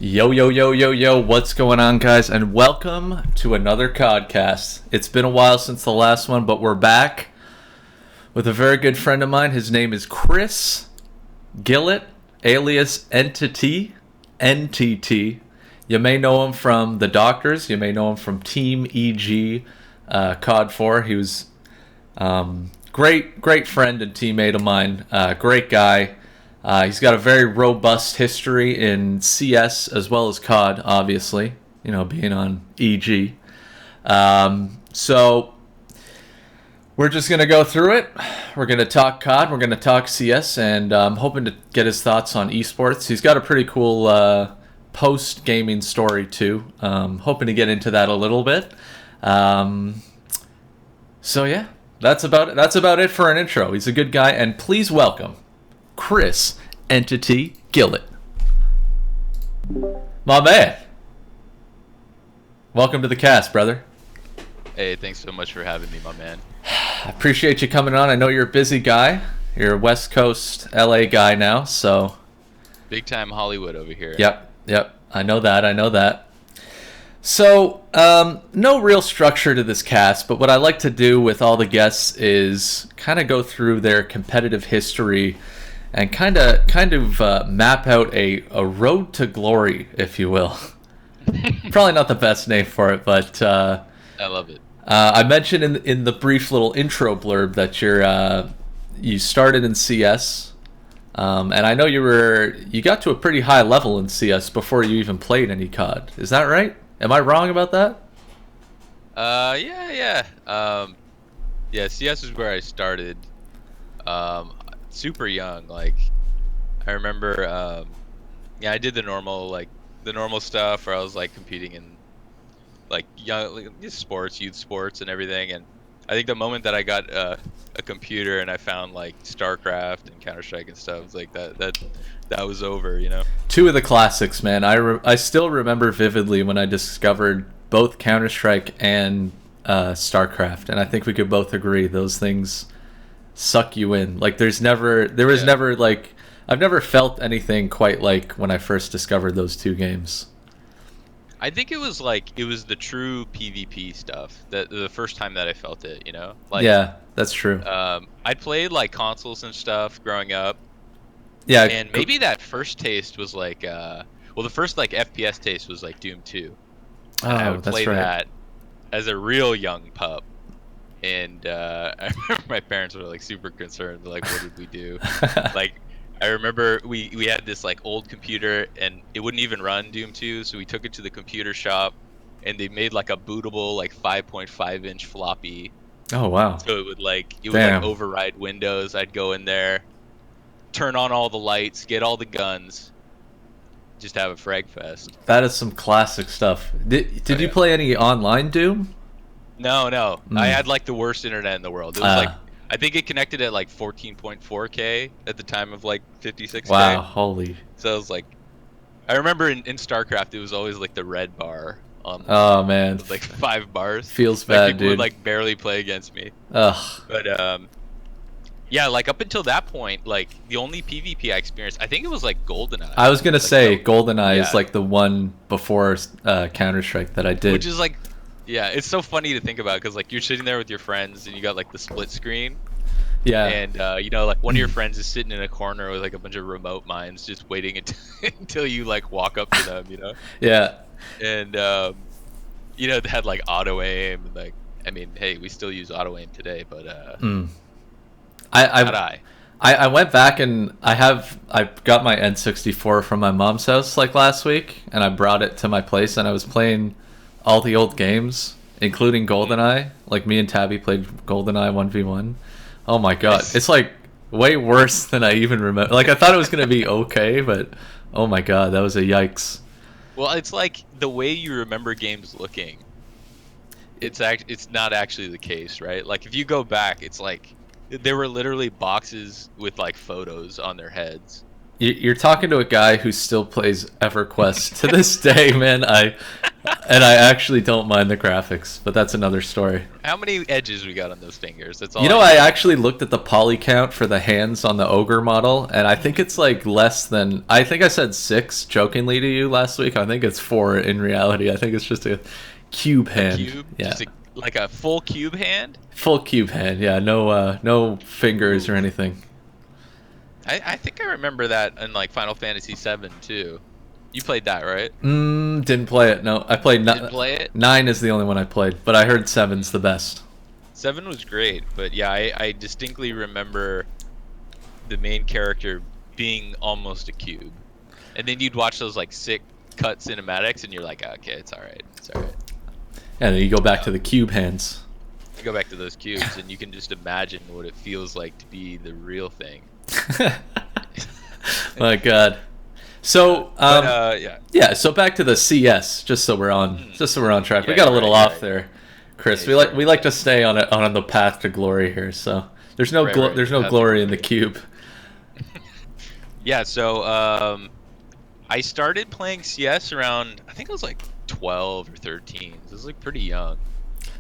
Yo, yo, yo, yo, yo, what's going on, guys? And welcome to another CoDcast. It's been a while since the last one, but we're back with a very good friend of mine. His name is Chris Gillett, alias NTT. You may know him from The Doctors. You may know him from Team EG, COD 4. He was great friend and teammate of mine. Great guy. He's got a very robust history in CS as well as COD, obviously, you know, being on EG. So we're just going to go through it. We're going to talk COD, we're going to talk CS, and I'm hoping to get his thoughts on esports. He's got a pretty cool post-gaming story, too. Hoping to get into that a little bit. So, yeah, that's about it for an intro. He's a good guy, and please welcome Chris Entity Gillett. My man. Welcome to the cast, brother. Hey, thanks so much for having me, my man. I appreciate you coming on. I know you're a busy guy. You're a West Coast LA guy now, so Big time Hollywood over here. Yep. I know that. So, no real structure to this cast, but what I like to do with all the guests is kind of go through their competitive history and kind of map out a road to glory, if you will. Probably not the best name for it, but I love it. I mentioned in the brief little intro blurb that you started in CS, and I know you got to a pretty high level in CS before you even played any COD. Is that right? Am I wrong about that? Yeah. CS is where I started. Super young. Like, I remember, I did the normal stuff where I was like competing in like youth sports and everything. And I think the moment that I got a computer and I found like StarCraft and Counter-Strike and stuff, it was like that was over, you know. Two of the classics, man. I still remember vividly when I discovered both Counter-Strike and StarCraft, and I think we could both agree those things suck you in. Like there was never like, I've never felt anything quite like when I first discovered those two games. I think it was the true PvP stuff that the first time that I felt it, you know? Like, yeah, that's true. I'd played like consoles and stuff growing up. Yeah. And maybe that first taste was like the first like FPS taste was like Doom 2. Oh, I would that's play right. that as a real young pup. And I remember my parents were like super concerned. They're like, what did we do? Like, I remember we had this like old computer and it wouldn't even run Doom 2, so we took it to the computer shop and they made like a bootable like 5.5 inch floppy. Oh wow. So it would like override Windows. I'd go in there, turn on all the lights, get all the guns, just have a frag fest. That is some classic stuff. Did you play any online Doom? No. I had like the worst internet in the world. It was like, I think it connected at like 14.4K at the time of like 56K. Wow, holy. So it was like, I remember in StarCraft, it was always like the red bar on. Oh man. It was like 5 bars. Feels like, bad, people dude. would like barely play against me. Ugh. But yeah, like up until that point, like the only PvP I experienced, I think it was like GoldenEye. I was gonna say GoldenEye is like the one before Counter-Strike that I did. Which is like, yeah, it's so funny to think about because like you're sitting there with your friends and you got like the split screen. Yeah. And you know, like one of your friends is sitting in a corner with like a bunch of remote mines, just waiting until you like walk up to them, you know. Yeah. And you know, they had like auto aim. And, like, I mean, hey, we still use auto aim today, but I went back and I got my N64 from my mom's house like last week, and I brought it to my place, and I was playing all the old games, including GoldenEye. Like me and Tabby played GoldenEye 1v1. Oh my god, it's like way worse than I even remember. Like I thought it was gonna be okay, but oh my god, that was a yikes. Well, it's like the way you remember games looking. It's not actually the case, right? Like if you go back, it's like there were literally boxes with like photos on their heads. You're talking to a guy who still plays EverQuest to this day, man. I actually don't mind the graphics, but that's another story. How many edges we got on those fingers? That's all. You know, I actually looked at the poly count for the hands on the ogre model, and I think it's like less than. I think I said 6 jokingly to you last week. I think it's 4 in reality. I think it's just a cube hand. Cube? Yeah. Just like a full cube hand? Full cube hand. Yeah. No fingers or anything. I think I remember that in like Final Fantasy VII too. You played that, right? Didn't play it. No, I played. Didn't play it? 9 is the only one I played, but I heard 7's the best. 7 was great, but yeah, I distinctly remember the main character being almost a cube, and then you'd watch those like sick cut cinematics, and you're like, okay, it's all right, it's all right. And then you go back to the cube hands. You go back to those cubes, and you can just imagine what it feels like to be the real thing. My God. So yeah. So back to the CS, just so we're on track. Yeah, we got a little right, off right. there, Chris. Yeah, we like to stay on the path to glory here. So there's no Right, there's no path to glory in the glory. cube. Yeah, so I started playing CS around, I think I was like 12 or 13. So I was like pretty young.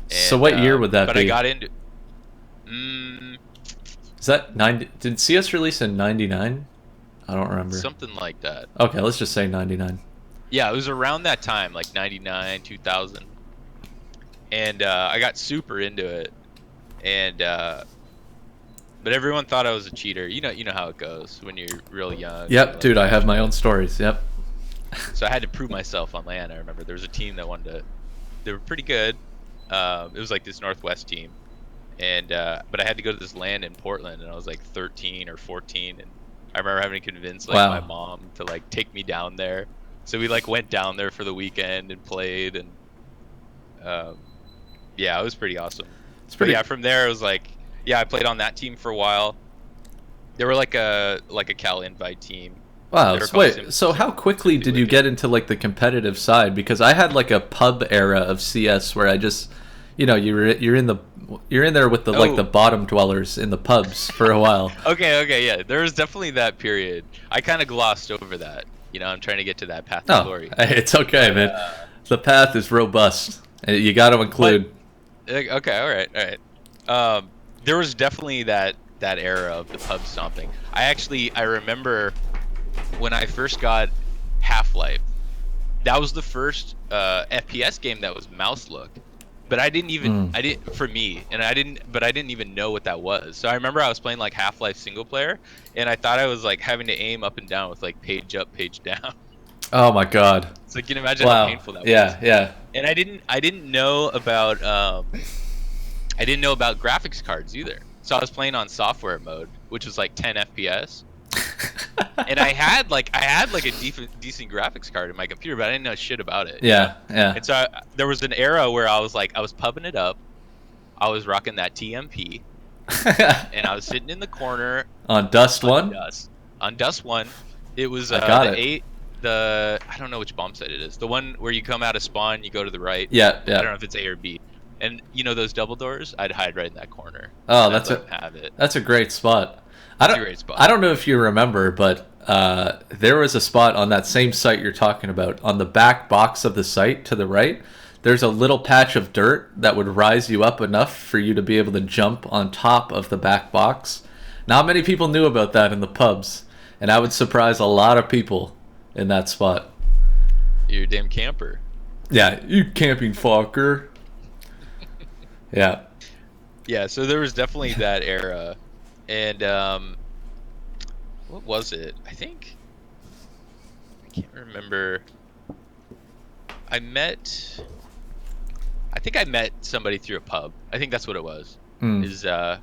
So what year would that but be? I got into. Is that 90? Did CS release in 99? I don't remember. Something like that. Okay, let's just say 99. Yeah, it was around that time, like 99, 2000. And I got super into it. And but everyone thought I was a cheater. You know how it goes when you're real young. Yep, dude, I have my own stories. Yep. So I had to prove myself on LAN. I remember there was a team that wanted to. They were pretty good. It was like this Northwest team, and but I had to go to this LAN in Portland, and I was like 13 or 14, and I remember having to convince like Wow. my mom to like take me down there. So we like went down there for the weekend and played, and yeah, it was pretty awesome. It's pretty. But yeah, from there it was like, yeah, I played on that team for a while. They were like a Cal Invite team. Wow. They were So called wait. So how quickly did you get into like the competitive side? Because I had like a pub era of CS where I just, you're in there with the like the bottom dwellers in the pubs for a while. Okay, yeah. There was definitely that period. I kind of glossed over that. I'm trying to get to that path to glory. It's okay, man. The path is robust. You got to include. Okay, all right. There was definitely that era of the pub stomping. I remember when I first got Half-Life. That was the first FPS game that was mouse look. But I didn't even for me, and I didn't even know what that was. So I remember I was playing like Half-Life single player, and I thought I was like having to aim up and down with like page up, page down. Oh my God. So you can imagine how painful that was. Yeah. And I didn't know about graphics cards either. So I was playing on software mode, which was like 10 FPS. And I had like a decent graphics card in my computer, but I didn't know shit about it. Yeah. And so there was an era where I was pubbing it up. I was rocking that TMP, and I was sitting in the corner On Dust 1? On Dust 1. It was I got the it. I don't know which bomb site it is. The one where you come out of spawn, you go to the right. Yeah. I don't know if it's A or B. And those double doors, I'd hide right in that corner. Oh, and that's a great spot. a great spot. I don't know if you remember, but there was a spot on that same site you're talking about. On the back box of the site to the right, there's a little patch of dirt that would rise you up enough for you to be able to jump on top of the back box. Not many people knew about that in the pubs, and I would surprise a lot of people in that spot. You're a damn camper. Yeah, you camping fucker. Yeah. Yeah, so there was definitely that era. And what was it? I can't remember. I think I met somebody through a pub. I think that's what it was. It was a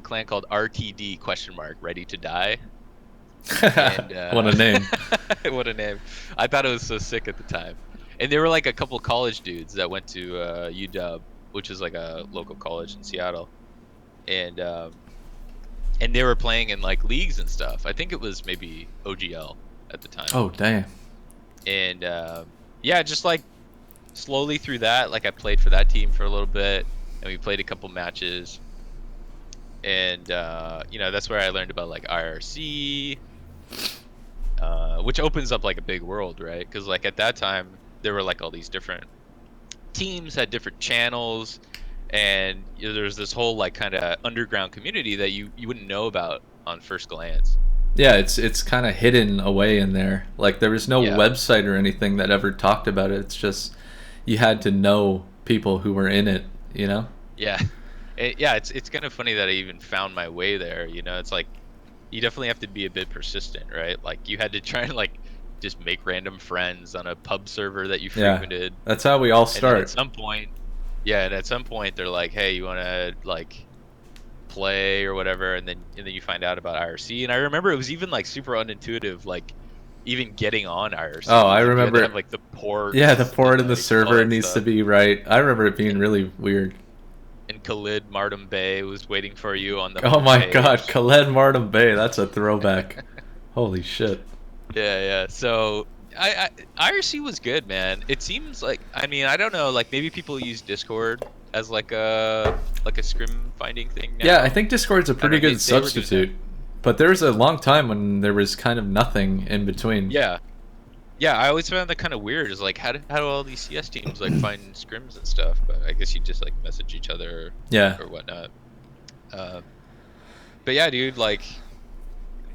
clan called RTD ? Ready to Die. And, What a name. What a name. I thought it was so sick at the time. And they were like a couple college dudes that went to UW, which is like a local college in Seattle. And they were playing in like leagues and stuff. I think it was maybe OGL at the time. Oh, damn. And just like slowly through that, like I played for that team for a little bit, and we played a couple matches. and that's where I learned about like IRC, which opens up like a big world, right? Because like at that time there were like all these different teams had different channels, and there's this whole like kind of underground community that you wouldn't know about on first glance. Yeah, it's kind of hidden away in there. Like there was no Yeah, website or anything that ever talked about it. It's just you had to know people who were in it, you know? yeah, It's kind of funny that I even found my way there. It's like you definitely have to be a bit persistent, right? Like you had to try and like just make random friends on a pub server that you Yeah. frequented, That's how we all and then at start. some point, yeah, and at some point they're like, hey, you want to like play or whatever, and then you find out about IRC. And I remember it was even like super unintuitive, like even getting on Oh, I IRC. Like you had to have remember. like the Yeah, the ports port and in the like all server that needs to stuff. be right. I remember it being And really weird. Khalid Mardum Bey was waiting for you on the Oh home my god, page. Khaled Mardam Bay, that's a throwback. Holy shit. Yeah. So IRC was good, man. It seems like, I mean, I don't know, like maybe people use Discord as like a scrim finding thing Yeah, I now. think Discord's a I don't pretty know. good They were doing that. substitute. But there was a long time when there was kind of nothing in between. Yeah. Yeah, I always found that kind of weird. Is like, how do all these CS teams like find scrims and stuff? But I guess you just like message each other Yeah. or whatnot. Um, but yeah, dude, like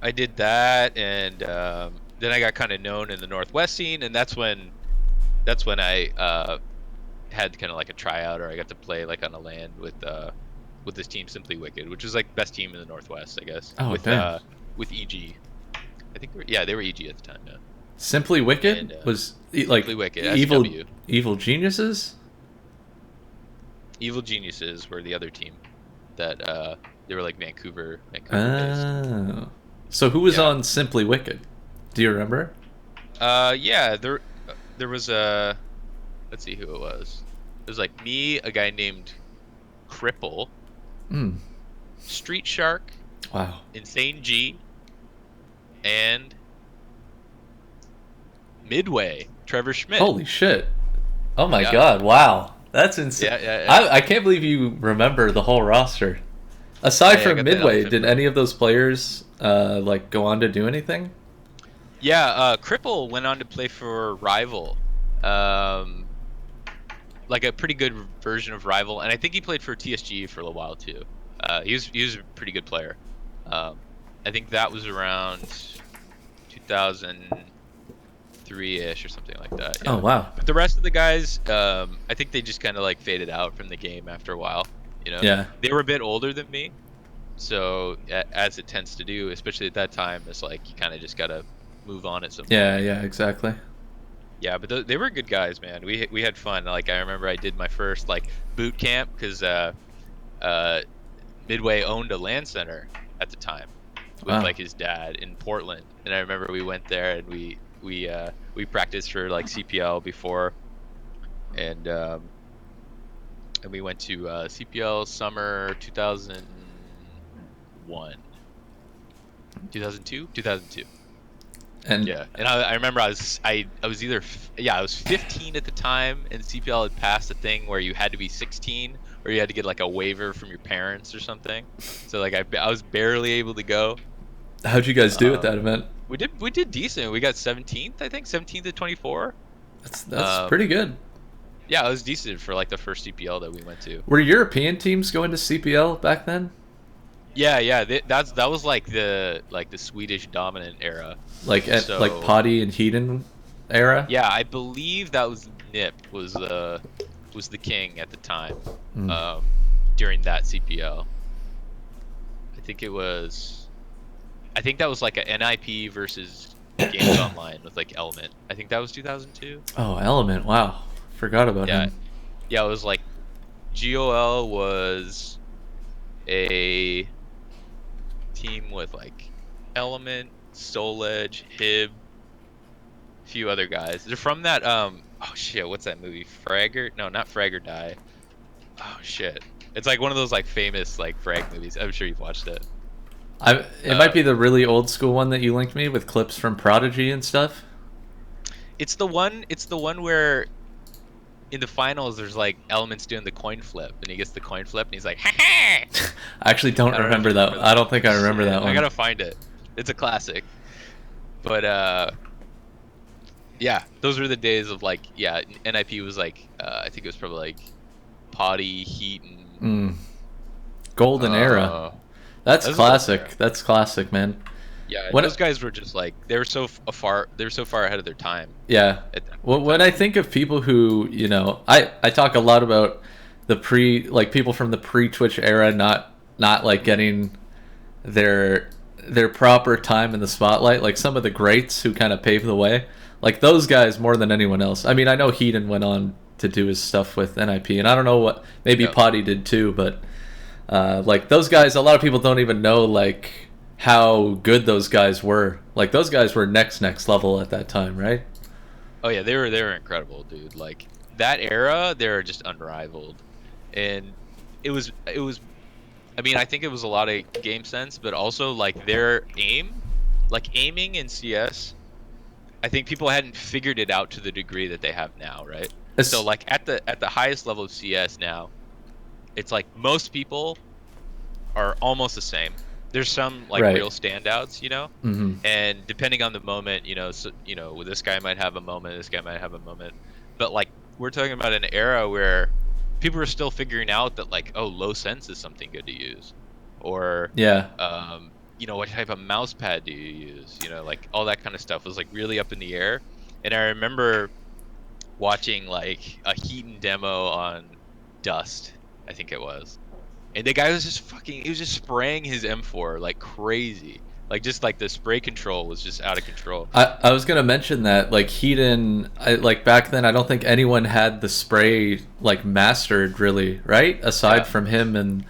I did that, and then I got kind of known in the Northwest scene, and that's when I had kind of like a tryout, or I got to play like on a land with this team, Simply Wicked, which was like best team in the Northwest, I guess, Oh, damn. with EG. I think yeah, they were EG at the time, yeah. Simply Wicked And was like Simply Wicked, evil SW. evil geniuses? Evil Geniuses were the other team that they were like Vancouver based. Oh. So who was Yeah. on Simply Wicked? Do you remember? Yeah, there was a, let's see who it was. It was like me, a guy named Cripple, Hmm. Street Shark, Wow. Insane G, and Midway, Trevor Schmidt. Holy shit. Oh my Yeah. god, wow. That's insane. Yeah. I can't believe you remember the whole roster. Aside I from got the Midway, elephant did bro. any of those players like go on to do anything? Yeah, Cripple went on to play for Rival, um, like a pretty good version of Rival, and I think he played for TSG for a little while too. He was a pretty good player. Um, I think that was around 2003-ish or something like that. Oh Yeah. wow. But the rest of the guys, I think they just kind of like faded out from the game after a while. Yeah. They were a bit older than me, so as it tends to do, especially at that time, it's like you kind of just gotta move on at some Yeah, point. yeah, exactly. Yeah, but they were good guys, man. We had fun. Like I remember I did my first like boot camp because uh, Midway owned a land center at the time with Wow. like his dad in Portland, and I remember we went there and we practiced for like CPL before, and we went to CPL summer 2001, 2002, 2002. And Yeah, and I remember I was either I was 15 at the time, and CPL had passed a thing where you had to be 16 or you had to get like a waiver from your parents or something. So like I was barely able to go. how'd you guys do at Um, that event? we did decent. We got 17th, I think, 17th to 24. That's Um, pretty good. yeah, it was decent for like the first CPL that we went to. Were European teams going to CPL back then? Yeah. That was like the Swedish dominant era. Like at So like Potty and Heaton era? yeah, I believe that was Nip was the king at the time, Hmm. during that CPL. I think that was like a NIP versus Games Online with like Element. I think that was 2002. Oh, Element. Wow. Forgot about Yeah, him. yeah, it was like GOL was a team with like Element, Soul Edge, Hib, a few other guys. They're from that oh shit, what's that movie? Frag, no, not Frag or Die. Oh shit. It's like one of those like famous like frag movies. I'm sure you've watched it. It might be the really old school one that you linked me with clips from Prodigy and stuff. It's the one where in the finals, there's like Elements doing the coin flip, and he gets the coin flip, and he's like, ha ha! I actually don't remember that. I don't think I remember that one. I gotta find it. It's a classic. But yeah, those were the days of like, yeah, NIP was like, I think it was probably like Potty, Heat, and Golden era. That's classic. Era. That's classic, man. Yeah, those guys were just like, they were so far ahead of their time. Yeah. Well, when I think of people who, you know, I talk a lot about the people from the pre-Twitch era not like getting their proper time in the spotlight, like some of the greats who kind of paved the way. Like those guys more than anyone else. I mean, I know Heaton went on to do his stuff with NIP, and I don't know what maybe Potty did too, but like those guys, a lot of people don't even know like how good those guys were. Like those guys were next level at that time, right? Oh yeah, they were incredible, dude. Like that era, they were just unrivaled, and it was. I mean, I think it was a lot of game sense, but also like their aiming in CS. I think people hadn't figured it out to the degree that they have now, right? So like at the highest level of CS now, it's like most people are almost the same. There's some like real standouts, you know, and depending on the moment, you know, so, you know, this guy might have a moment, this guy might have a moment, but like we're talking about an era where people are still figuring out that like, oh, low sense is something good to use, or you know, what type of mouse pad do you use, you know, like all that kind of stuff was like really up in the air. And I remember watching like a Heaton demo on Dust, I think it was, and the guy was just he was just spraying his M4 like crazy. Like just like the spray control was just out of control. I was gonna mention that like Heaton, like back then, I don't think anyone had the spray like mastered really, right? Aside from him and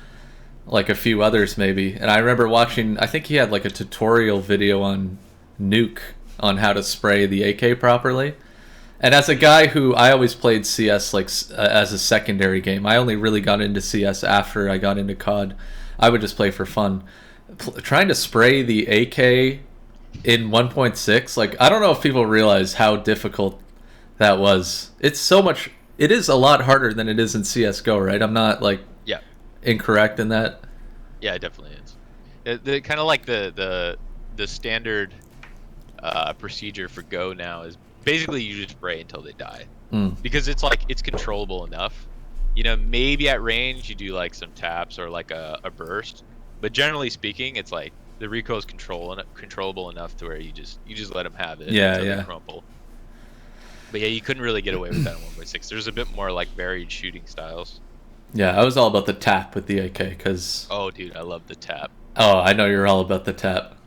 like a few others maybe. And I remember watching, I think he had like a tutorial video on Nuke on how to spray the AK properly. And as a guy who, I always played CS like as a secondary game. I only really got into CS after I got into COD. I would just play for fun. Trying to spray the AK in 1.6, like I don't know if people realize how difficult that was. It is a lot harder than it is in CSGO, right? I'm not like incorrect in that. Yeah, it definitely is. The kind of like the standard procedure for Go now is basically you just spray until they die, because it's like it's controllable enough. You know, maybe at range you do like some taps or like a burst, but generally speaking, it's like the recoil is controllable enough to where you just let them have it. Until they crumple. But yeah, you couldn't really get away with that in 1.6. There's a bit more like varied shooting styles. Yeah, I was all about the tap with the AK because. Oh, dude, I love the tap. Oh, I know you're all about the tap.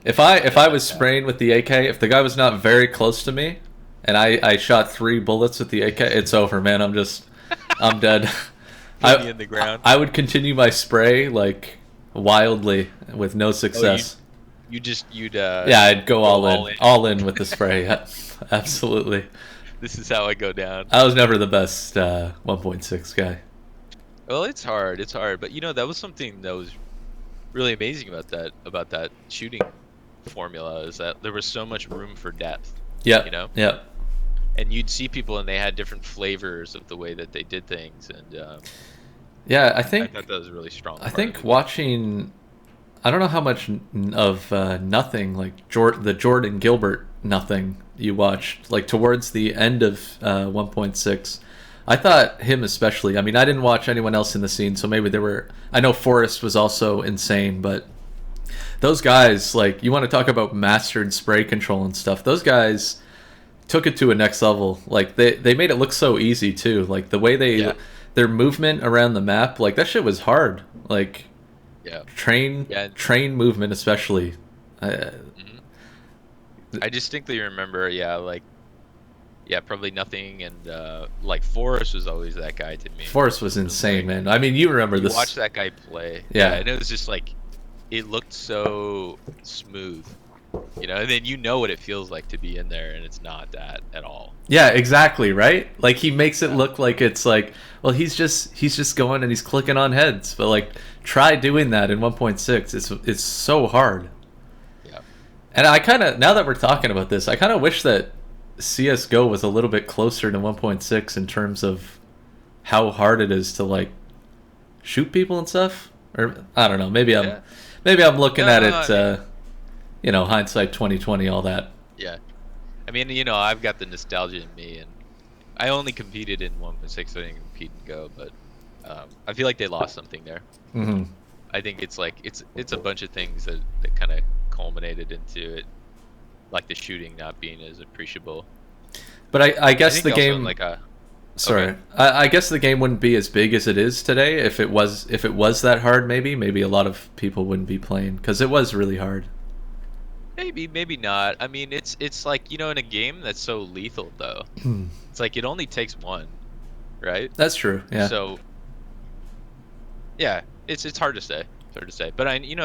If I was spraying with the AK, if the guy was not very close to me, and I shot 3 bullets with the AK, it's over, man. I'm dead. In the ground. I would continue my spray like wildly with no success. I'd go all in with the spray. Absolutely. This is how I go down. I was never the best 1.6 guy. Well, it's hard, but you know that was something that was really amazing about that shooting formula, is that there was so much room for depth. Yeah. You know. Yeah. And you'd see people, and they had different flavors of the way that they did things, and I thought that was really strong. I think watching, I don't know how much of Nothing, like the Jordan Gilbert Nothing you watched, like towards the end of 1.6. I thought him especially. I mean, I didn't watch anyone else in the scene, so maybe I know Forrest was also insane, but those guys, like, you want to talk about mastered spray control and stuff. Those guys took it to a next level. Like, they made it look so easy, too. Like, the way their movement around the map, like, that shit was hard. Like, train movement especially. I distinctly remember, probably Nothing, and like Forrest was always that guy to me. Forrest was insane, man. I mean, you remember this. Watch that guy play. Yeah, and it was just like, it looked so smooth, you know. And then you know what it feels like to be in there, and it's not that at all. Yeah, exactly, right? Like he makes it look like it's like, well, he's just going and he's clicking on heads, but like try doing that in 1.6. It's so hard. Yeah. And I kind of, now that we're talking about this, I kind of wish that CS:GO was a little bit closer to 1.6 in terms of how hard it is to like shoot people and stuff. Or I don't know. Yeah. Maybe I'm looking No, at no, it. I mean, Hindsight 2020, all that. yeah. I mean, I've got the nostalgia in me, and I only competed in 1.6. I didn't compete in Go, but I feel like they lost something there. Hmm. I think it's like it's a bunch of things that kind of culminated into it, like the shooting not being as appreciable. But I I guess think the also game. in like a Sorry, okay, I guess the game wouldn't be as big as it is today if it was that hard. Maybe a lot of people wouldn't be playing because it was really hard. maybe not. I mean, it's like in a game that's so lethal though. It's like it only takes one, right? That's true. Yeah. So yeah, it's hard to say. It's hard to say. But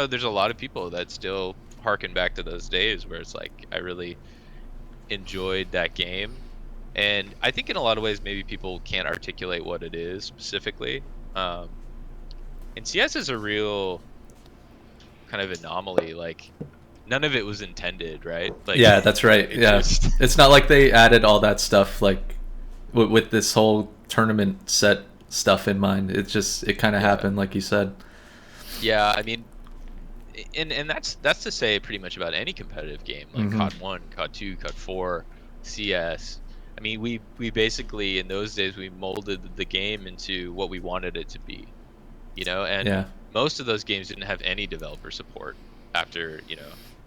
there's a lot of people that still harken back to those days where it's like I really enjoyed that game. And I think in a lot of ways maybe people can't articulate what it is specifically. Um, and CS is a real kind of anomaly. Like none of it was intended, right? Like Yeah, that's right. it Yeah, just it's not like they added all that stuff like with this whole tournament set stuff in mind. It kind of yeah. happened like you said. Yeah, I mean, and that's to say pretty much about any competitive game like Hmm. COD 1, COD 2, COD 4, CS. I mean, we basically in those days we molded the game into what we wanted it to be, and Yeah. most of those games didn't have any developer support after,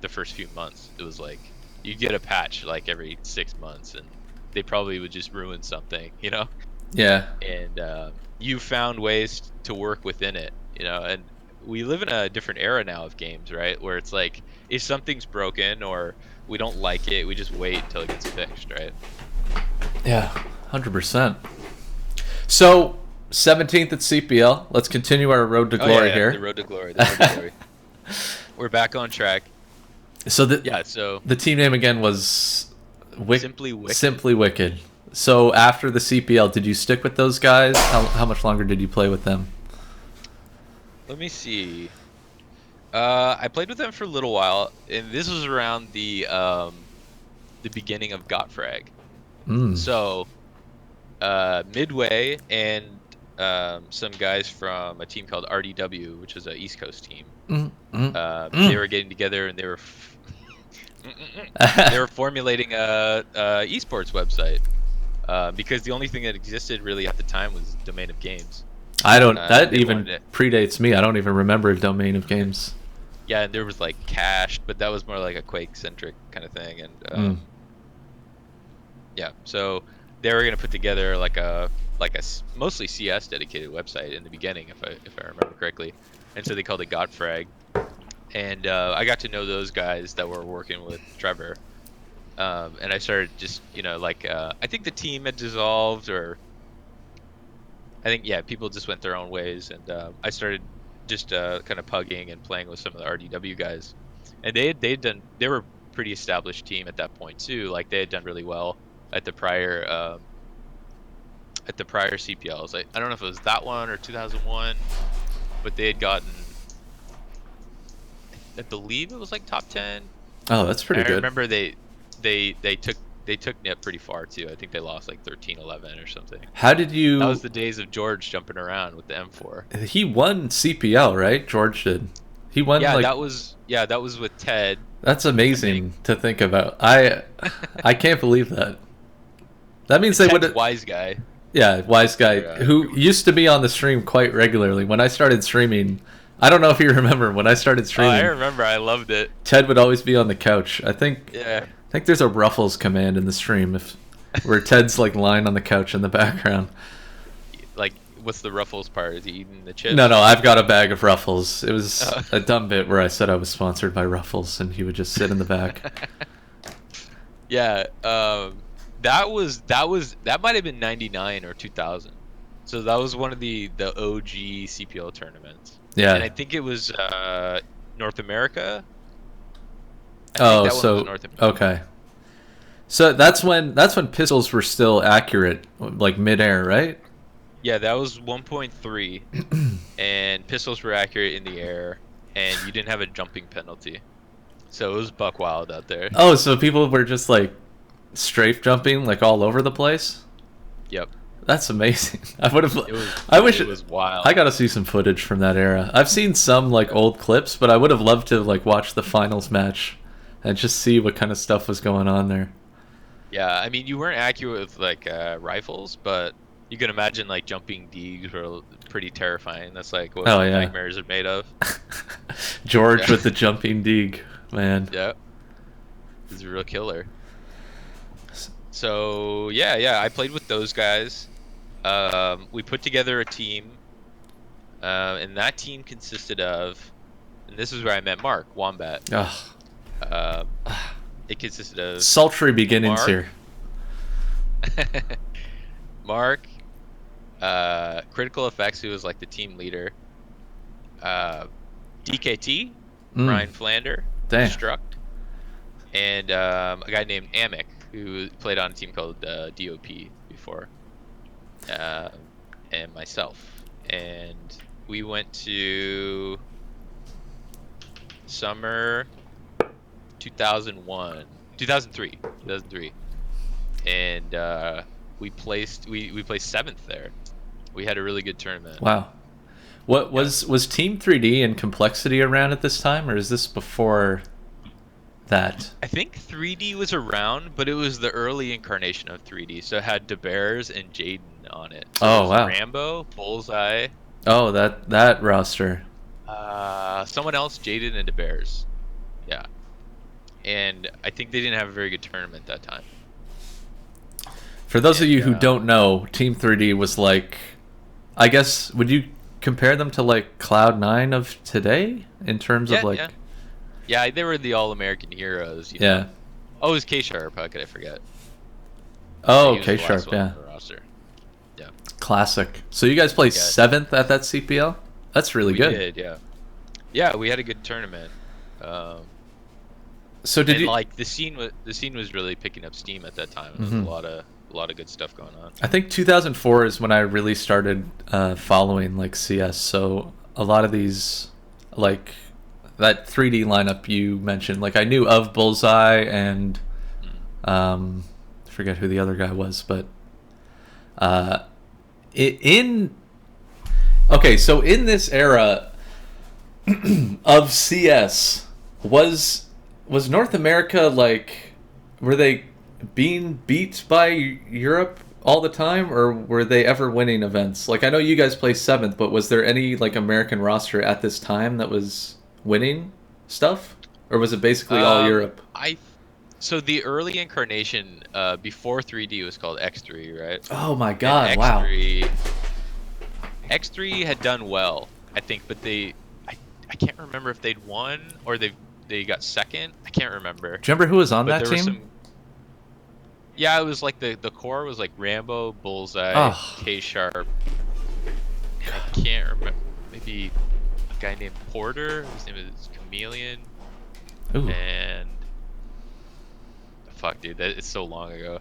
the first few months. It was like you get a patch like every 6 months and they probably would just ruin something, Yeah. and you found ways to work within it, and we live in a different era now of games, right, where it's like if something's broken or we don't like it, we just wait until it gets fixed, right? Yeah. 100%. So 17th at CPL. Let's continue our road to glory yeah, here. the road to glory, the road to glory. We're back on track. So So the team name again was Simply Wicked. Simply Wicked. So after the CPL, did you stick with those guys? How much longer did you play with them? Let me see. I played with them for a little while, and this was around the beginning of Gotfrag. Mm. So Midway and some guys from a team called RDW, which is an East Coast team. They were getting together and they were they were formulating a esports website because the only thing that existed really at the time was Domain of Games. I don't. They That even wanted it. predates me. I don't even remember a Domain of Games. Yeah, and there was like Cached, but that was more like a Quake centric kind of thing. And yeah, so they were gonna put together like a mostly CS dedicated website in the beginning, if I remember correctly, and so they called it Godfrag, and I got to know those guys that were working with Trevor, and I started just I think the team had dissolved, or I think people just went their own ways, and I started just kind of pugging and playing with some of the RDW guys, and they were a pretty established team at that point too. Like they had done really well at the prior CPLs. I don't know if it was that one or 2001, but they had gotten, I believe it was like top 10. Oh, that's pretty I good. remember they took NIP pretty far too. I think they lost like 13-11 or something. How did you? That was the days of George jumping around with the M4. He won CPL, right? George did. He won. Yeah, like, that was with Ted. That's amazing to think about. I can't believe that. That means they Ted's would. wise guy. Yeah, wise guy who used to be on the stream quite regularly. When I started streaming, I don't know if you remember when I started streaming. I remember. I loved it. Ted would always be on the couch. I think there's a Ruffles command in the stream where Ted's like lying on the couch in the background. Like, what's the Ruffles part? Is he eating the chips? No, I've got a bag of Ruffles. It was a dumb bit where I said I was sponsored by Ruffles, and he would just sit in the back. Yeah, that might have been 99 or 2000. So that was one of the OG CPL tournaments. Yeah. And I think it was North America. Okay. So that's when pistols were still accurate, like midair, right? Yeah, that was 1.3, and pistols were accurate in the air, and you didn't have a jumping penalty. So it was buck wild out there. Oh, so people were just like strafe jumping like all over the place. Yep. That's amazing. I would have. It was wild. I gotta see some footage from that era. I've seen some like old clips, but I would have loved to like watch the finals match and just see what kind of stuff was going on there. Yeah, I mean, you weren't accurate with like rifles, but you can imagine like jumping Deegs were pretty terrifying. That's like what nightmares are made of. George with the jumping Deeg, man. Yeah, he's a real killer. So yeah, I played with those guys. We put together a team, and that team consisted of, and this is where I met Mark Wombat. It consisted of sultry beginnings here. Mark, Critical Effects, who was like the team leader, DKT, Brian Flander, Destruct, and a guy named Amick, who played on a team called DOP before, and myself. And we went to summer 2003, and we placed 7th there. We had a really good tournament. Wow. What was Team 3D and Complexity around at this time, or is this before that? I think 3D was around, but it was the early incarnation of 3D, so it had DeBears and Jaden on it. So oh wow. Rambo, Bullseye. Oh, that roster. Someone else, Jaden and DeBears. Yeah. And I think they didn't have a very good tournament that time. For those of you who don't know, Team 3D was like, I guess, would you compare them to like Cloud9 of today in terms of like? Yeah, they were the All-American heroes. You know? Oh, it was K-Sharp. How could I forget? Oh, K-Sharp, yeah. Yeah. Classic. So you guys placed 7th at that CPL? That's really good. We did, yeah. Yeah, we had a good tournament. So did you like the scene was really picking up steam at that time. There was a lot of good stuff going on. I think 2004 is when I really started following like CS. So a lot of these, like that 3D lineup you mentioned, like I knew of Bullseye and I forget who the other guy was, but so in this era of CS, was North America like, were they being beat by Europe all the time, or were they ever winning events? Like I know you guys placed 7th, but was there any like American roster at this time that was winning stuff, or was it basically all Europe? So the early incarnation before 3D was called X3, right? Oh my god! And wow. X3 had done well, I think, but I can't remember if they'd won or they got second. I can't remember. Do you remember who was on that team? Yeah, it was like the core was like Rambo, Bullseye, K-Sharp. And I can't remember. Maybe a guy named Porter. His name is Chameleon. Ooh. And fuck, dude, it's so long ago.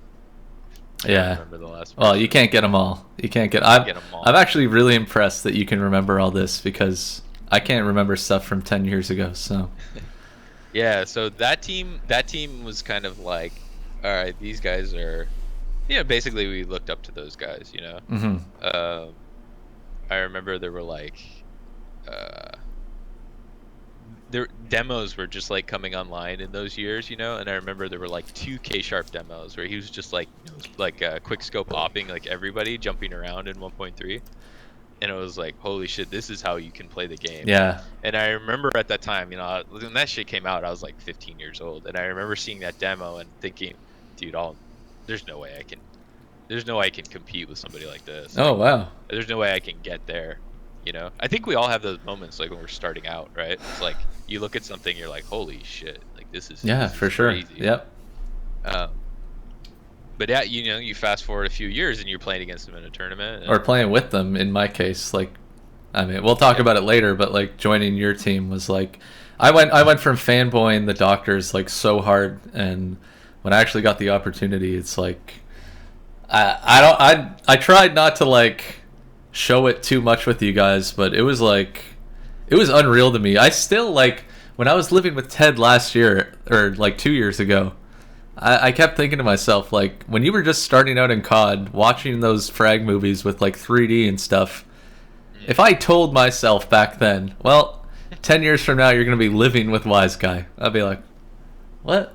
I yeah. remember the last well, you can't get them all. You can't get. I'm actually really impressed that you can remember all this, because I can't remember stuff from 10 years ago. So. Yeah. So that team was kind of like, all right, these guys are, basically we looked up to those guys, Mm-hmm. I remember there were like, their demos were just like coming online in those years, and I remember there were like 2 K-Sharp demos where he was just like quick scope opping like everybody, jumping around in 1.3, and it was like, holy shit, this is how you can play the game. Yeah. And I remember at that time, when that shit came out, I was like 15 years old, and I remember seeing that demo and thinking, dude, there's no way I can compete with somebody like this. Oh wow. There's no way I can get there. I think we all have those moments like when we're starting out, right? It's like you look at something, you're like, holy shit, like this is for sure. Crazy. Yep. But yeah, you fast forward a few years and you're playing against them in a tournament, or playing with them. In my case, like, I mean, we'll talk about it later, but like joining your team was like, I went from fanboying the Doctors like so hard, and when I actually got the opportunity, it's like, I tried not to like show it too much with you guys, but it was unreal to me. I still, like, when I was living with Ted last year, or like 2 years ago, I kept thinking to myself, like, when you were just starting out in COD, watching those frag movies with like 3D and stuff, if I told myself back then, well, 10 years from now you're going to be living with Wise Guy, I'd be like, what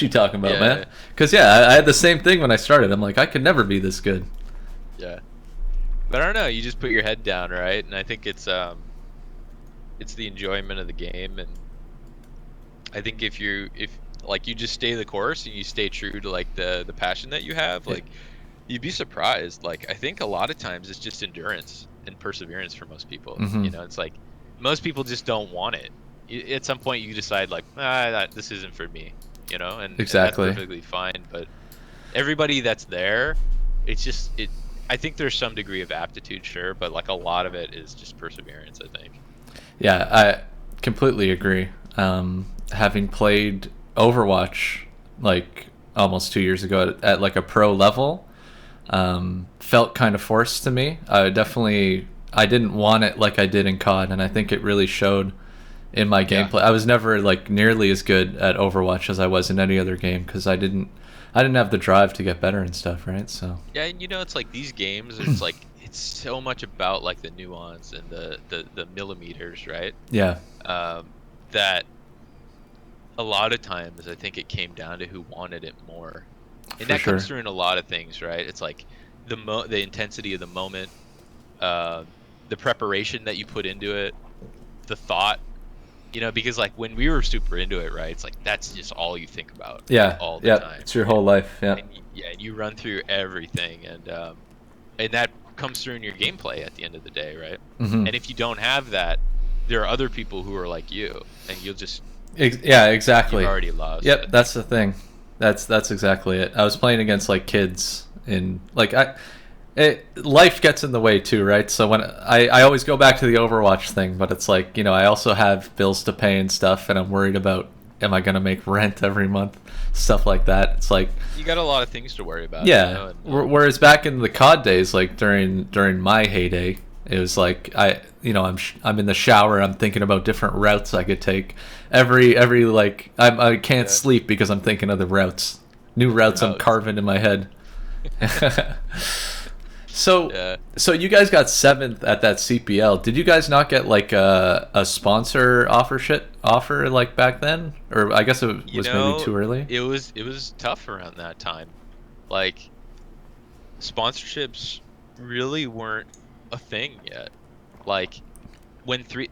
you talking about, man? Because I had the same thing when I started. I'm like, I could never be this good. Yeah. But I don't know, you just put your head down, right? And I think it's the enjoyment of the game, and I think if like you just stay the course and you stay true to like the passion that you have, like you'd be surprised. Like I think a lot of times it's just endurance and perseverance for most people. Mm-hmm. You know, it's like most people just don't want it. At some point you decide like, this isn't for me, you know, and Exactly. and that's perfectly fine. But everybody that's there, I think there's some degree of aptitude, sure, but like a lot of it is just perseverance, I think. Yeah, I completely agree. Having played Overwatch like almost 2 years ago at like a pro level, felt kind of forced to me. I didn't want it like I did in COD, and I think it really showed in my gameplay. I was never like nearly as good at Overwatch as I was in any other game because I didn't have the drive to get better and stuff, right? So yeah, and it's like these games, it's like it's so much about like the nuance and the millimeters, right? Yeah. That a lot of times I think it came down to who wanted it more, and that comes through in a lot of things, right? It's like the intensity of the moment, the preparation that you put into it, the thought, because like when we were super into it, right? It's like that's just all you think about, all the time. It's your whole life, and you run through everything, and that comes through in your gameplay at the end of the day, right? Mm-hmm. And if you don't have that, there are other people who are like you, and you'll just exactly. You've already lost. Yep, that's the thing. That's exactly it. I was playing against like kids in like life gets in the way too, right? So when I always go back to the Overwatch thing, but it's like, I also have bills to pay and stuff, and I'm worried about, am I going to make rent every month, stuff like that. It's like you got a lot of things to worry about. Yeah. Whereas back in the COD days, like during my heyday, it was like I'm in the shower, I'm thinking about different routes I could take. Every like I can't sleep because I'm thinking of the routes, new routes I'm carving in my head. So you guys got 7th at that CPL. Did you guys not get like a sponsor offer like back then, or I guess it was maybe too early? It was tough around that time. Like sponsorships really weren't a thing yet. Like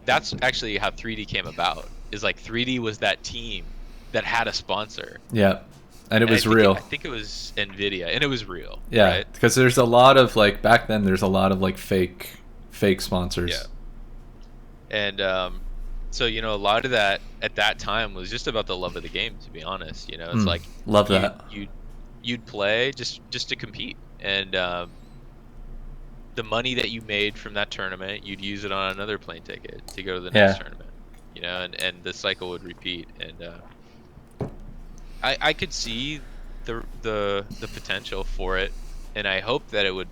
that's actually how 3D came about. Is like 3D was that team that had a sponsor. Yeah. And it was real. I think it was NVIDIA, and it was real. Yeah, because there's a lot of like back then. There's a lot of like fake sponsors. Yeah. And so a lot of that at that time was just about the love of the game. To be honest, it's like love that you'd play just to compete, and the money that you made from that tournament, you'd use it on another plane ticket to go to the next tournament. And the cycle would repeat, and I could see the potential for it, and I hope that it would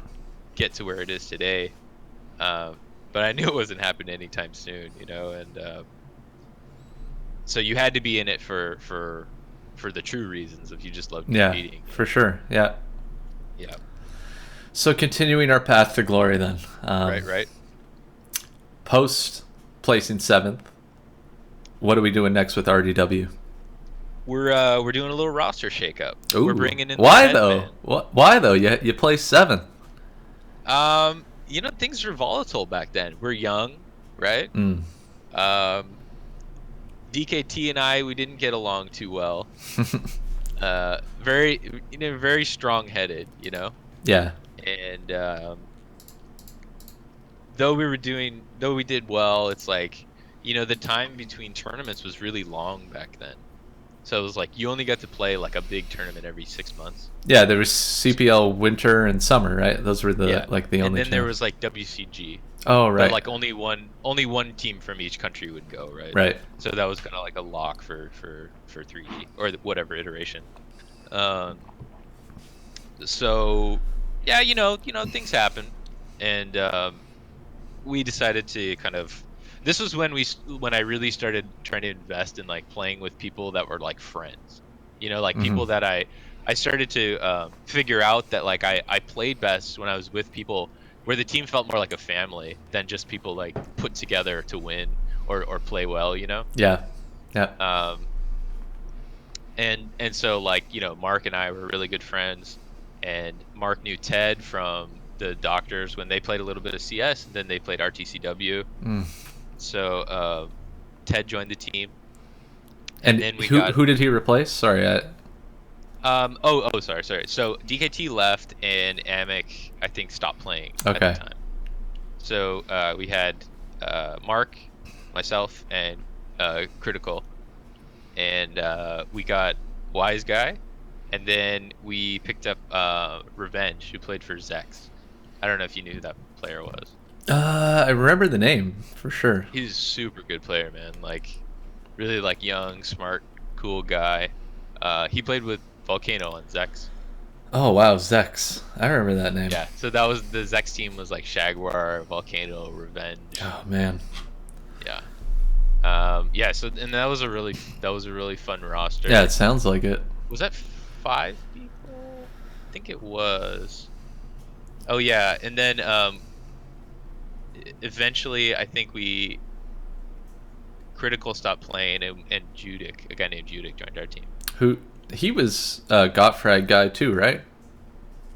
get to where it is today. But I knew it wasn't happening anytime soon, and so you had to be in it for the true reasons if you just loved competing. Yeah, for sure. Yeah. Yeah. So continuing our path to glory then. Right. Post placing 7th, what are we doing next with RDW? We're doing a little roster shakeup. Ooh. We're bringing in. Why though? Why though? You placed 7th. Things were volatile back then. We're young, right? DKT and I, we didn't get along too well. Very strong-headed, Yeah. And though we did well, it's like, the time between tournaments was really long back then. So it was like you only got to play like a big tournament every 6 months. Yeah, there was CPL winter and summer, right? Those were the only. And then there was like WCG. Oh right. But like only one team from each country would go, right? Right. So that was kind of like a lock for 3D or whatever iteration. So yeah, things happen, and we decided to kind of. This was when I really started trying to invest in like playing with people that were like friends, like people that I started to figure out that like I played best when I was with people where the team felt more like a family than just people like put together to win or play well, you know. Yeah. Yeah. Um, and so like Mark and I were really good friends, and Mark knew Ted from the Doctors when they played a little bit of CS, and then they played RTCW. Mm. So Ted joined the team, And then we who got who did he replace? Sorry. sorry. So DKT left and Amic I think stopped playing at Okay. the time. So we had Mark, myself, and Critical, and we got Wise Guy, and then we picked up Revenge, who played for Zex. I don't know if you knew who that player was. I remember the name for sure. He's a super good player, man. Like, really like young, smart, cool guy. He played with Volcano on Zex. Oh wow, Zex. I remember that name. Yeah, so that was the Zex team was like Shaguar, Volcano, Revenge. Oh man. Yeah. Yeah. So and that was a really fun roster. Yeah, it sounds like it. Was that 5 people? I think it was. Oh yeah, and then eventually I think Critical stopped playing, and Judic, a guy named Judic, joined our team. Who he was a Gottfried guy too, right?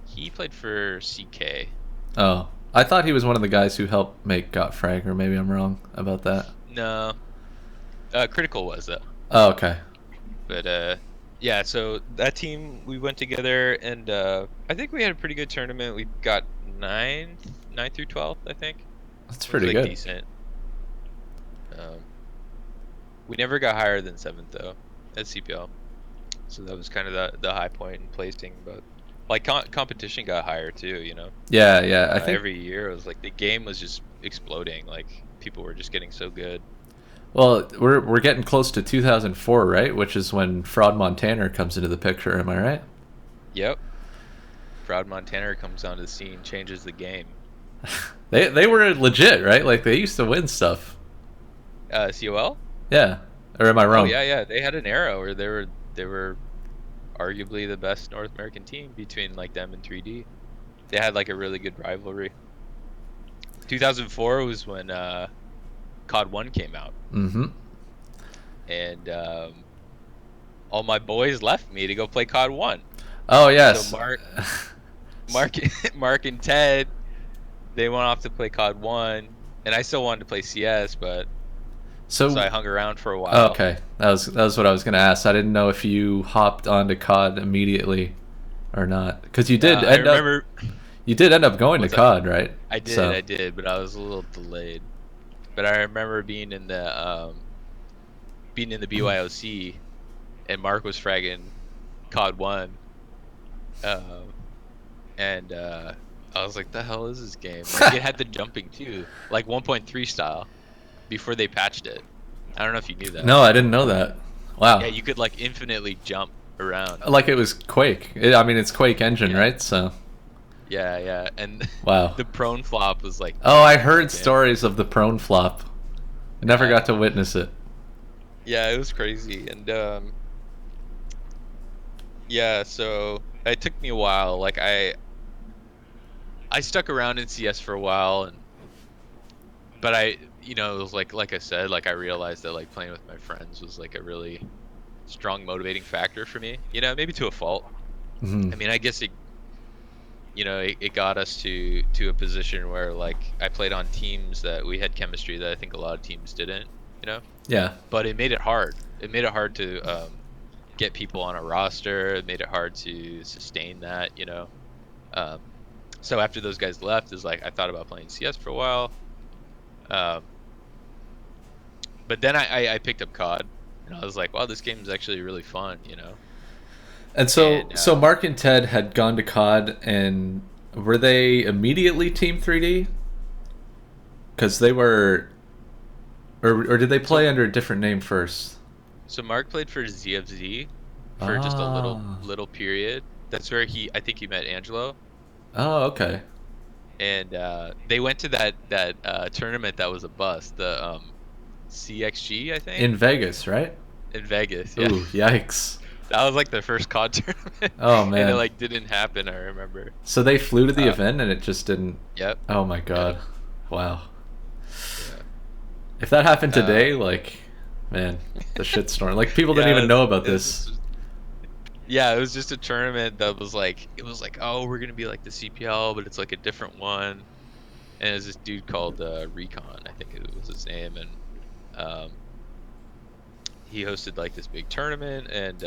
He played for CK. Oh, I thought he was one of the guys who helped make Gottfried, or maybe I'm wrong about that. No, Critical was though. Oh, okay. But yeah, so that team we went together, and I think we had a pretty good tournament. We got 9th through 12th, I think. That's It was, pretty like, good. decent. We never got higher than 7th though at CPL, so that was kind of the high point in placing. But like competition got higher too, you know. Yeah, yeah. I think. Every year it was like the game was just exploding. Like people were just getting so good. Well, we're getting close to 2004, right? Which is when Fraud Montana comes into the picture. Am I right? Yep. Fraud Montana comes onto the scene, changes the game. They were legit, right? Like they used to win stuff. COL? Yeah. Or am I wrong? Oh yeah. They had an era where they were arguably the best North American team between like them and 3D. They had like a really good rivalry. 2004 was when COD 1 came out. Mm-hmm. And all my boys left me to go play COD 1. Oh yes. So Mark and Ted, they went off to play COD 1, and I still wanted to play CS, but so I hung around for a while. Oh, okay, that was what I was gonna ask. I didn't know if you hopped onto COD immediately or not, because you did end up going to COD, right? I did, but I was a little delayed. But I remember being in the BYOC, and Mark was fragging COD 1, and I was like, "The hell is this game?" Like, it had the jumping too, like 1.3 style, before they patched it. I don't know if you knew that. No, I didn't know that. Wow. Yeah, you could like infinitely jump around. Like it was Quake. I mean, it's Quake engine, right? So. Yeah, and wow. The prone flop was like. Oh, I heard stories of the prone flop. I never got to witness it. Yeah, it was crazy, and yeah, so it took me a while. Like I stuck around in CS for a while, but it was like I said, like I realized that like playing with my friends was like a really strong motivating factor for me. Maybe to a fault. Mm-hmm. I mean, I guess it got us to a position where like I played on teams that we had chemistry that I think a lot of teams didn't. Yeah. But it made it hard. It made it hard to get people on a roster. It made it hard to sustain that. So after those guys left, is like I thought about playing CS for a while. But then I picked up COD, and I was like, wow, this game is actually really fun. And so Mark and Ted had gone to COD, and were they immediately Team 3D? Because they were, or did they play under a different name first? So Mark played for ZFZ for just a little period. That's where I think he met Angelo. Oh, okay. And they went to that tournament that was a bust, the CXG, I think. In Vegas, right? In Vegas, yeah. Ooh, yikes. That was like the first COD tournament, Oh and it man. like didn't happen. I remember. So they flew to the Uh, event and it just didn't. yep. Oh my Yep. god. Wow. Yeah. If that happened Uh, today, like, man, the shitstorm. Like people didn't yeah. even know about It was this. just, yeah. It was just a tournament that was like, it was like, oh, we're gonna be like the CPL, but it's like a different one. And it was this dude called Recon, I think it was his name, and um, he hosted like this big tournament, and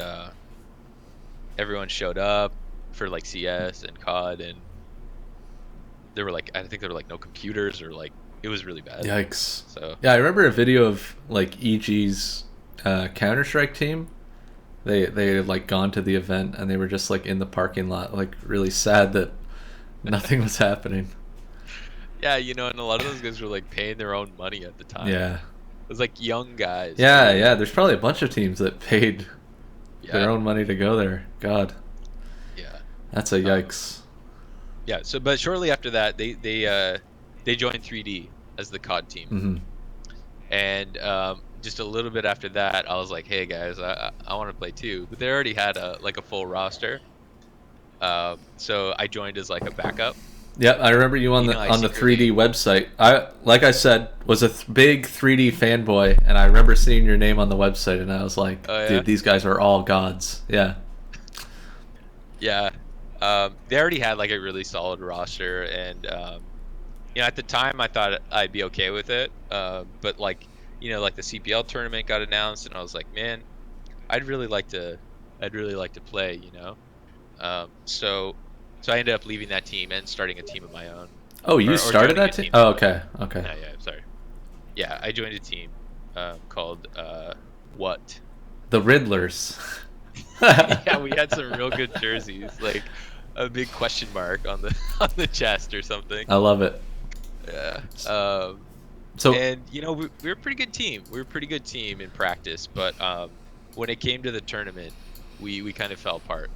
everyone showed up for like CS and COD, and there were like, I think there were like no computers, or like it was really bad. Yikes. So Yeah, I remember a video of like EG's Counter Strike team. They had like gone to the event and they were just like in the parking lot, like really sad that nothing was happening. yeah, and a lot of those guys were like paying their own money at the time. Yeah. It was like young guys Yeah, too. yeah. There's probably a bunch of teams that paid their Yeah, own money to go there. God, yeah, that's a yikes. yeah. So, but shortly after that, they joined 3D as the COD team. Hmm. And just a little bit after that, I was like, "Hey guys, I want to play too." But they already had a full roster, so I joined as like a backup. Yeah, I remember you on the Like on the 3D secretly. website. I like I said was a big 3D fanboy, and I remember seeing your name on the website, and I was like, Oh yeah, dude, these guys are all gods. Yeah. yeah. They already had like a really solid roster, and at the time I thought I'd be okay with it. But like like the CPL tournament got announced, and I was like, man, I'd really like to, play. So I ended up leaving that team and starting a team of my own, Oh, you or started joining a that team? team Oh, called. okay, okay. Yeah, yeah, sorry. Yeah, I joined a team called What? The Riddlers. Yeah, we had some real good jerseys, like a big question mark on the on the chest or something. I love it. Yeah. So, And we were a pretty good team. We were a pretty good team in practice, but when it came to the tournament, we kind of fell apart,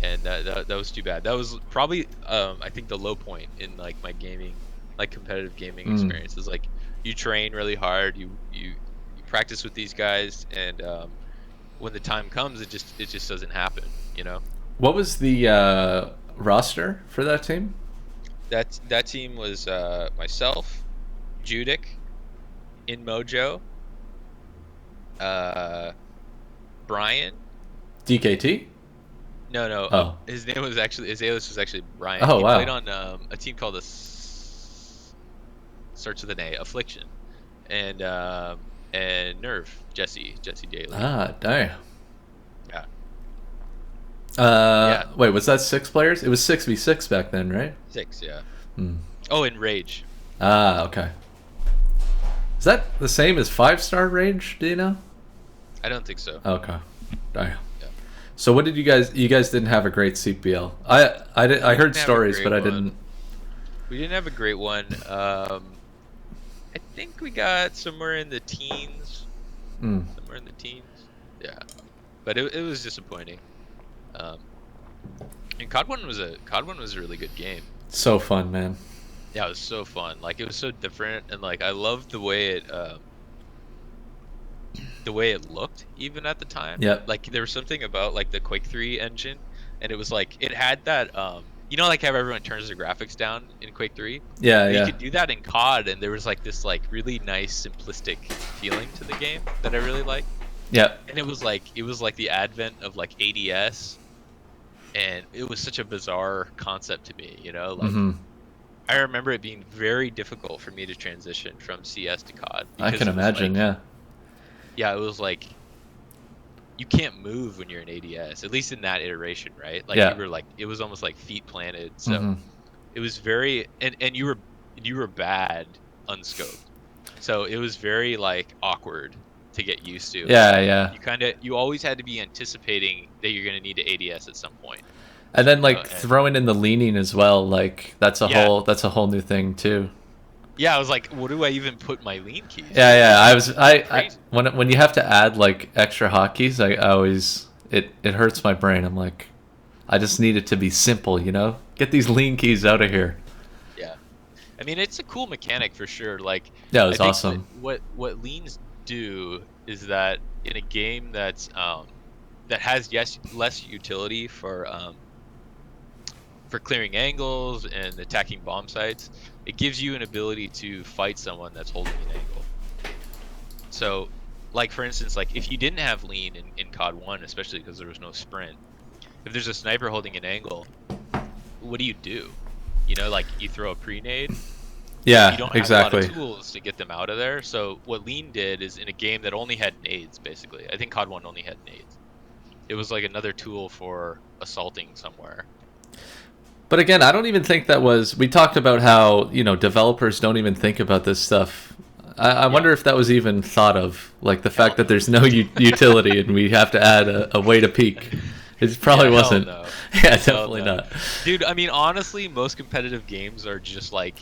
and that was too bad. That was probably I think the low point in like my gaming, like competitive gaming experience. Is like you train really hard, you practice with these guys, and when the time comes, it just doesn't happen. what was the roster for that team? That team was myself, Judic, In Mojo, uh, Brian. DKT? No, no. Oh. His name was actually, his alias was actually Brian. Oh, He wow. played on a team called starts with an A, Affliction, and Nerve, Jesse Daly. Ah, damn. Yeah. Wait, was that 6 players? It was 6v6 back then, right? 6, yeah. Hmm. Oh, and Rage. Ah, okay. Is that the same as 5-star Rage? Do you know? I don't think so. Okay. Damn. Yeah. So what did you guys? You guys didn't have a great CPL. I heard stories, but I didn't. We didn't have a great one. I think we got somewhere in the teens. Mm. Somewhere in the teens. Yeah. But it was disappointing. And COD 1 was a really good game. So fun, man. Yeah, it was so fun. Like it was so different, and like I loved the way it looked even at the time. Yep. Like there was something about like the Quake 3 engine, and it was like it had that like how everyone turns their graphics down in Quake 3. Yeah, You yeah. could do that in COD, and there was like this like really nice simplistic feeling to the game that I really liked. Yep. And it was like the advent of like ADS, and it was such a bizarre concept to me, like Hmm. I remember it being very difficult for me to transition from CS to COD. I because can it was imagine. like, Yeah. yeah, it was like you can't move when you're in ADS, at least in that iteration, right? Like Yeah. you were like, it was almost like feet planted. So Hmm. it was very, and you were bad unscoped. So it was very like awkward to get used to. Yeah, yeah. You always had to be anticipating that you're gonna need to ADS at some point. And then like and- throwing in the leaning as well. Like that's a Yeah. whole new thing too. Yeah, I was like, what do I even put my lean keys? Yeah, yeah. I Crazy. when you have to add like extra hotkeys, I always it hurts my brain. I'm like, I just need it to be simple, Get these lean keys out of here. Yeah, I mean it's a cool mechanic for sure. Like Yeah, it was I think awesome. What leans do is that in a game that's that has less utility for clearing angles and attacking bomb sites. It gives you an ability to fight someone that's holding an angle. So, like for instance, like if you didn't have lean in COD 1, especially because there was no sprint, if there's a sniper holding an angle, what do? You know, like you throw a pre-nade. Yeah, you don't have exactly. a lot of tools to get them out of there. So what lean did is, in a game that only had nades, basically, I think COD 1 only had nades, it was like another tool for assaulting somewhere. But again, I don't even think that was... We talked about how, you know, developers don't even think about this stuff. I wonder if that was even thought of, like the fact that there's no utility and we have to add a way to peek. It probably wasn't. No. Yeah, definitely not. Dude, I mean, honestly, most competitive games are just like,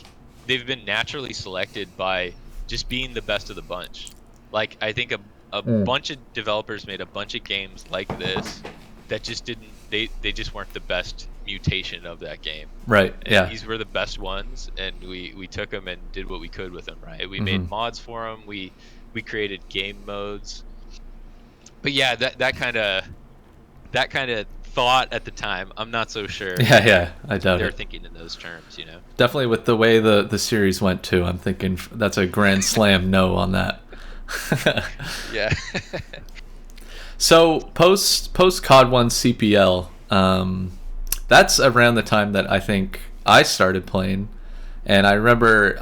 they've been naturally selected by just being the best of the bunch. Like, I think a bunch of developers made a bunch of games like this that just didn't, they just weren't the best mutation of that game. Right, and yeah. These were the best ones, and we took them and did what we could with them, right? We made mods for them, we created game modes. But yeah, that kind of thought at the time, I'm not so sure. Yeah, I doubt they're it. thinking in those terms, you know. Definitely with the way the series went too, I'm thinking that's a grand slam no on that. Yeah. So post COD 1 CPL, that's around the time that I think I started playing, and I remember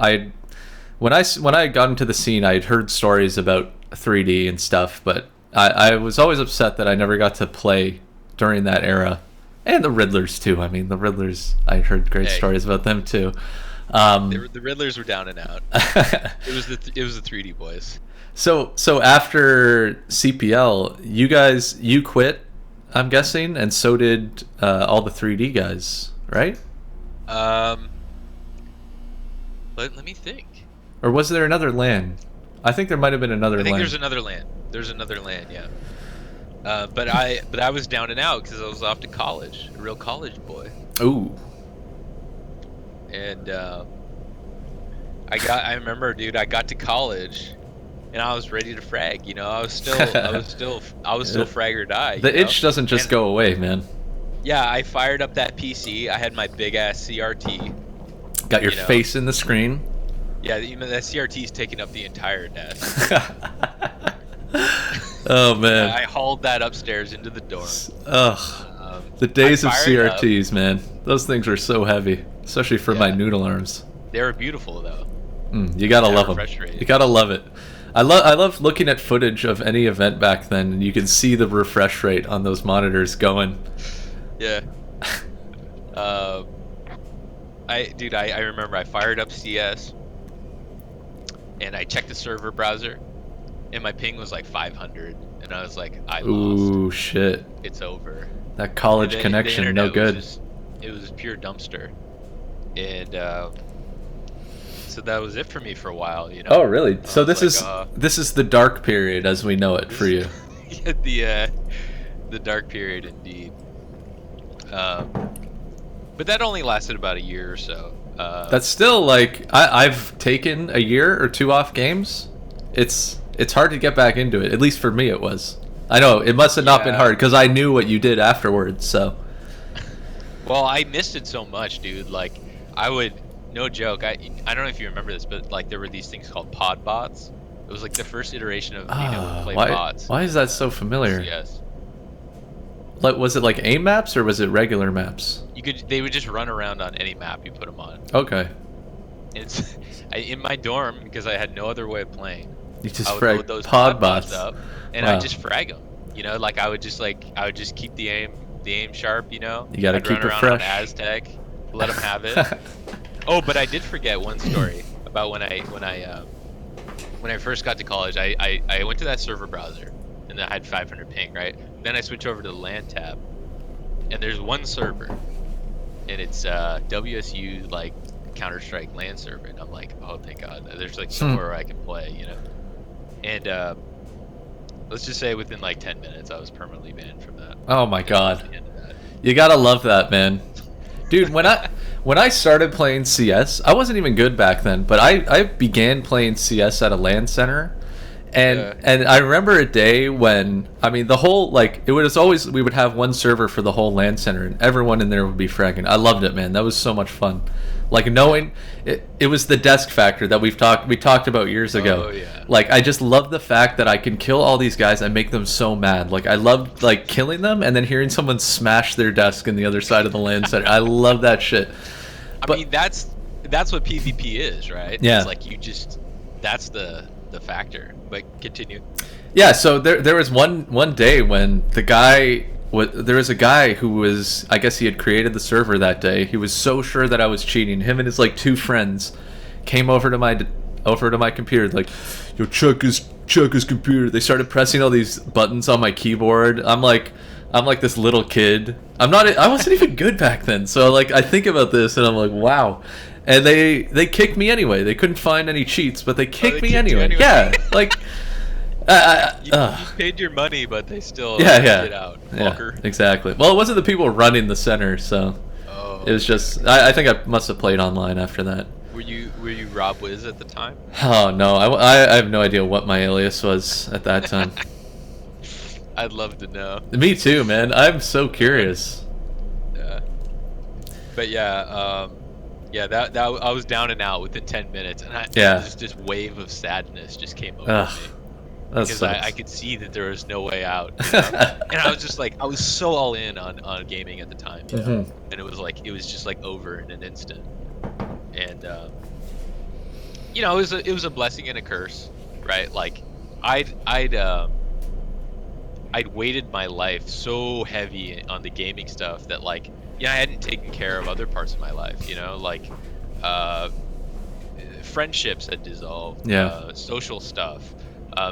when I got into the scene, I'd heard stories about 3D and stuff, but I was always upset that I never got to play during that era, and the Riddlers too. I mean, the Riddlers, I heard great stories about them too. The Riddlers were down and out. It was the 3D boys. So after CPL, you quit, I'm guessing, and so did all the 3D guys, right? Let me think. Or was there another LAN? I think there might have been another LAN. I think there's another LAN. There's another LAN, yeah. But I was down and out because I was off to college, a real college boy. Ooh. And I remember, dude, I got to college, and I was ready to frag. You know, I was still frag or die. The itch doesn't just go away, man. Yeah, I fired up that PC. I had my big ass CRT. Got your face in the screen. Yeah, even that CRT's taking up the entire desk. Oh man. I hauled that upstairs into the dorm. Ugh. The days of CRTs, man. Those things were so heavy, especially for my noodle arms. They were beautiful though. You gotta love them. You gotta love it. I love looking at footage of any event back then, and you can see the refresh rate on those monitors going. Yeah. I remember I fired up CS, and I checked the server browser, and my ping was like 500, and I was like, I lost. Ooh, shit. It's over. That college connection, no good. It was pure dumpster, and so that was it for me for a while, you know. Oh, really? So this is the dark period as we know it for you. Yeah, the dark period indeed. But that only lasted about a year or so. That's still like I've taken a year or two off games. It's hard to get back into it. At least for me, it was. I know it must have not been hard because I knew what you did afterwards. So. Well, I missed it so much, dude. Like, I would, no joke. I don't know if you remember this, but like there were these things called pod bots. It was like the first iteration of being able to play bots. Why is that so familiar? Yes. Like, was it like aim maps or was it regular maps? They would just run around on any map you put them on. Okay. It's in my dorm because I had no other way of playing. You just frag load those pod bots up, and I just frag them. You know, like I would just keep the aim sharp. You know. You gotta keep it fresh. On Aztec, let them have it. Oh, but I did forget one story about when I first got to college. I went to that server browser, and I had 500 ping, right? Then I switch over to the LAN tab, and there's one server, and it's WSU like Counter-Strike LAN server, and I'm like, oh thank God, there's like somewhere where I can play, you know. And let's just say within like 10 minutes, I was permanently banned from that. Oh my God, you gotta love that, man. Dude, when I started playing CS, I wasn't even good back then, but I began playing CS at a LAN center, And I remember a day when, I mean, the whole, like, it was always, we would have one server for the whole LAN center, and everyone in there would be fragging. I loved it, man. That was so much fun. Like, knowing, it was the desk factor that we talked about years ago. Oh, yeah. Like, I just love the fact that I can kill all these guys and make them so mad. Like, I love, like, killing them and then hearing someone smash their desk in the other side of the LAN center. I love that shit. I mean, that's what PvP is, right? Yeah. It's like that's the factor. But continue. Yeah, so there was one day when there was a guy who was, I guess he had created the server that day. He was so sure that I was cheating. Him and his like two friends came over to my computer, like, yo, check his computer. They started pressing all these buttons on my keyboard. I'm like this little kid. I wasn't even good back then. So like I think about this and I'm like, wow. And they kicked me anyway. They couldn't find any cheats, but they kicked me anyway. Yeah, like you paid your money, but they still get out. Yeah, exactly. Well, it wasn't the people running the center, so it was just. I think I must have played online after that. Were you rob-wiz at the time? Oh no, I have no idea what my alias was at that time. I'd love to know. Me too, man. I'm so curious. Yeah. But yeah, that I was down and out within 10 minutes, and just this wave of sadness just came over me. Because I could see that there was no way out. You know? And I was just like, I was so all in on gaming at the time, you know? And it was just like over in an instant. And you know, it was a blessing and a curse, right? Like I'd weighted my life so heavy on the gaming stuff that, like, I hadn't taken care of other parts of my life, you know, like friendships had dissolved, social stuff,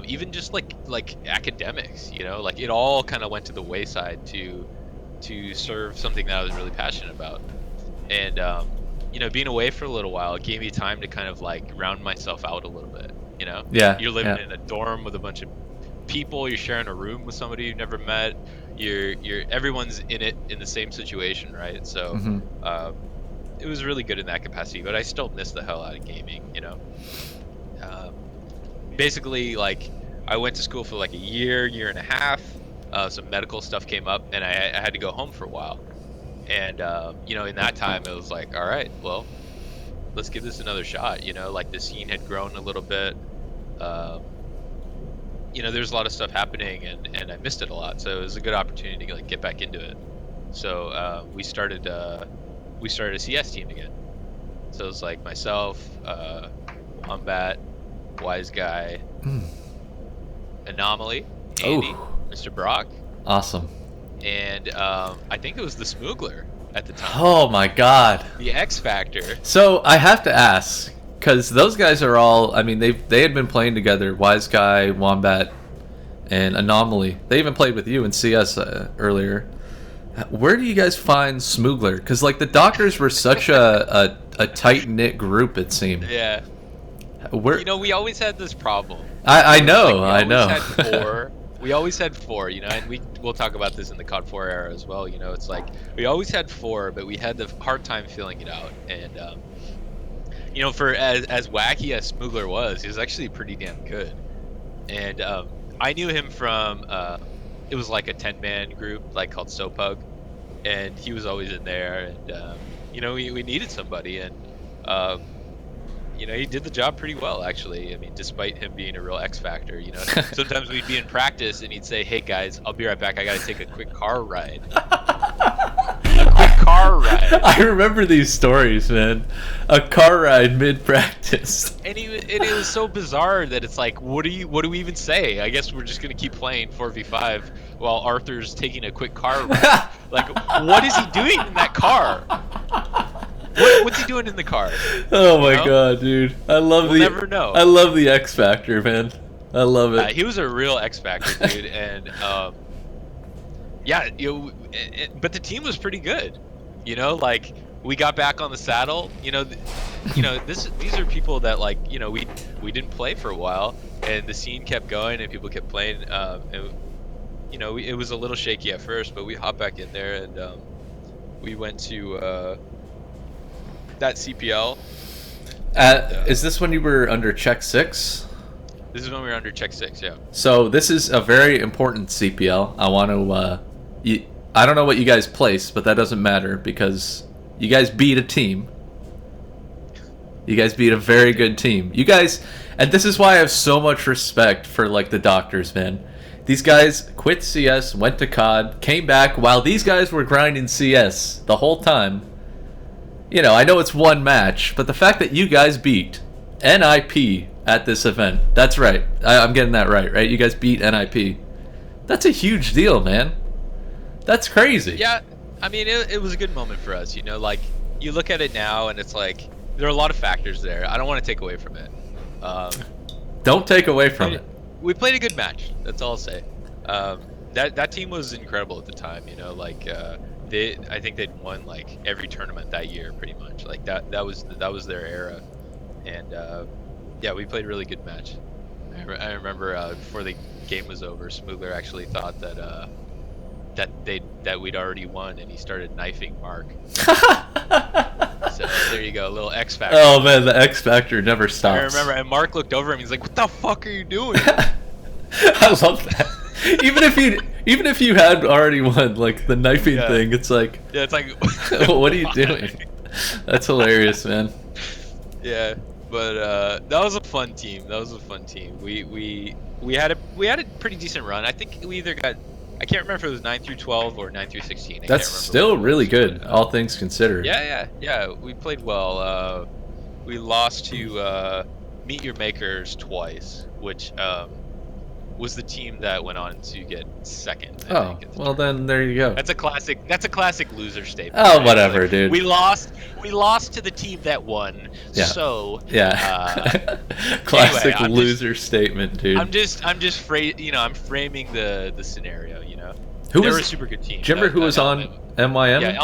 even just like academics, you know, like it all kind of went to the wayside to serve something that I was really passionate about. And you know, being away for a little while, it gave me time to kind of like round myself out a little bit, you know. You're living in a dorm with a bunch of people, you're sharing a room with somebody you've never met, everyone's in the same situation, right? So it was really good in that capacity, but I still miss the hell out of gaming, you know. Basically, like, I went to school for like a year and a half. Some medical stuff came up and I had to go home for a while. And you know, in that time it was like, all right, well, let's give this another shot, you know. Like, the scene had grown a little bit. You know, there's a lot of stuff happening, and I missed it a lot, so it was a good opportunity to like get back into it. So we started a CS team again. So it was like myself, Wombat, Wise Guy, Anomaly, Andy, Mr. Brock. Awesome. And I think it was the Smoogler at the time. Oh my god. The X Factor. So I have to ask, because those guys are all, I mean, they had been playing together, Wise Guy, Wombat, and Anomaly. They even played with you in CS earlier. Where do you guys find Smoogler? Because, like, the Doctors were such a tight-knit group, it seemed. Yeah. You know, we always had this problem. I know. We always had four, you know, and we'll talk about this in the COD 4 era as well. You know, it's like we always had four, but we had the hard time filling it out. And you know, for as wacky as Smoogler was, he was actually pretty damn good. And I knew him from it was like a 10-man group, like, called Sopug, and he was always in there. And you know, we needed somebody, and you know, he did the job pretty well, actually. I mean, despite him being a real X Factor, you know. Sometimes we'd be in practice and he'd say, "Hey guys, I'll be right back. I gotta take a quick car ride." A quick car ride. I remember these stories, man. A car ride mid-practice. And it was so bizarre that it's like, what do we even say? I guess we're just gonna keep playing 4v5 while Arthur's taking a quick car ride. Like, what is he doing in that car? What's he doing in the car? Oh my god, dude! We'll never know. I love the X Factor, man. I love it. He was a real X Factor, dude, and yeah, you know, but the team was pretty good. You know, like, we got back on the saddle. You know, these are people that, like, you know, we didn't play for a while, and the scene kept going, and people kept playing. And, you know, it was a little shaky at first, but we hopped back in there, and we went to that CPL. Is this when you were under Check 6? This is when we were under Check 6, yeah. So this is a very important CPL. I want to. I don't know what you guys placed, but that doesn't matter because you guys beat a team. You guys beat a very good team. You guys, and this is why I have so much respect for like the doctors, man. These guys quit CS, went to COD, came back while these guys were grinding CS the whole time. You know, I know it's one match, but the fact that you guys beat NIP at this event, that's right. I'm getting that right? You guys beat NIP. That's a huge deal, man. That's crazy. Yeah, I mean, it was a good moment for us, you know, like, you look at it now and it's like, there are a lot of factors there. I don't want to take away from it. Don't take away from it. We played a good match. That's all I'll say. That team was incredible at the time. You know, like I think they'd won like every tournament that year, pretty much. Like that was their era, and yeah, we played a really good match. I remember before the game was over, Smoogler actually thought that we'd already won, and he started knifing Mark. So there you go, a little X Factor. Oh man, the X Factor never stops. I remember, and Mark looked over at him. He's like, "What the fuck are you doing?" I love that. even if you had already won, like the knifing thing, it's like, yeah, it's like, what are you doing? That's hilarious, man. Yeah, but that was a fun team. We had a pretty decent run. I think we either got, I can't remember if it was 9 through 12 or 9 through 16. That's still really good, all things considered. Yeah. We played well. We lost to Meet Your Makers twice, which was the team that went on to get second. I think, well then there you go. That's a classic loser statement. Oh, right? Whatever, like, dude. We lost to the team that won. Yeah. So yeah. Classic anyway, loser statement, dude. I'm I'm framing the scenario. You know, they were a super good team. Do you remember who was on MYM? Yeah,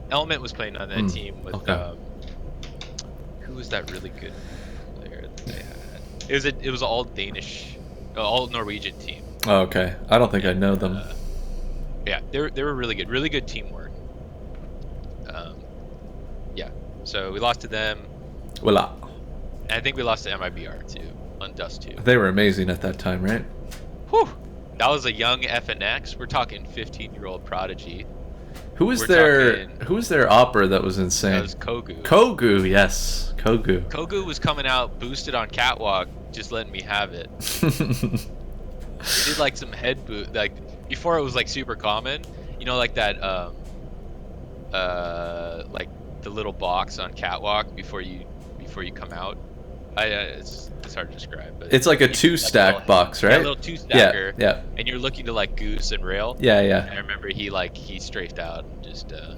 Element was playing on that team with. Okay. Who was that really good player that they had? It was all Danish. All Norwegian team. Oh, okay. I don't think I know them. Yeah, they were really good teamwork. Yeah, so we lost to them. Voila. And I think we lost to MIBR too on Dust 2. They were amazing at that time, right? Whew. That was a young FNX. We're talking 15-year-old prodigy. Who was their opera that was insane? That was Kogu. Kogu, yes. Kogu. Kogu was coming out boosted on Catwalk, just letting me have it. He did like some head boot, like before it was like super common, you know, like that like the little box on Catwalk before you come out. It's hard to describe, but it's like a 2-stack box, right? Yeah, a little 2-stacker. Yeah. And you're looking to like goose and rail. Yeah. And I remember he strafed out and just that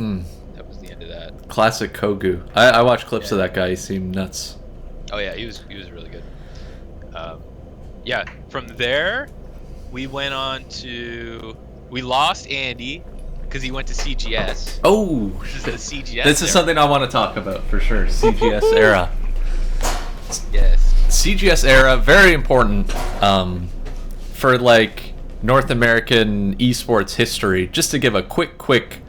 was the end of that. Classic Kogu. I watched clips of that guy. He seemed nuts. Oh yeah, he was really good. Yeah, from there we went on to, we lost Andy because he went to CGS. Oh, this is something I want to talk about for sure. CGS era. Yes. CGS era, very important for like North American esports history. Just to give a quick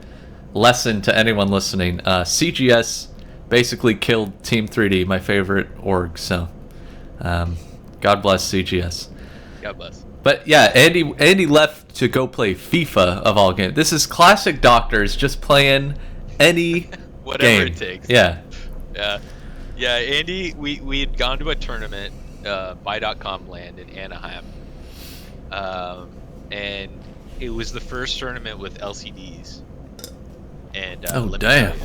lesson to anyone listening, CGS basically killed Team 3D, my favorite org. So, God bless CGS. God bless. But yeah, Andy left to go play FIFA of all games. This is classic doctors just playing any whatever game. It takes. Yeah. Yeah, Andy, we had gone to a tournament, Buy.com land in Anaheim, and it was the first tournament with LCDs. And oh damn,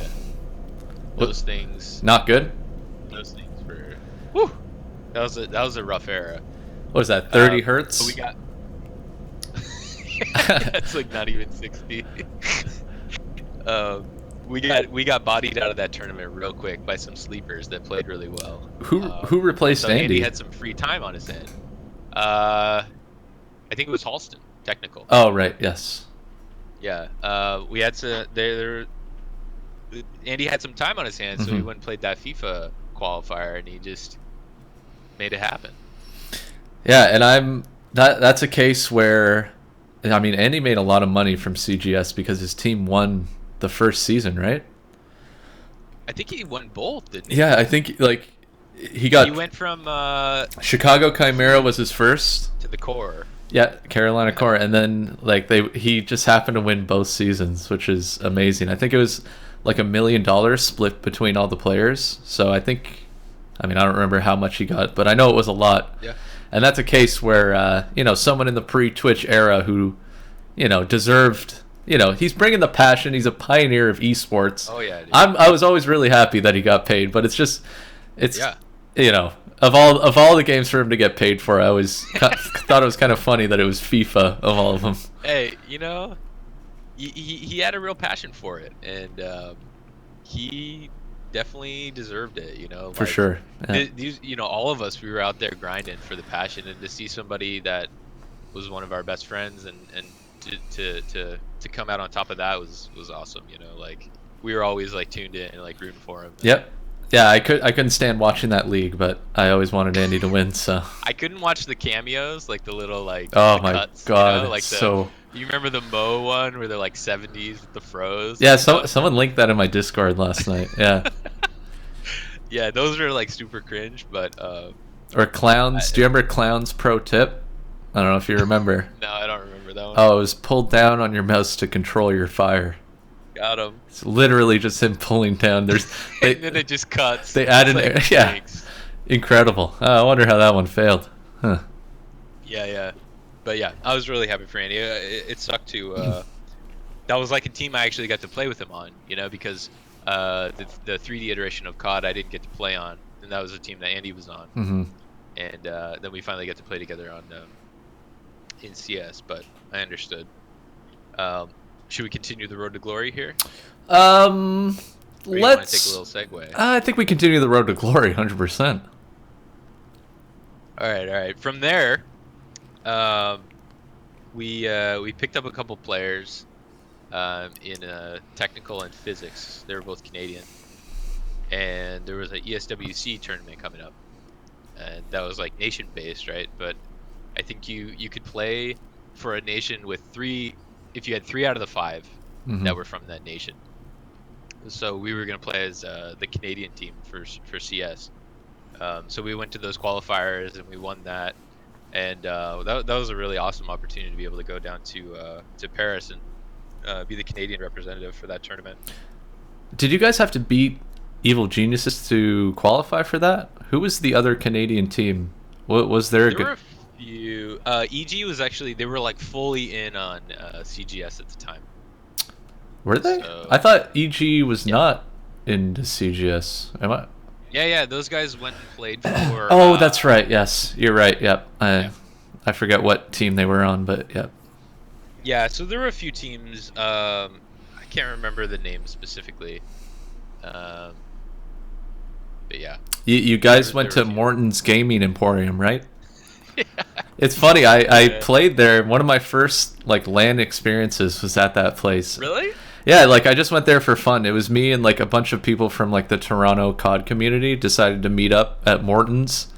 those things not good. Those things were, whew, that was a rough era. What was that? 30 hertz. We got. That's like not even 60. We got bodied out of that tournament real quick by some sleepers that played really well. Who replaced so Andy? Andy had some free time on his hand. I think it was Halston, technical. Oh right, yes. Yeah. We had to. Andy had some time on his hands, so he went and played that FIFA qualifier, and he just made it happen. Yeah, and that's a case where, I mean, Andy made a lot of money from CGS because his team won the first season, right? I think he won both, didn't he? Yeah, I think like he got He went from Chicago Chimera was his first. to the core. Yeah, Carolina Core, and then like he just happened to win both seasons, which is amazing. I think it was like $1 million split between all the players. So I think, I mean, I don't remember how much he got, but I know it was a lot. Yeah. And that's a case where someone in the pre-Twitch era who, deserved. He's bringing the passion. He's a pioneer of esports. Oh yeah. Dude. I was always really happy that he got paid, but it's Yeah. of all the games for him to get paid for, I always thought it was kind of funny that it was FIFA of all of them. Hey, he had a real passion for it, and he definitely deserved it. For sure. Yeah. These, all of us, we were out there grinding for the passion, and to see somebody that was one of our best friends and to come out on top of that was awesome. Like we were always like tuned in and like rooting for him. Yep. Yeah, I couldn't stand watching that league, but I always wanted Andy to win. So I couldn't watch the cameos, like the little like. Oh the my cuts, god! like you remember the Mo one where they're like 70s with the froze? Yeah, someone linked that in my Discord last night. Yeah. Yeah, those are like super cringe, but. Or Clowns. Do you remember Clowns Pro Tip? I don't know if you remember. No, I don't remember that one. Oh, it was pulled down on your mouse to control your fire. Got him. It's literally just him pulling down. And then it just cuts. They added like, yeah. Thanks. Incredible. I wonder how that one failed. Huh. Yeah. But yeah, I was really happy for Andy. It sucked to. That was like a team I actually got to play with him on, because the 3D iteration of COD I didn't get to play on, and that was a team that Andy was on. Mm-hmm. And then we finally got to play together on in CS, but I understood. Should we continue the road to glory here? Let's take a little segue. I think we continue the road to glory 100%. All right. From there, we picked up a couple players in technical and physics. They were both Canadian, and there was an ESWC tournament coming up, and that was like nation based, right? But I think you could play for a nation with 3 if you had 3 out of the 5 that were from that nation. So we were going to play as the Canadian team for CS. So we went to those qualifiers and we won that, and that was a really awesome opportunity to be able to go down to Paris and be the Canadian representative for that tournament. Did you guys have to beat Evil Geniuses to qualify for that? Who was the other Canadian team? What was there? There were a few. EG was actually, they were like fully in on CGS at the time. Were they? So, I thought EG was not into CGS. Am I? Yeah. Those guys went and played for. Oh, that's right. Yes, you're right. Yep. I forget what team they were on, but yep. Yeah. So there were a few teams. I can't remember the name specifically. But yeah. You guys went to Morton's Gaming Emporium, right? Yeah. It's funny. I played there. One of my first like LAN experiences was at that place. Really? Yeah, like I just went there for fun. It was me and like a bunch of people from like the Toronto COD community decided to meet up at Morton's,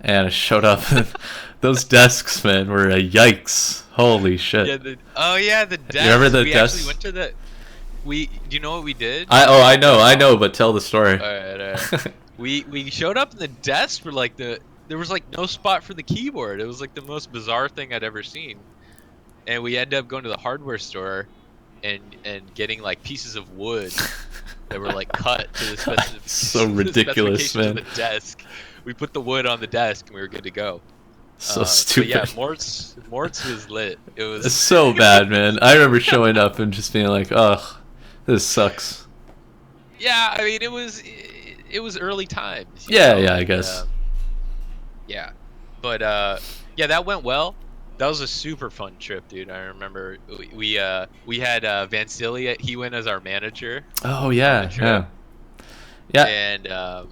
and I showed up. Those desks, man, were a yikes. Holy shit. Yeah. The desks. You remember the we desks? actually went to the. Do you know what we did? I know, but tell the story. All right. We showed up and the desks were like there was like no spot for the keyboard. It was like the most bizarre thing I'd ever seen. And we ended up going to the hardware store and getting like pieces of wood that were like cut to the so ridiculous, man. of the desk. We put the wood on the desk and we were good to go. So stupid. Yeah, Mort's was lit. It was It's so bad, man. I remember showing up and just being like, "Ugh, this sucks." Yeah, I mean it was early times. Yeah, I guess. Yeah, but yeah, that went well. That was a super fun trip, dude. I remember we had Vancilia. He went as our manager. Oh yeah. And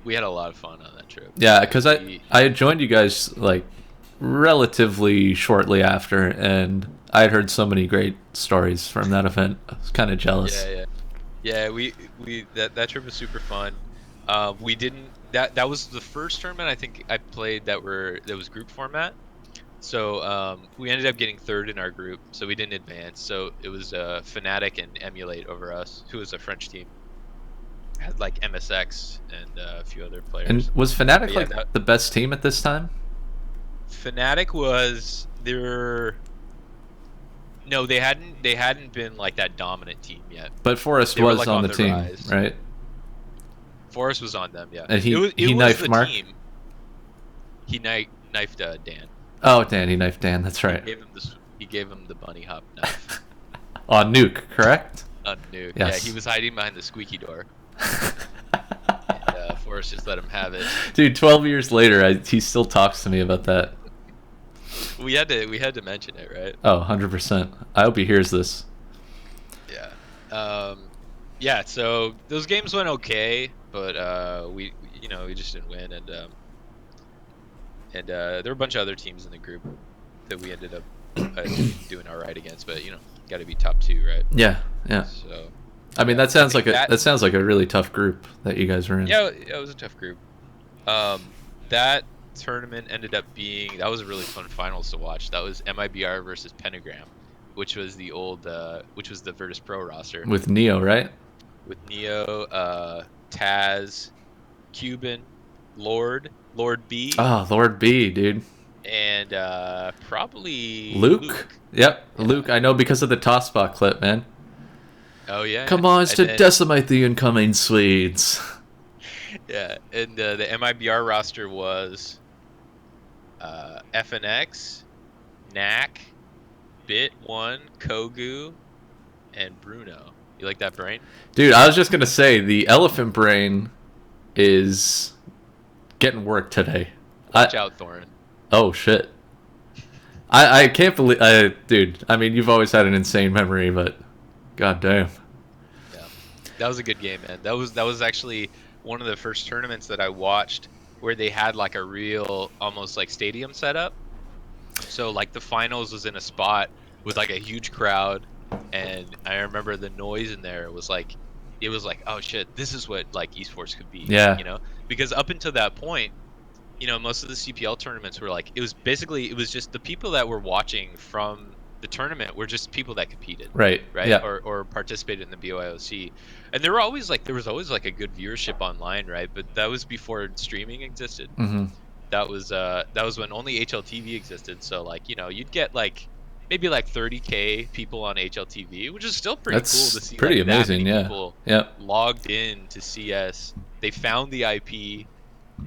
we had a lot of fun on that trip. Yeah, because I had joined you guys like relatively shortly after, and I had heard so many great stories from that event. I was kind of jealous. Yeah. We that trip was super fun. We didn't. That was the first tournament I think I played that was group format. So we ended up getting 3rd in our group, so we didn't advance. So it was Fnatic and Emulate over us, who was a French team. had like MSX and a few other players. And was Fnatic But yeah, the best team at this time? Fnatic was their. No, they hadn't been like that dominant team yet. But Forrest They were, was like, on on the the team, rise. right? Forrest was on them, yeah. And he was knifed the Mark? team. He knifed Dan. Oh, Dan, he knifed Dan. That's right. He gave him the bunny hop knife. On Nuke, correct? On Nuke. Yes. Yeah, he was hiding behind the squeaky door. And Forrest just let him have it. Dude, 12 years later, he still talks to me about that. We had to mention it, right? Oh, 100%. I hope he hears this. Yeah. Yeah. So those games went okay, but we just didn't win, and there were a bunch of other teams in the group that we ended up doing all right against. But got to be top 2, right? Yeah. So. I mean, that sounds like that sounds like a really tough group that you guys were in. Yeah, it was a tough group. That tournament ended up being that was a really fun finals to watch. That was MIBR versus Pentagram, which was the Virtus Pro roster With Neo, right? with Neo, Taz, Cuban, Lord B, Oh, Lord B, dude. and probably Luke? Yep, Yeah. Luke. I know because of the tossbot clip, man. Oh yeah. Commands And to then- decimate the incoming Swedes. Yeah, and the MIBR roster was FNX, Knack, Bit1, Kogu, and Bruno. You like that brain? Dude, I was just gonna say the elephant brain is getting work today. Watch out, Thorin. Oh shit. I can't believe dude, I mean you've always had an insane memory, but god damn. Yeah, that was a good game, man. That was actually one of the first tournaments that I watched where they had like a real almost like stadium setup. So like the finals was in a spot with like a huge crowd, and I remember the noise in there was like, it was like, oh shit, this is what like esports could be. Yeah. Because up until that point, most of the CPL tournaments were like, it was just the people that were watching from the tournament were just people that competed. Right. Yeah. Or participated in the BYOC, and there was always like a good viewership online, right? But that was before streaming existed. Mm-hmm. That was when only HLTV existed. So like you'd get like maybe like 30K people on HLTV, which is still pretty That's cool to see. pretty like, that amazing, many yeah. People Yep. logged in to CS. They found the IP.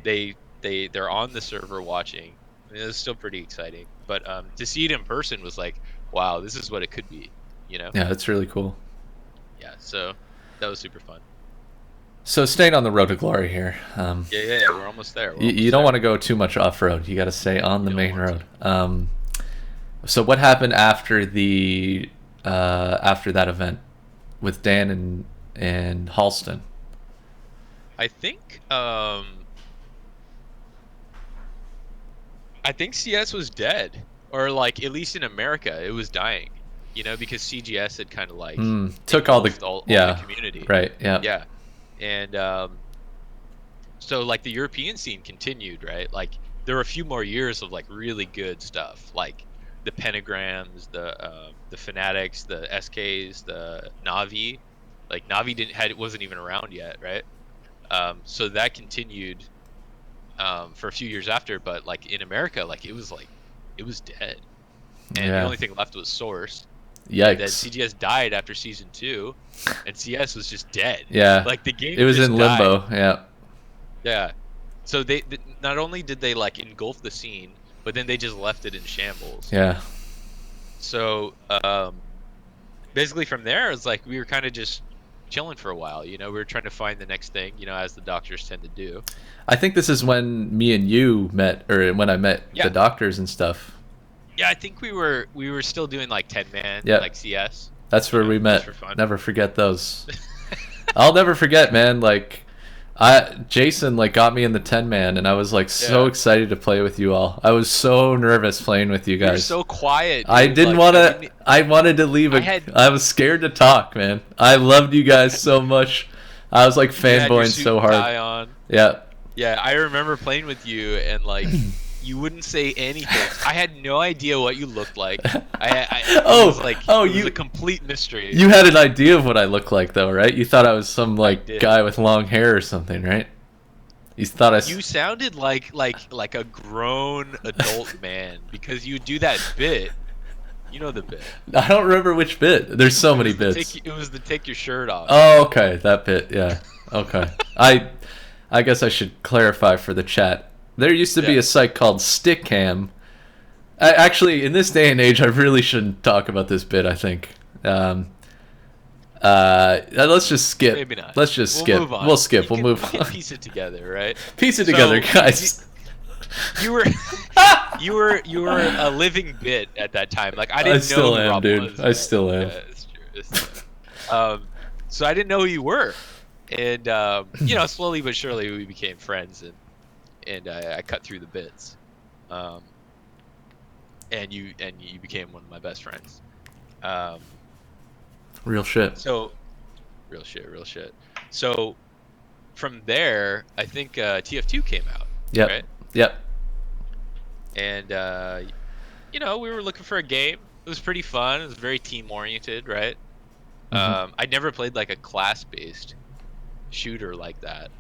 They're on the server watching. I mean, it was still pretty exciting. But to see it in person was like, wow, this is what it could be. Yeah, that's really cool. Yeah. So that was super fun. So staying on the road to glory here. Yeah. We're almost there. You don't want to go too much off road. You got to stay on the main road. So what happened after the after that event with Dan and Halston? I think CS was dead, or like at least in America, it was dying. Because CGS had kind of like took all the the community. Right. Yeah. Yeah, and so like the European scene continued, right? Like there were a few more years of like really good stuff, like the Pentagrams, the Fanatics, the SKs, the Navi. Like Navi wasn't even around yet, right? So that continued for a few years after, but like in America, like it was dead, and the only thing left was Source. Yikes. And then CGS died after season 2, and CS was just dead. Yeah. Like the game. It was just in limbo. died. Yeah. Yeah. So they not only did they like engulf the scene, but then they just left it in shambles. Yeah. So basically from there, it's like we were kind of just chilling for a while. We were trying to find the next thing, as the doctors tend to do. I think this is when me and you met, or when I met the doctors and stuff. Yeah, I think we were still doing like 10-man, like CS. That's where we met. For fun. Never forget those. I'll never forget, man. Like, Jason like got me in the 10-man, and I was like so excited to play with you all. I was so nervous playing with you guys. You're so quiet. Dude. I didn't want to. I wanted to leave. I was scared to talk, man. I loved you guys so much. I was like fanboying so hard. On. Yeah. Yeah, I remember playing with you, and like You wouldn't say anything. I had no idea what you looked like. Oh, it was a complete mystery. You had an idea of what I look like, though, right? You thought I was some did. guy with long hair or something, right? You thought You sounded like a grown adult man because you do that bit. You know the bit. I don't remember which bit. There's so many bits. It was the take your shirt off. Oh, okay, that bit. Yeah. Okay. I guess I should clarify for the chat. There used to be a site called Stickcam. Actually, in this day and age, I really shouldn't talk about this bit, I think. Let's just skip. Maybe not. Let's just skip. Move on. We'll skip. We'll move on. Piece it together, right? Piece it together, guys. You were a living bit at that time. Like I didn't know still who am, Rob dude. was, I still am. Yeah, it's true. It's true. So I didn't know who you were, and slowly but surely we became friends, and I cut through the bits, and you became one of my best friends. Real shit. So, real shit. So, from there, I think TF2 came out. Yep. Right? Yep. And we were looking for a game. It was pretty fun. It was very team oriented, right? I'd never played like a class-based shooter like that.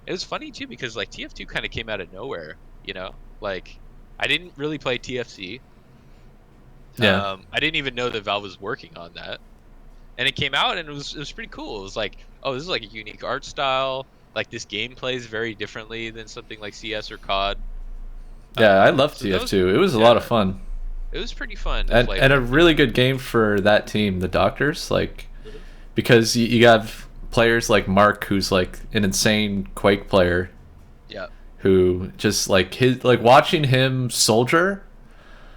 It was funny too because like TF2 kind of came out of nowhere, Like I didn't really play TFC. Yeah. I didn't even know that Valve was working on that. And it came out and it was pretty cool. It was like, oh, this is like a unique art style. Like this game plays very differently than something like CS or COD. Yeah, I love TF2. It was a lot of fun. It was pretty fun. And a really good game for that team, the Doctors, because you have players like Mark, who's like an insane Quake player. Yeah. Who just watching him soldier,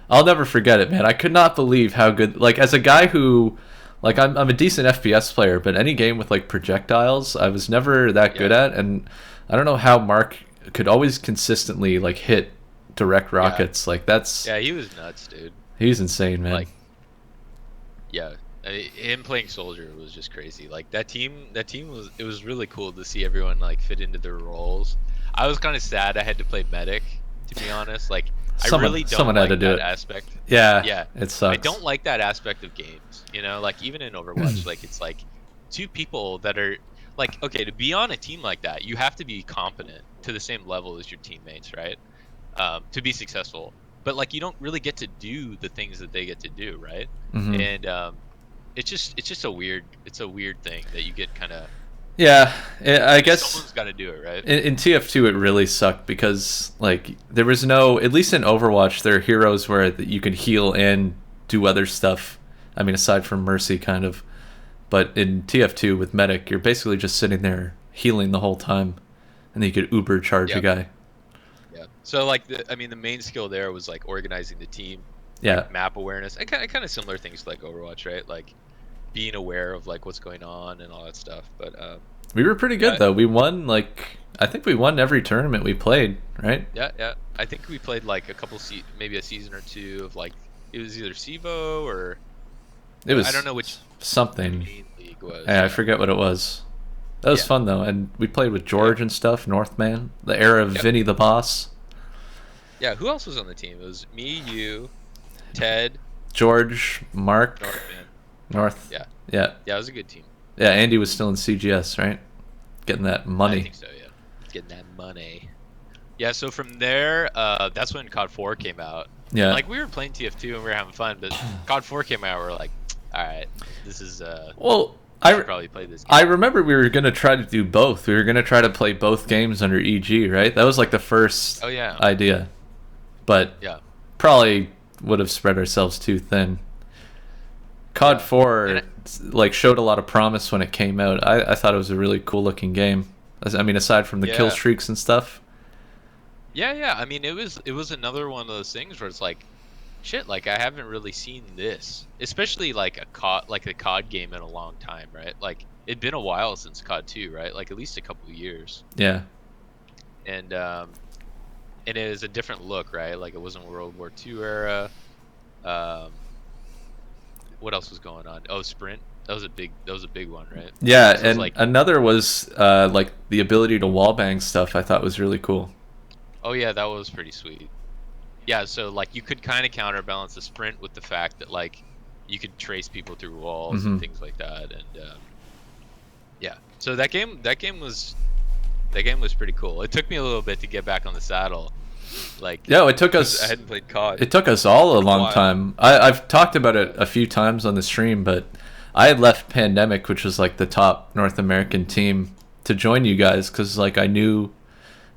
I'll never forget it, man. I could not believe how good, as a guy who, I'm a decent FPS player, but any game with projectiles, I was never that good at, and I don't know how Mark could always consistently hit direct rockets. Yeah, he was nuts, dude. He's insane, man. Him playing soldier was just crazy. That team was really cool to see everyone fit into their roles. I was kind of sad I had to play medic, to be honest. I really don't like that aspect. Yeah, it sucks. I don't like that aspect of games. Even in Overwatch, it's two people that are okay, to be on a team like that, you have to be competent to the same level as your teammates, right? To be successful. But you don't really get to do the things that they get to do, right? Mm-hmm. And it's just a weird thing that you get kind of. Yeah, I guess someone's got to do it, right? In TF2, it really sucked because there was no, at least in Overwatch, there are heroes where you can heal and do other stuff. I mean, aside from Mercy, kind of. But in TF2 with Medic, you're basically just sitting there healing the whole time, and then you could Uber charge a guy. Yeah. So the main skill there was organizing the team. Yeah. Map awareness. And kind of similar things to Overwatch, right? Being aware of what's going on and all that stuff. But we were pretty good though. We won I think we won every tournament we played, right? Yeah. I think we played a couple maybe a season or two of it was either CEVO or it was, I don't know which something. Main league was. Yeah, I forget what it was. That was fun though, and we played with George and stuff, Northman, the era of Vinny the Boss. Yeah, who else was on the team? It was me, you, Ted, George, Mark, North. Yeah. Yeah, it was a good team. Yeah, Andy was still in CGS, right? Getting that money. I think so, yeah. Getting that money. Yeah, so from there, that's when COD 4 came out. Yeah. We were playing TF2 and we were having fun, but COD 4 came out, we were like, all right, this is well, I should probably play this game. I remember we were going to try to do both. We were going to try to play both games under EG, right? That was the first idea. But probably would have spread ourselves too thin. COD 4 showed a lot of promise when it came out. I thought it was a really cool looking game. I mean, aside from the kill streaks and stuff. Yeah. I mean, it was another one of those things where it's shit, I haven't really seen this, especially a COD game in a long time, right? It'd been a while since COD 2, right? At least a couple of years. Yeah. And it is a different look, right? It wasn't World War II era. What else was going on? Oh, Sprint. That was a big one, right? Yeah, so and another was the ability to wallbang stuff. I thought was really cool. Oh yeah, that was pretty sweet. yeah, so like you could kind of counterbalance the sprint with the fact that like you could trace people through walls and things like that, and yeah. So that game was pretty cool. It took me a little bit to get back on the saddle, like Yeah, it took 'cause I us. hadn't played COD It took us all a in a long while. time. I've talked about it a few times on the stream, but I had left Pandemic, which was like the top North American team, to join you guys because like I knew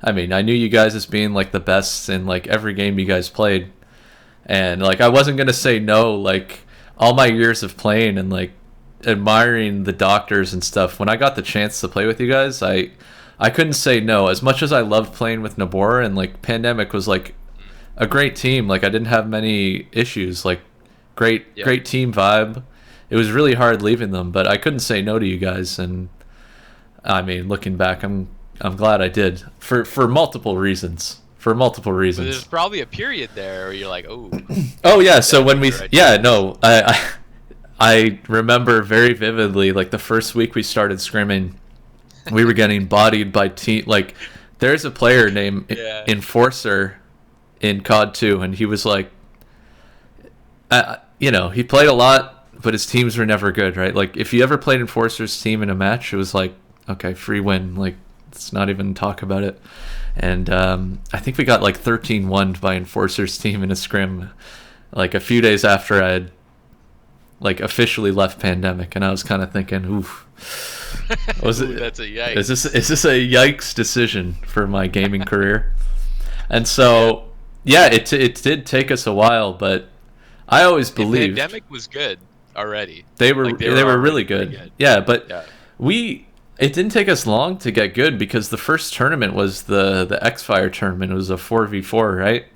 you guys as being like the best in like every game you guys played, and like I wasn't gonna say no. Like all my years of playing and like admiring the doctors and stuff. When I got the chance to play with you guys, I couldn't say no. As much as I loved playing with Nabor and like Pandemic was like a great team. Like I didn't have many issues. Like Yeah. great team vibe. It was really hard leaving them, but I couldn't say no to you guys. And I mean, looking back, I'm glad I did for multiple reasons. For multiple But there's reasons. probably a period there where you're like, oh, Oh yeah. So when we Right. yeah no I remember very vividly like the first week we started scrimming, we were getting bodied by team. Like there's a player named Yeah. Enforcer in COD 2, and he was like, he played a lot, but his teams were never good, right? Like if you ever played Enforcer's team in a match, it was like, okay, free win. Like let's not even talk about it. And I think we got like 13-1 by Enforcer's team in a scrim, like a few days after I had like officially left Pandemic, and I was kind of thinking, oof. Was Ooh, it? that's a yikes. Is this a yikes decision for my gaming career? And so, yeah, it did take us a while, but I always The believed Pandemic was good already. they were Like, they were already really pretty good. Yeah, but Yeah. it didn't take us long to get good because the first tournament was the X-Fire tournament. It was a 4v4, right?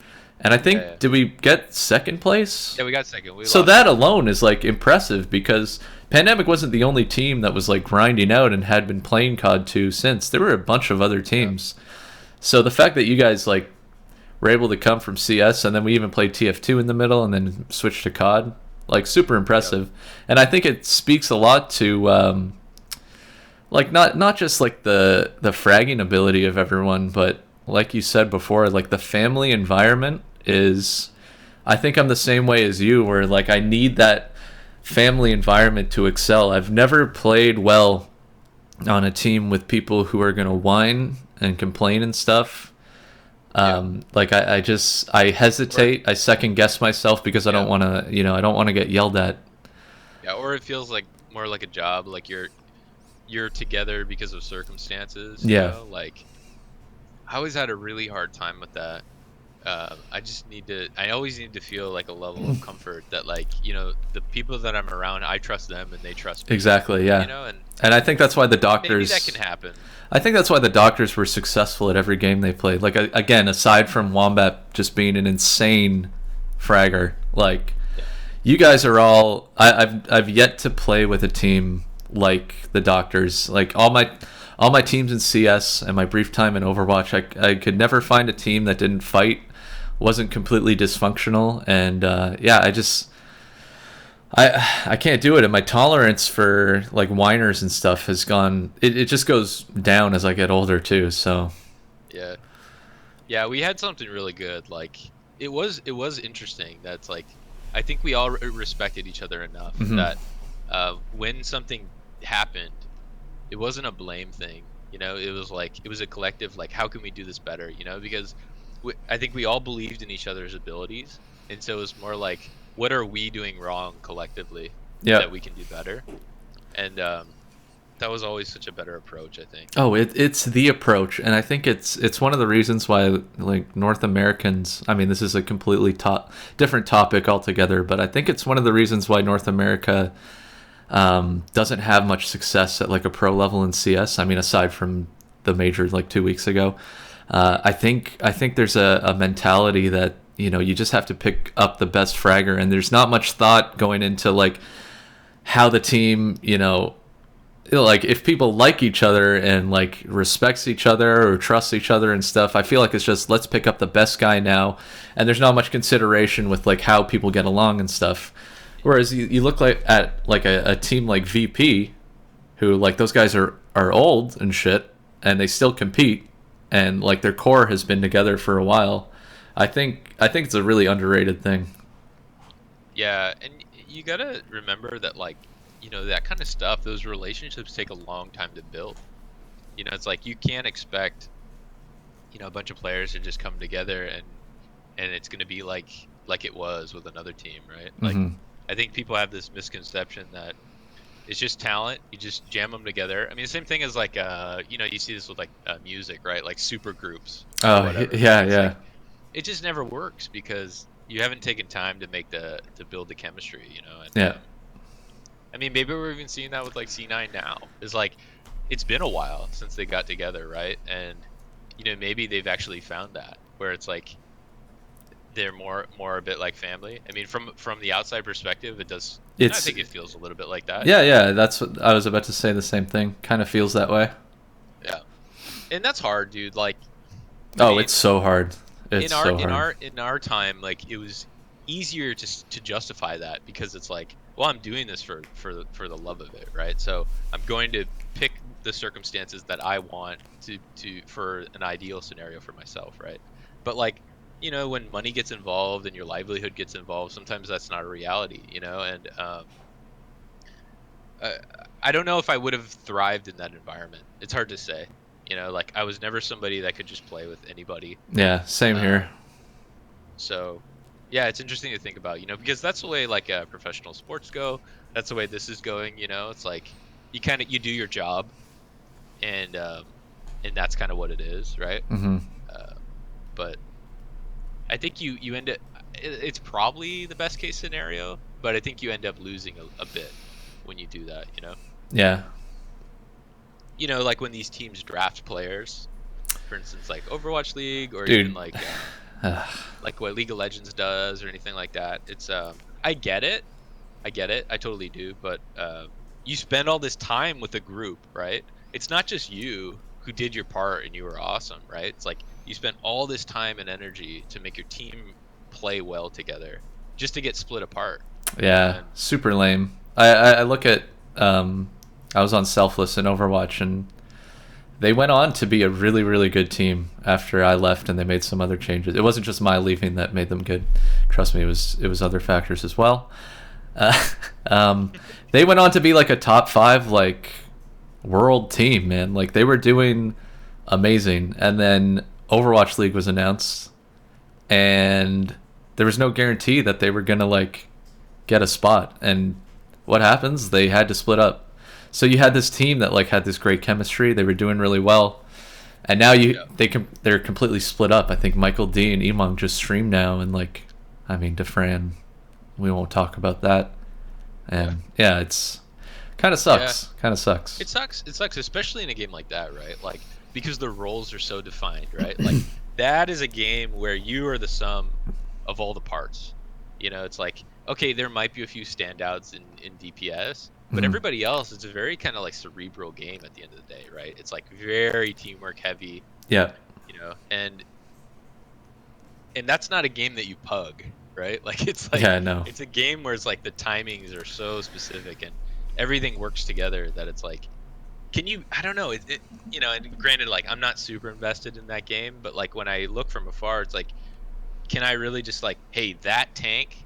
And I think Yeah. did we get second place? Yeah, we got second. We So lost. that alone is like impressive because Pandemic wasn't the only team that was like grinding out and had been playing COD 2 since. There were a bunch of other teams. So the fact that you guys like were able to come from CS and then we even played TF2 in the middle and then switched to COD, like super impressive. And I think it speaks a lot to like not just like the fragging ability of everyone, but like you said before, like the family environment is. I think I'm the same way as you, where like I need that family environment to excel. I've never played well on a team with people who are gonna whine and complain and stuff. Like I hesitate, I second guess myself because I don't want to, I don't want to get yelled at. Yeah, or it feels like more like a job, like you're together because of circumstances. Yeah. You know? Like I always had a really hard time with that. I always need to feel like a level of comfort that like, the people that I'm around, I trust them and they trust me. Exactly, yeah. And I think that's why the maybe doctors. that can happen. I think that's why the doctors were successful at every game they played. Like again, aside from Wombat just being an insane fragger, like you guys are all. I've yet to play with a team like the doctors. Like all my teams in CS and my brief time in Overwatch, I could never find a team that didn't fight, wasn't completely dysfunctional, and I can't do it, and my tolerance for like whiners and stuff has gone. It just goes down as I get older too. So Yeah, we had something really good. Like it was interesting. That's like I think we all respected each other enough that when something happened, it wasn't a blame thing. It was a collective. Like, how can we do this better? Because I think we all believed in each other's abilities, and so it was more like, what are we doing wrong collectively that we can do better? And that was always such a better approach, I think. Oh, it's the approach, and I think it's one of the reasons why like North Americans. I mean, this is a completely different topic altogether, but I think it's one of the reasons why North America doesn't have much success at like a pro level in CS. I mean, aside from the major like 2 weeks ago, I think there's a mentality that you just have to pick up the best fragger, and there's not much thought going into like how the team, like if people like each other and like respects each other or trusts each other and stuff. I feel like it's just let's pick up the best guy now, and there's not much consideration with like how people get along and stuff. Whereas you look at a team like VP, who like those guys are old and shit, and they still compete, and like their core has been together for a while. I think it's a really underrated thing. Yeah, and you gotta remember that, like, that kind of stuff, those relationships take a long time to build. It's like you can't expect, a bunch of players to just come together and it's gonna be like it was with another team, right? Like, Hmm. I think people have this misconception that it's just talent. You just jam them together. I mean, the same thing as like, you see this with like music, right? Like super groups or Oh, whatever. yeah, It's yeah. like it just never works because you haven't taken time to to build the chemistry, And Yeah. I mean, maybe we're even seeing that with like C9 now. It's like it's been a while since they got together, right? And maybe they've actually found that where it's like they're more a bit like family. I mean, from the outside perspective, it does. I It's think it feels a little bit like that. yeah. That's what I was about to say. The same thing. Kind of feels that way. Yeah, and that's hard, dude. Like, I Oh, mean, it's so hard. It's in our so in hard. our in our time, like it was easier to justify that because it's like, well, I'm doing this for the love of it, right? So I'm going to pick the circumstances that I want to for an ideal scenario for myself, right? But like, when money gets involved and your livelihood gets involved, sometimes that's not a reality, and uh, I don't know if I would have thrived in that environment. It's hard to say. Like I was never somebody that could just play with anybody. Yeah, same Uh, here. so, yeah, it's interesting to think about, because that's the way like professional sports go. That's the way this is going. It's like you do your job, and that's kind of what it is, right? Hmm. Uh, but I think you end up. It's probably the best case scenario, but I think you end up losing a bit when you do that. Yeah, Like when these teams draft players, for instance, like Overwatch League, or even dude. like what League of Legends does, or anything like that. It's I get it, I totally do. But you spend all this time with a group, right? It's not just you who did your part and you were awesome, right? It's like you spent all this time and energy to make your team play well together, just to get split apart. Yeah, And super lame. I look at I was on Selfless in Overwatch, and they went on to be a really, really good team after I left, and they made some other changes. It wasn't just my leaving that made them good. Trust me, it was other factors as well. Uh, um, they went on to be like a top 5 like world team, man. Like they were doing amazing, and then Overwatch League was announced, and there was no guarantee that they were gonna like get a spot. And what happens? They had to split up. So you had this team that like had this great chemistry. They were doing really well, and now yeah, they're completely split up. I think Michael D and Emong just stream now, and like, I mean, DeFran, we won't talk about that. yeah, And yeah, it's kind of yeah. sucks. Kind of sucks. It sucks. It sucks, especially in a game like that, right? Like because the roles are so defined, right? Like that is a game where you are the sum of all the parts. It's like, okay, there might be a few standouts in DPS, but Mhm. everybody else, it's a very kind of like cerebral game at the end of the day, right? It's like very teamwork heavy, Yeah. and that's not a game that you pug, right? Like it's like Yeah. No. it's a game where it's like the timings are so specific and everything works together that it's like, can you? I don't know. And granted, like I'm not super invested in that game, but like when I look from afar, it's like, can I really just like, hey, that tank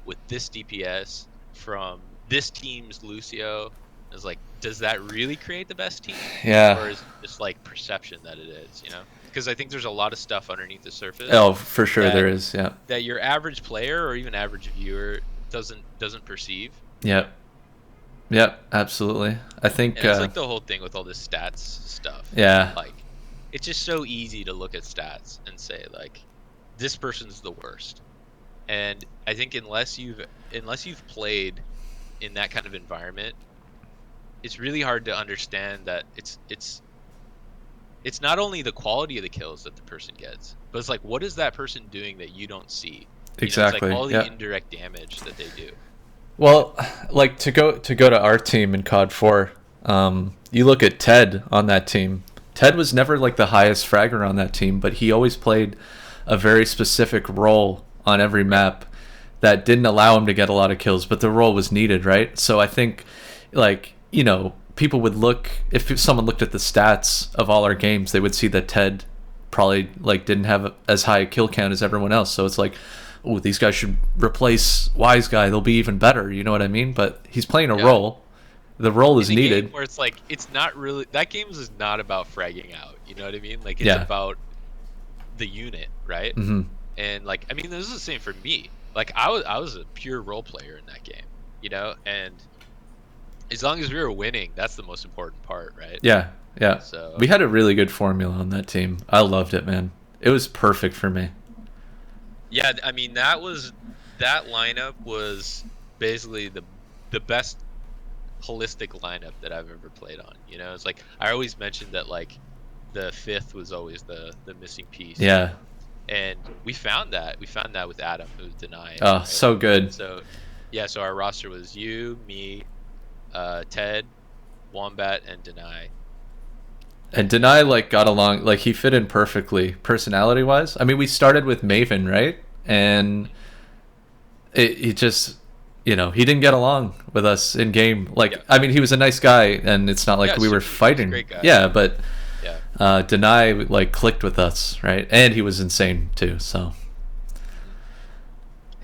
with this DPS from this team's Lucio is like, does that really create the best team, Yeah. or is it just like perception that it is? Because I think there's a lot of stuff underneath the surface Oh, for sure that there is. Yeah. that your average player or even average viewer doesn't perceive. Yep. Yep. Absolutely. I think. And it's like the whole thing with all this stats stuff. Yeah. Like, it's just so easy to look at stats and say like, this person's the worst. And I think unless you've played in that kind of environment, it's really hard to understand that it's not only the quality of the kills that the person gets, but it's like, what is that person doing that you don't see? It's like Exactly. all the Yeah. indirect damage that they do. Well, like to go to our team in COD 4, you look at Ted on that team. Ted was never like the highest fragger on that team, but he always played a very specific role on every map that didn't allow him to get a lot of kills, but the role was needed, right? So I think, like, people would look, if someone looked at the stats of all our games, they would see that Ted probably like didn't have as high a kill count as everyone else. So it's like, oh, these guys should replace Wise Guy. They'll be even better. You know what I mean? But he's playing a role. The role is needed. Game where it's like it's not really that game is not about fragging out. You know what I mean? Like it's about the unit, right? Mm-hmm. And like I mean, this is the same for me. Like I was a pure role player in that game, you know, and as long as we were winning, that's the most important part, right? Yeah. So we had a really good formula on that team. I loved it, man. It was perfect for me. Yeah, I mean that lineup was basically the best holistic lineup that I've ever played on. You know, it's like I always mentioned that like the fifth was always the missing piece. Yeah. And we found that with Adam, who was Deny. Oh, right? so good. So yeah, so our roster was you, me, Ted, Wombat, and Deny. And Deny like got along, like he fit in perfectly personality wise. I mean, we started with Maven, right? And he just, you know, he didn't get along with us in game. Like, I mean, he was a nice guy, and it's not like we were fighting. Great guy. Yeah, but Deny like clicked with us, right? And he was insane too. So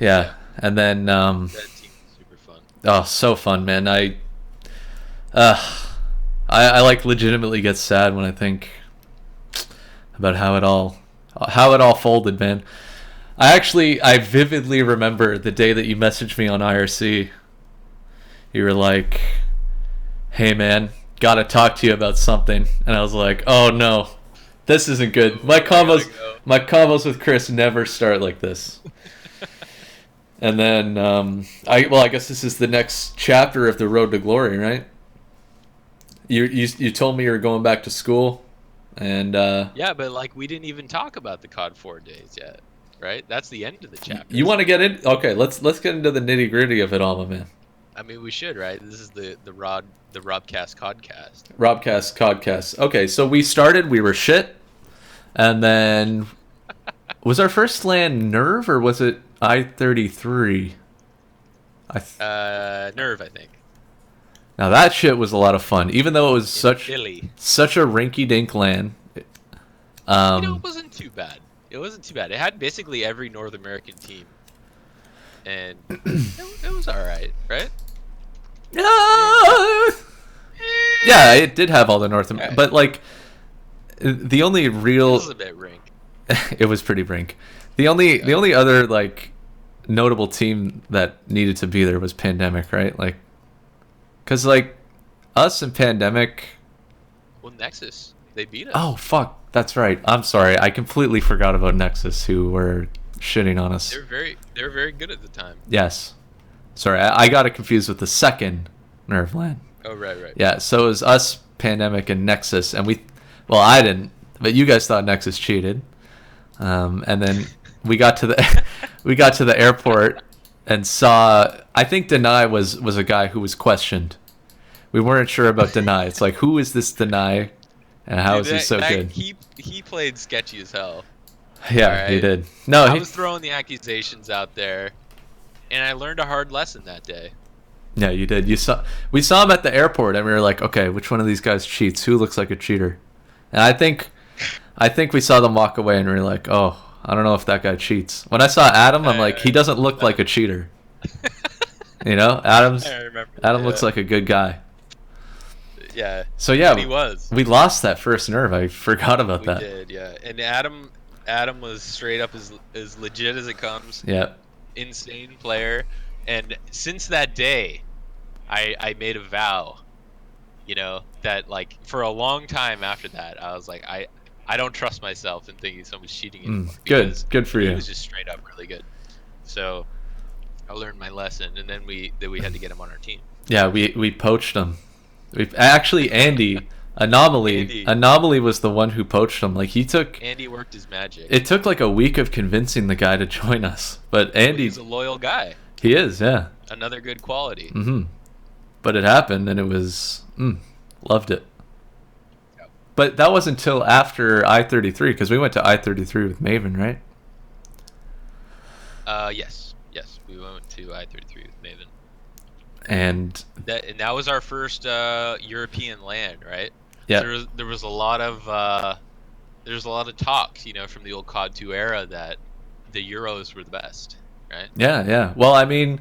yeah. And then that team was super fun. Oh, so fun, man. I like legitimately get sad when I think about how it all folded, man. I vividly remember the day that you messaged me on IRC. You were like, "Hey man, gotta talk to you about something," and I was like, "Oh no, this isn't good." My combos with Chris never start like this. And then I guess this is the next chapter of the road to glory, right? You told me you were going back to school, and yeah, but like we didn't even talk about the COD 4 days yet, right? That's the end of the chapter. You want to get in? Okay, let's get into the nitty gritty of it all, my man. I mean, we should, right? This is the rob-cast CODcast. Rob-cast CoDcast. Okay, so we were shit, and then was our first LAN Nerve or was it I-33? Nerve, I think. Now that shit was a lot of fun, even though it was such a rinky-dink LAN. You know, it wasn't too bad. It had basically every North American team, and it was all right, right? Yeah, it did have all the North American, but like the only real. It was a bit rink. It was pretty brink. The only other like notable team that needed to be there was Pandemic, right? Like. Because, like, us and Pandemic... Well, Nexus. They beat us. Oh, fuck. That's right. I'm sorry. I completely forgot about Nexus, who were shitting on us. They were very good at the time. Yes. Sorry, I got it confused with the second Nerve LAN. Oh, right. Yeah, so it was us, Pandemic, and Nexus. And well, I didn't, but you guys thought Nexus cheated. And then we got to the airport... and saw, I think Deny was a guy who was questioned. We weren't sure about Deny. It's like, who is this Deny, and how is he so good? He played sketchy as hell. Yeah, right? He did. No, I was throwing the accusations out there, and I learned a hard lesson that day. Yeah, you did. We saw him at the airport, and we were like, okay, which one of these guys cheats? Who looks like a cheater? And I think we saw them walk away, and we were like, oh. I don't know if that guy cheats. When I saw Adam, I'm like, he doesn't look like a cheater. You know, Adam looks like a good guy. Yeah. So yeah, he was. We lost that first Nerve. I forgot about that. We did, yeah. And Adam was straight up as legit as it comes. Yeah. Insane player. And since that day, I made a vow, you know, that like for a long time after that, I was like, I don't trust myself in thinking someone's cheating anymore. Good for you. He was just straight up really good. So I learned my lesson, and then we had to get him on our team. Yeah, we poached him. Actually, Anomaly was the one who poached him. Like Andy worked his magic. It took like a week of convincing the guy to join us, but he's a loyal guy. He is, yeah. Another good quality. Mm-hmm. But it happened, and it was loved it. But that wasn't until after I-33, because we went to I-33 with Maven, right? Yes, we went to I-33 with Maven. And that was our first European land, right? Yeah. There was a lot of there's a lot of talks, from the old COD 2 era that the Euros were the best, right? Yeah. Well, I mean,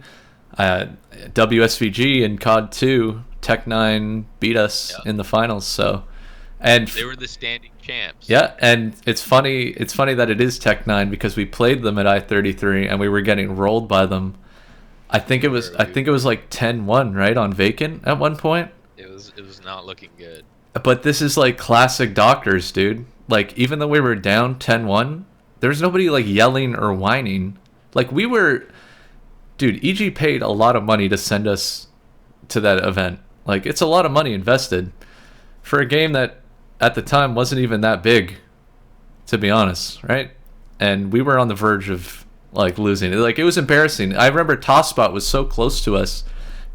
WSVG and COD 2, Tech 9 beat us in the finals, so. And they were the standing champs. Yeah, and it's funny that it is Tech 9 because we played them at I-33 and we were getting rolled by them. I think it was like 10-1, right, on Vacant at one point. It was not looking good. But this is like classic Doctors, dude. Like, even though we were down 10-1, there was nobody like yelling or whining. Like, we were, dude, EG paid a lot of money to send us to that event. Like, it's a lot of money invested for a game that at the time wasn't even that big, to be honest, right? And we were on the verge of like losing it. Like, it was embarrassing. I remember Tosspot was so close to us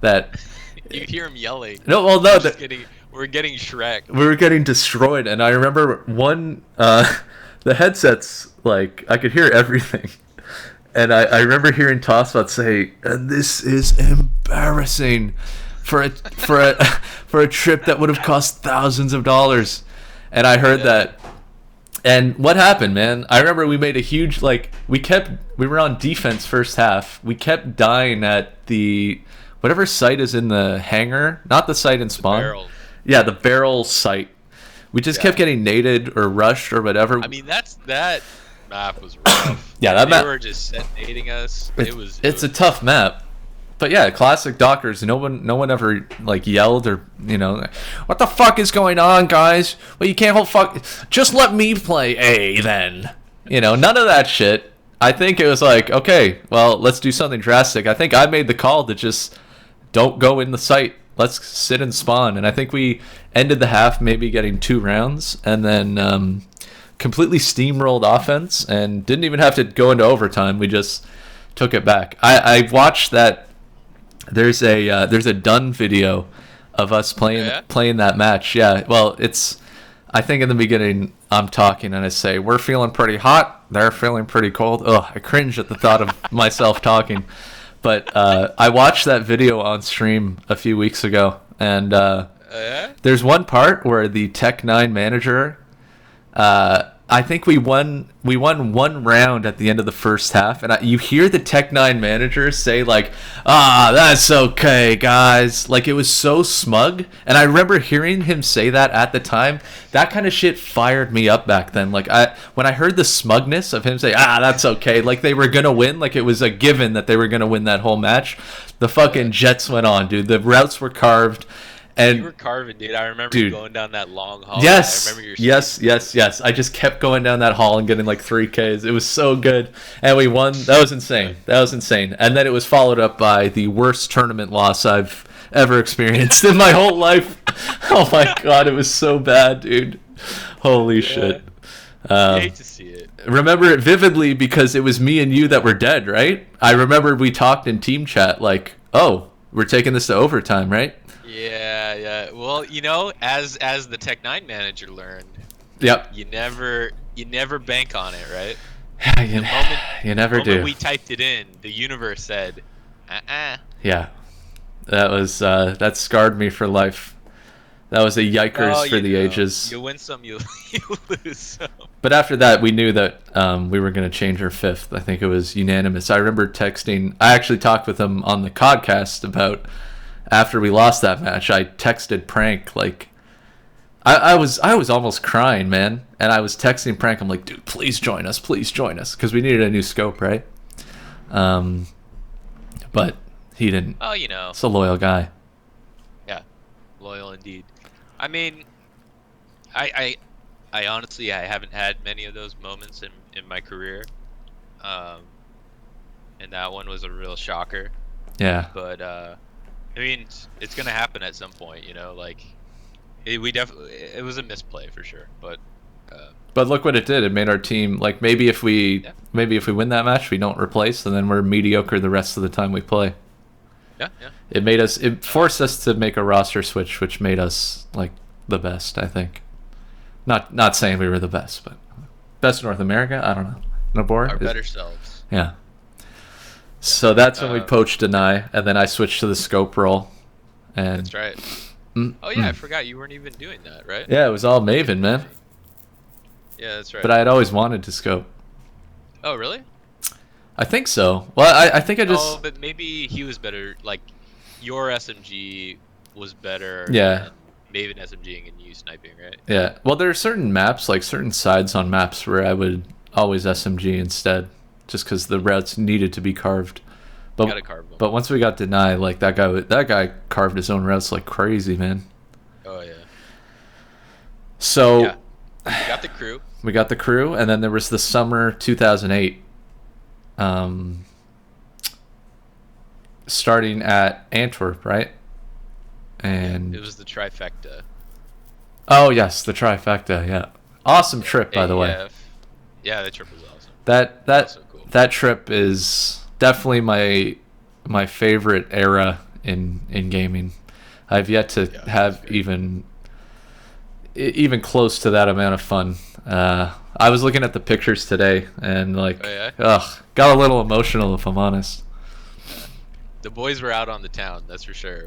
that you hear him yelling. No, well, no, we're getting Shrek. We were getting destroyed, and I remember the headsets, like, I could hear everything. And I remember hearing Tosspot say, "And this is embarrassing for a trip that would have cost thousands of dollars." And I heard that. And what happened, man? I remember we made a huge, like, we were on defense first half. We kept dying at the whatever site is in the hangar, not the site in spawn. Barrel. Yeah, the barrel site. We just kept getting naded or rushed or whatever. I mean, that map was rough. Yeah, that map. They were just nading us. It's a tough map. But yeah, classic Doctors. No one ever like yelled or what the fuck is going on, guys? Well, you can't hold fuck. Just let me play A then. None of that shit. I think it was like, okay, well, let's do something drastic. I think I made the call to just don't go in the site. Let's sit and spawn. And I think we ended the half maybe getting 2 rounds and then completely steamrolled offense and didn't even have to go into overtime. We just took it back. I watched that. There's a done video of us playing that match. Yeah, well, I think in the beginning I'm talking and I say we're feeling pretty hot, they're feeling pretty cold. Ugh, I cringe at the thought of myself talking. But I watched that video on stream a few weeks ago, and there's one part where the Tech 9 manager, I think we won 1 round at the end of the first half, and you hear the Tech 9 manager say like, that's okay, guys. Like, it was so smug, and I remember hearing him say that at the time. That kind of shit fired me up back then. Like, when I heard the smugness of him say, that's okay, like they were gonna win, like it was a given that they were gonna win that whole match, the fucking jets went on, dude. The routes were carved. And you were carving, dude. I remember you going down that long hall. Yes, I remember yes. I just kept going down that hall and getting like 3Ks. It was so good, and we won. That was insane. And then it was followed up by the worst tournament loss I've ever experienced in my whole life. Oh my god, it was so bad, dude. Holy shit. I hate to see it. Remember it vividly because it was me and you that were dead, right? I remember we talked in team chat like, "Oh, we're taking this to overtime, right?" Yeah. Well, as the Tech 9 manager learned, yep. You never bank on it, right? Yeah, you never do. The moment we typed it in, the universe said, Yeah, that scarred me for life. That was a yikers for the ages. You win some, you lose some. But after that, we knew that we were going to change our 5th. I think it was unanimous. I remember texting. I actually talked with him on the CoDcast about. After we lost that match, I texted Prank like, I was almost crying, man. And I was texting Prank. I'm like, dude, please join us, because we needed a new scope, right? But he didn't. Oh, It's a loyal guy. Yeah, loyal indeed. I mean, I honestly I haven't had many of those moments in my career, and that one was a real shocker. Yeah. But I mean, it's gonna happen at some point, Like, it was a misplay for sure, but look what it did. It made our team like maybe if we win that match, we don't replace, and then we're mediocre the rest of the time we play. Yeah. It forced us to make a roster switch, which made us like the best. I think. Not saying we were the best, but best in North America. I don't know. Nabor. Our better selves. Yeah. So that's when we poached Deny, and then I switched to the scope role. And that's right. Oh yeah, I forgot you weren't even doing that, right? Yeah, it was all Maven, man. Yeah, that's right. But I had always wanted to scope. Oh, really? I think so. Well, I think I just... Oh, but maybe he was better. Like, your SMG was better Yeah. than Maven SMGing and you sniping, right? Yeah. Well, there are certain maps, like certain sides on maps, where I would always SMG instead, just because the routes needed to be carved. But Gotta carve them. but once we got denied, like that guy carved his own routes like crazy, man. Oh yeah. So Yeah. We got the crew. we got the crew, and then there was the summer 2008, starting at Antwerp, right? And It was the trifecta. oh yes, the trifecta. Yeah, awesome trip, by the way. AEF. Yeah, that trip was awesome. That So cool. that trip is definitely my favorite era in gaming. I've yet to have even close to that amount of fun. I was looking at the pictures today and like, Oh, yeah? got a little emotional, if I'm honest. The boys were out on the town, that's for sure.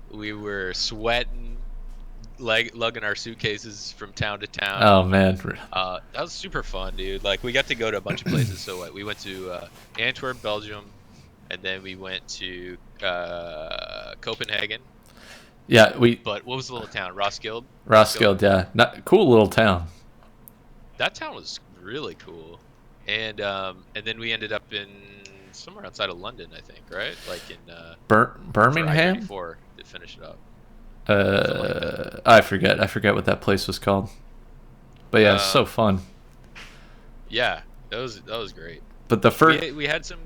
We were sweating, lugging our suitcases from town to town. Oh man, That was super fun, dude. Like, we got to go to a bunch of places. So we went to Antwerp, Belgium, and then we went to Copenhagen. yeah, But what was the little town? Roskilde. Roskilde, yeah, cool little town. That town was really cool, and then we ended up in somewhere outside of London, I think, right? Like in Birmingham. I-34 to finish it up. I forget what that place was called. But yeah, it's so fun. Yeah, that was great. But the first we had some.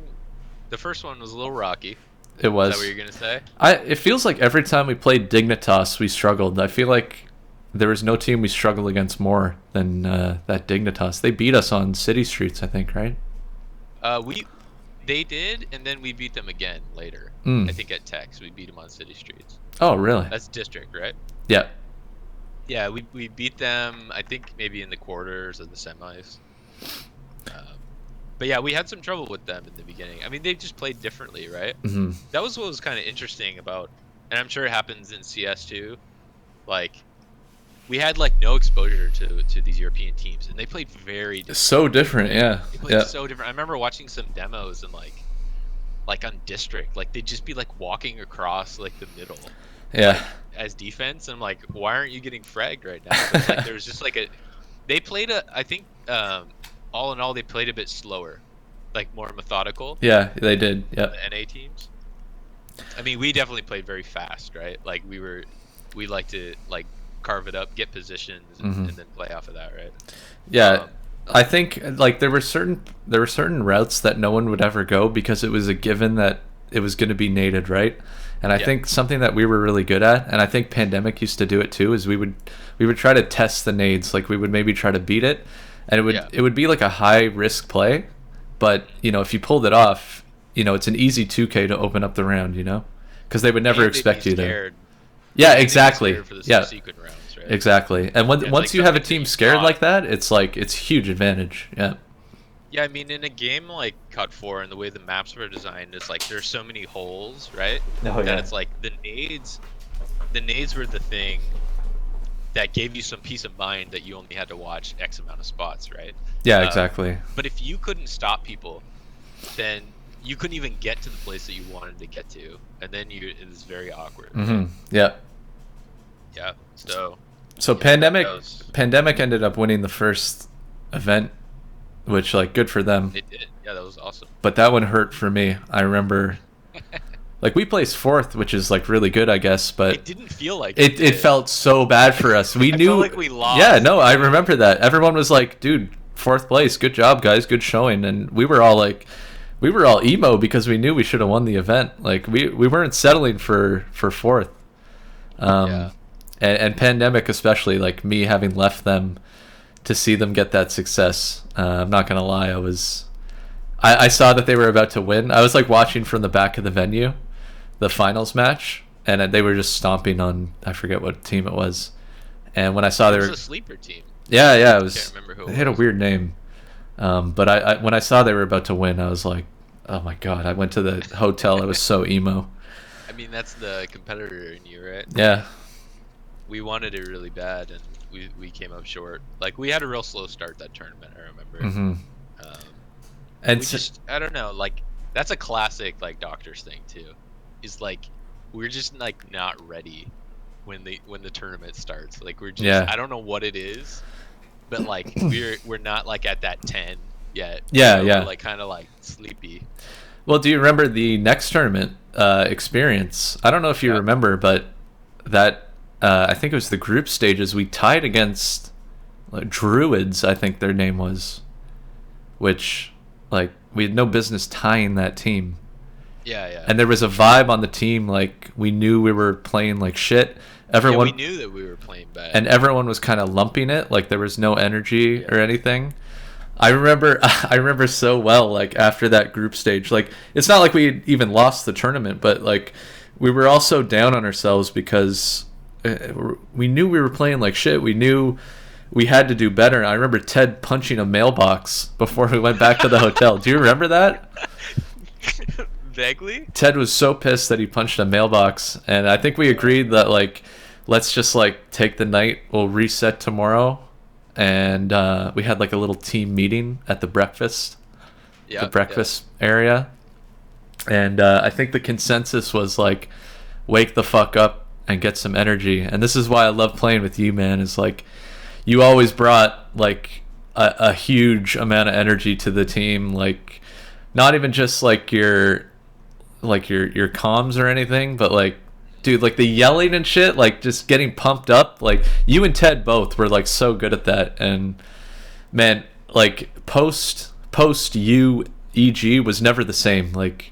The first one was a little rocky. it was. Is that what you're gonna say? It feels like every time we played Dignitas, we struggled. I feel like there was no team we struggled against more than that Dignitas. They beat us on City Streets, I think, right? They did, and then we beat them again later. Mm. I think at Tex we beat them on City Streets. Oh, really? That's district, right? Yeah. Yeah, we beat them. I think maybe in the quarters or the semis. But yeah, we had some trouble with them in the beginning. I mean, they just played differently, right? Mm-hmm. That was what was kind of interesting about, and I'm sure it happens in CS too. Like, we had like no exposure to these European teams, and they played very different. So different, yeah. They played so different. I remember watching some demos and like on district, like they'd just be like walking across like the middle. Yeah. As defense, and I'm like, why aren't you getting fragged right now? But, like, there was just like they played I think all in all they played a bit slower, like more methodical. Yeah, they did. Yeah. The NA teams. I mean, we definitely played very fast, right? Like we like to like carve it up, get positions, and then play off of that, right? Yeah. I think like there were certain routes that no one would ever go because it was a given that it was going to be naded, right? And I think something that we were really good at, and I think Pandemic used to do it too, is we would try to test the nades. Like we would maybe try to beat it, and it would be like a high risk play, but you know if you pulled it off, you know it's an easy 2K to open up the round, you know, because they would never expect you there. Yeah, exactly. For the yeah, subsequent rounds, right? exactly. And once like you have a team scared like that, it's like it's huge advantage. Yeah. Yeah, I mean, in a game like COD 4 and the way the maps were designed, it's like there's so many holes, right? Oh, that yeah. it's like the nades were the thing that gave you some peace of mind that you only had to watch X amount of spots, right? Yeah, exactly. But if you couldn't stop people, then you couldn't even get to the place that you wanted to get to, and then it was very awkward. Mm-hmm. Yeah. Yeah. So Pandemic ended up winning the first event, which like good for them. It did. Yeah, that was awesome. But that one hurt for me. I remember like we placed fourth, which is like really good, I guess, but it didn't feel like it felt so bad for us. We knew felt like we lost. Yeah, no, I remember that. Everyone was like, dude, fourth place, good job guys, good showing. And we were all emo because we knew we should have won the event. Like we weren't settling for fourth. And Pandemic especially, like me having left them to see them get that success. I'm not gonna lie, I saw that they were about to win. I was like watching from the back of the venue, the finals match, and they were just stomping on, I forget what team it was. And when I saw it was a sleeper team. Yeah, it was. I can't remember who they had a weird name. But I when I saw they were about to win, I was like, oh my god! I went to the hotel. I was so emo. I mean, that's the competitor in you, right? Yeah. we wanted it really bad, and we came up short. Like, we had a real slow start that tournament, I remember. Mm-hmm. Um, And we just, I don't know, like, that's a classic, like, Doctors thing too. Is like, we're just like not ready when the tournament starts. Like, we're just, I don't know what it is, but like we're not like at that 10 yet. Yeah, you know? yeah. We're like kind of like sleepy. Well, do you remember the next tournament experience? I don't know if you remember, but that I think it was the group stages. We tied against like, Druids, I think their name was, which like we had no business tying that team. Yeah, yeah. And there was a vibe on the team, like we knew we were playing like shit. Everyone, we knew that we were playing bad, and everyone was kind of lumping it, like there was no energy or anything. I remember so well, like after that group stage, like it's not like we even lost the tournament, but like we were all so down on ourselves because we knew we were playing like shit. We knew we had to do better. And I remember Ted punching a mailbox before we went back to the hotel. Do you remember that? Vaguely. Ted was so pissed that he punched a mailbox, and I think we agreed that like let's just like take the night. We'll reset tomorrow. And we had like a little team meeting at the breakfast area. And I think the consensus was like, wake the fuck up and get some energy. And this is why I love playing with you, man, is like you always brought like a huge amount of energy to the team. Like not even just like your comms or anything, but like, dude, like the yelling and shit, like just getting pumped up. Like you and Ted both were like so good at that. And man, like post you EG was never the same. Like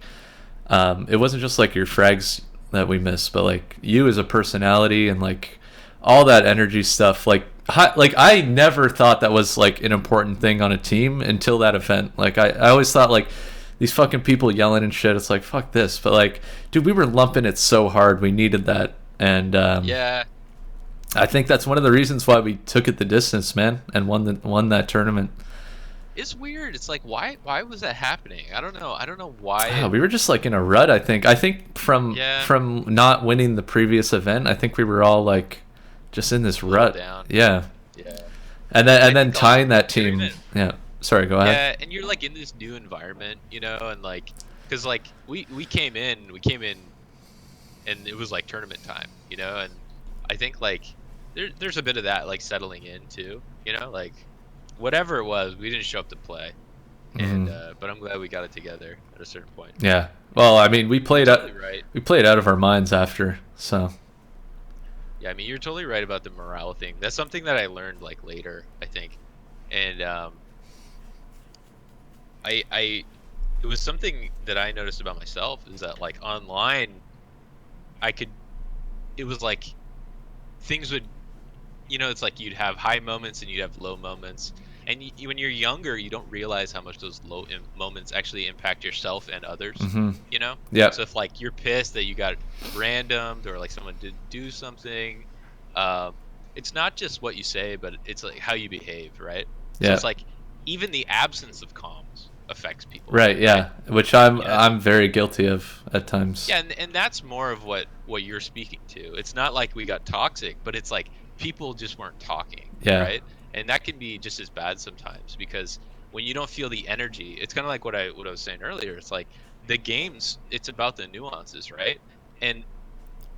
it wasn't just like your frags that we missed, but like you as a personality and like all that energy stuff. Like I never thought that was like an important thing on a team until that event. Like I always thought like these fucking people yelling and shit, it's like fuck this. But like, dude, we were lumping it so hard, we needed that. And yeah, I think that's one of the reasons why we took it the distance, man, and won that tournament. It's weird. It's like, why was that happening? I don't know why. We were just like in a rut. I think from not winning the previous event, I think we were all like just in this rut down. Yeah and then tying that team. Sorry, go ahead. Yeah, and you're like in this new environment, you know, and like, cause like we came in, and it was like tournament time, you know, and I think like there's a bit of that like settling in too, you know, like whatever it was, we didn't show up to play, and but I'm glad we got it together at a certain point. Yeah, well, I mean, we played totally right. We played out of our minds after, so. Yeah, I mean, you're totally right about the morale thing. That's something that I learned like later, I think, and it was something that I noticed about myself is that like online, it was like things would, you know, it's like you'd have high moments and you'd have low moments, and when you're younger, you don't realize how much those low moments actually impact yourself and others. You know. Yeah. So if like you're pissed that you got randomed or like someone did do something, it's not just what you say, but it's like how you behave, right? Yeah. So it's like even the absence of comms affects people. Right. Yeah. Which I'm very guilty of at times. Yeah, and that's more of what you're speaking to. It's not like we got toxic, but it's like people just weren't talking. Yeah. Right. And that can be just as bad sometimes, because when you don't feel the energy, it's kind of like what I was saying earlier. It's like the games, it's about the nuances, right? And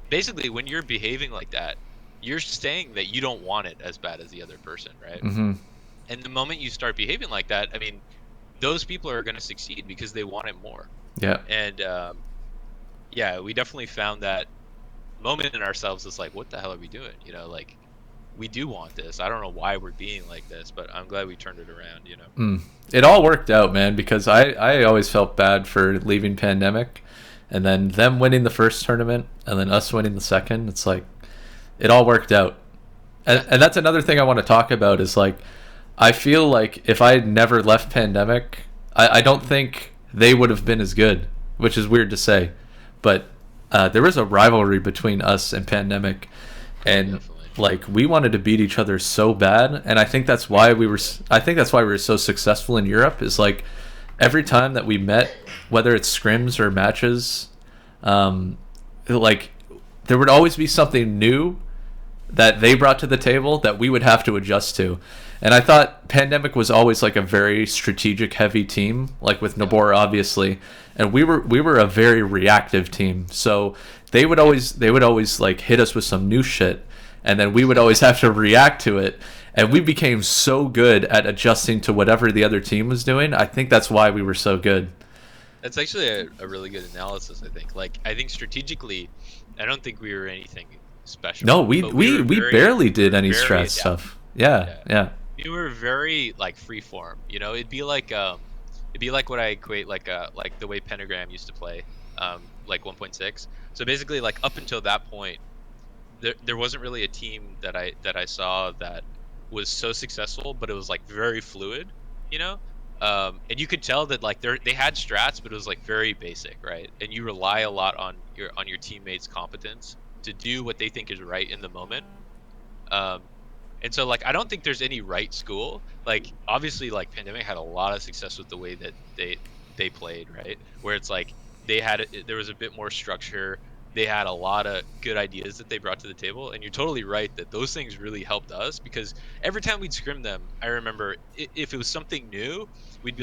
basically, when you're behaving like that, you're saying that you don't want it as bad as the other person, right? And the moment you start behaving like that, I mean, those people are going to succeed because they want it more. Yeah. And yeah, we definitely found that moment in ourselves. It's like, what the hell are we doing? You know, like, we do want this. I don't know why we're being like this, but I'm glad we turned it around, you know. It all worked out, man, because I always felt bad for leaving Pandemic, and then them winning the first tournament and then us winning the second. It's like it all worked out. And that's another thing I want to talk about is like I feel like if I had never left Pandemic, I don't think they would have been as good, which is weird to say, but there was a rivalry between us and Pandemic, and Definitely. like we wanted to beat each other so bad, and I think that's why we were so successful in Europe. Is like every time that we met, whether it's scrims or matches, like there would always be something new that they brought to the table that we would have to adjust to. And I thought Pandemic was always like a very strategic heavy team, like with Nabor obviously, and we were a very reactive team. So they would always like hit us with some new shit, and then we would always have to react to it. And we became so good at adjusting to whatever the other team was doing. I think that's why we were so good. That's actually a really good analysis, I think. Like, I think strategically, I don't think we were anything special. No, we barely did any strat stuff. Yeah. We were very like free form. You know, it'd be like what I equate like the way Pentagram used to play, like 1.6. So basically, like up until that point, there wasn't really a team that I saw that was so successful, but it was like very fluid, you know. And you could tell that like they had strats, but it was like very basic, right? And you rely a lot on your teammates' competence to do what they think is right in the moment. And so like I don't think there's any right school. Like obviously like Pandemic had a lot of success with the way that they played, right? Where it's like there was a bit more structure. They had a lot of good ideas that they brought to the table, and you're totally right that those things really helped us, because every time we'd scrim them, I remember if it was something new, we'd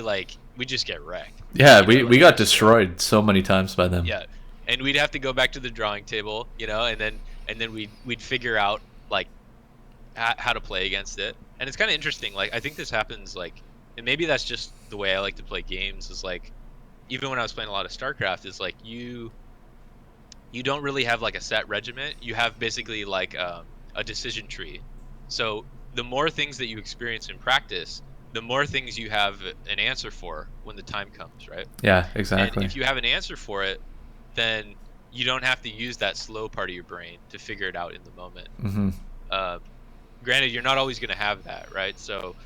just get wrecked. Yeah, we got destroyed so many times by them. Yeah, and we'd have to go back to the drawing table, you know, and then we'd figure out like how to play against it. And it's kind of interesting. Like I think this happens like, and maybe that's just the way I like to play games. Is like, even when I was playing a lot of StarCraft, is like you don't really have like a set regiment. You have basically like a decision tree. So the more things that you experience in practice, the more things you have an answer for when the time comes, right? Yeah, exactly. And if you have an answer for it, then you don't have to use that slow part of your brain to figure it out in the moment. Mm-hmm. Granted, you're not always going to have that, right? So,